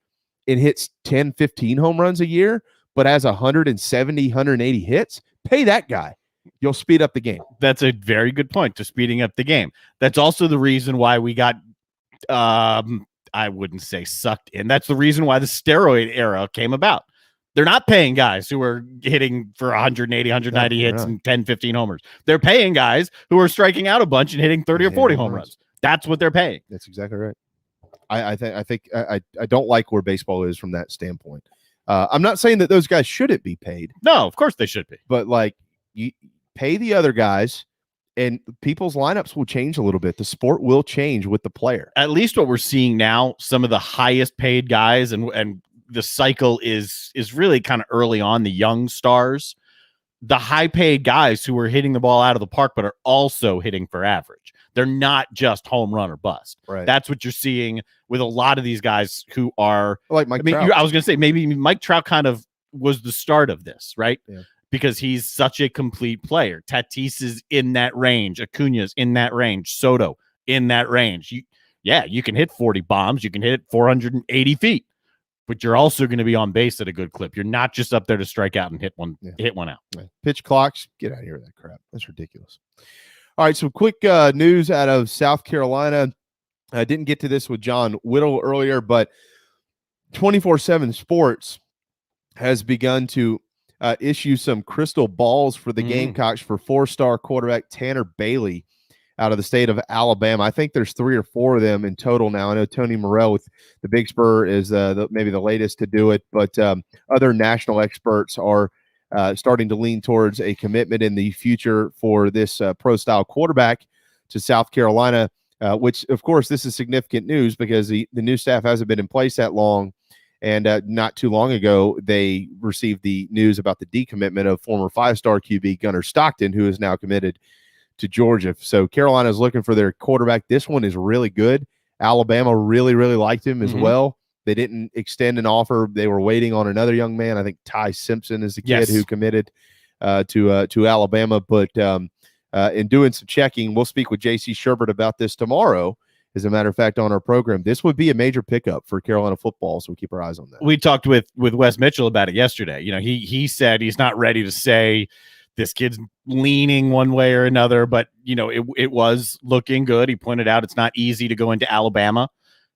and hits 10, 15 home runs a year, but has 170, 180 hits. Pay that guy. You'll speed up the game. That's a very good point to speeding up the game. That's also the reason why we got, I wouldn't say sucked in. That's the reason why the steroid era came about. They're not paying guys who are hitting for 180, 190 hits and 10, 15 homers. They're paying guys who are striking out a bunch and hitting 30 or 40 home runs. That's what they're paying. That's exactly right. I think I don't like where baseball is from that standpoint. I'm not saying that those guys shouldn't be paid. No, of course they should be. But like, you pay the other guys, and people's lineups will change a little bit. The sport will change with the player. At least what we're seeing now, some of the highest paid guys, and the cycle is really kind of early on. The young stars the high-paid guys who are hitting the ball out of the park, but are also hitting for average. They're not just home run or bust. Right. That's what you're seeing with a lot of these guys who are like Mike Trout. I was going to say maybe Mike Trout kind of was the start of this, right? Yeah. Because he's such a complete player. Tatis is in that range. Acuna's in that range. Soto in that range. You can hit 40 bombs. You can hit 480 feet, but you're also going to be on base at a good clip. You're not just up there to strike out and hit one out. Right. Pitch clocks. Get out of here with that crap. That's ridiculous. All right, some quick news out of South Carolina. I didn't get to this with John Whittle earlier, but 24/7 Sports has begun to issue some crystal balls for the Gamecocks for 4-star quarterback Tanner Bailey out of the state of Alabama. I think there's 3 or 4 of them in total now. I know Tony Morrell with the Big Spur is maybe the latest to do it, but other national experts are starting to lean towards a commitment in the future for this pro-style quarterback to South Carolina, which, of course, this is significant news because the new staff hasn't been in place that long. And not too long ago, they received the news about the decommitment of former 5-star QB Gunnar Stockton, who is now committed to Georgia. So Carolina is looking for their quarterback. This one is really good. Alabama really, really liked him as well. They didn't extend an offer. They were waiting on another young man. I think Ty Simpson is the kid who committed to Alabama. But in doing some checking, we'll speak with J.C. Sherbert about this tomorrow. As a matter of fact, on our program, this would be a major pickup for Carolina football, so we keep our eyes on that. We talked with Wes Mitchell about it yesterday. He said he's not ready to say this kid's leaning one way or another, but it was looking good. He pointed out it's not easy to go into Alabama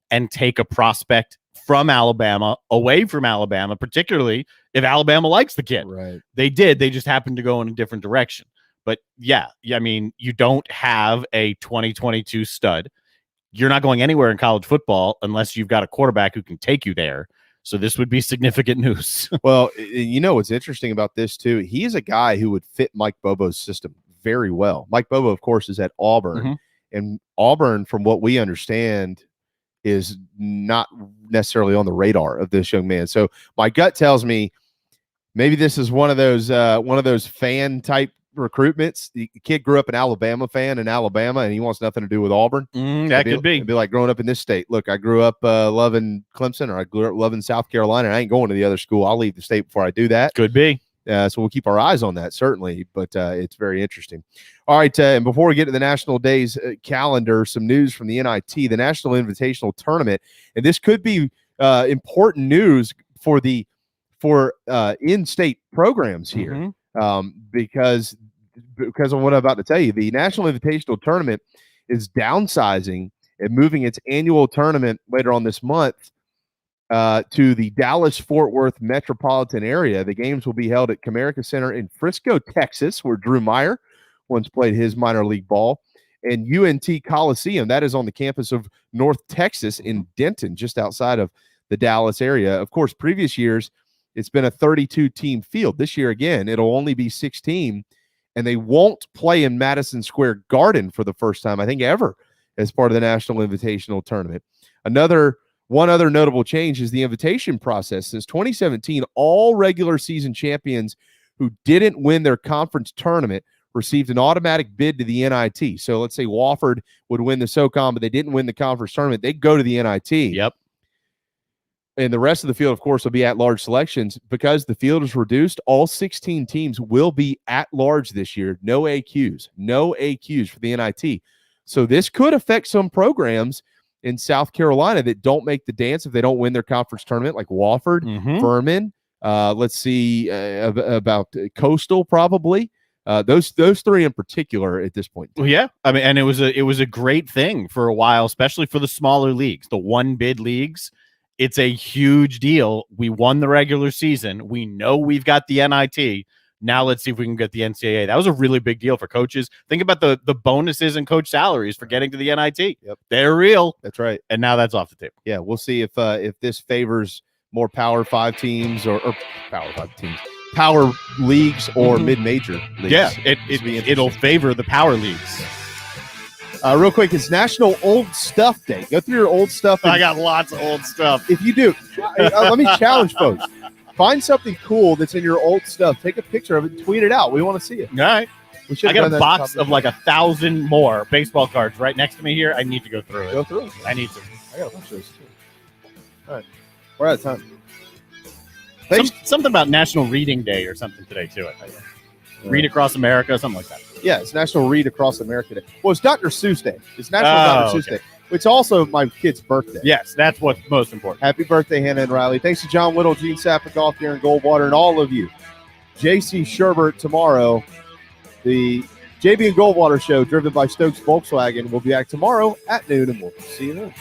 and take a prospect from Alabama away from Alabama, particularly if Alabama likes the kid. Right. They did. They just happened to go in a different direction. But I mean, you don't have a 2022 stud. You're not going anywhere in college football unless you've got a quarterback who can take you there. So this would be significant news. Well, what's interesting about this too, he is a guy who would fit Mike Bobo's system very well. Mike Bobo, of course, is at Auburn, and Auburn, from what we understand, is not necessarily on the radar of this young man. So my gut tells me maybe this is one of those fan type recruitments. The kid grew up an Alabama fan in Alabama, and he wants nothing to do with Auburn. That could be. It'd be like growing up in this state. Look, I grew up loving Clemson, or I grew up loving South Carolina, and I ain't going to the other school. I'll leave the state before I do that. Could be. So we'll keep our eyes on that, certainly, but it's very interesting. All right, and before we get to the National Days calendar, some news from the NIT, the National Invitational Tournament, and this could be important news for in-state programs here, because of what I'm about to tell you. The National Invitational Tournament is downsizing and moving its annual tournament later on this month to the Dallas-Fort Worth metropolitan area. The games will be held at Comerica Center in Frisco, Texas, where Drew Meyer once played his minor league ball, and UNT Coliseum. That is on the campus of North Texas in Denton, just outside of the Dallas area. Of course, previous years, it's been a 32-team field. This year, again, it'll only be 16, and they won't play in Madison Square Garden for the first time, I think, ever, as part of the National Invitational Tournament. One other notable change is the invitation process. Since 2017, all regular season champions who didn't win their conference tournament received an automatic bid to the NIT. So let's say Wofford would win the SoCon, but they didn't win the conference tournament. They'd go to the NIT. Yep. And the rest of the field, of course, will be at-large selections. Because the field is reduced, all 16 teams will be at-large this year. No AQs. No AQs for the NIT. So this could affect some programs in South Carolina that don't make the dance if they don't win their conference tournament, like Wofford, Furman. Let's see about Coastal, probably. Those three in particular at this point. Well, yeah. I mean, and it was a great thing for a while, especially for the smaller leagues, the one-bid leagues. It's a huge deal. We won the regular season. We know we've got the NIT. Now let's see if we can get the NCAA. That was a really big deal for coaches. Think about the bonuses and coach salaries for getting to the NIT. Yep. They're real. That's right. And now that's off the table. Yeah, we'll see if this favors more Power 5 teams or Power 5 teams, Power leagues or mid-major leagues. Yeah, it'll favor the power leagues. Real quick, it's National Old Stuff Day. Go through your old stuff. I got lots of old stuff. If you do, let me challenge folks. Find something cool that's in your old stuff. Take a picture of it and tweet it out. We want to see it. All right. I got a box of like 1,000 more baseball cards right next to me here. I need to go through it. Go through it. I need to. I got a bunch of those too. All right. We're out of time. Something about National Reading Day or something today, too. Read Across America, something like that. Yeah, it's National Read Across America Day. Well, it's Dr. Seuss Day. It's National Dr. Seuss Day. It's also my kid's birthday. Yes, that's what's most important. Happy birthday, Hannah and Riley. Thanks to John Whittle, Gene Sapakoff, Darren Goldwater, and all of you. JC Sherbert tomorrow. The JB and Goldwater Show, driven by Stokes Volkswagen, will be back tomorrow at noon, and we'll see you then.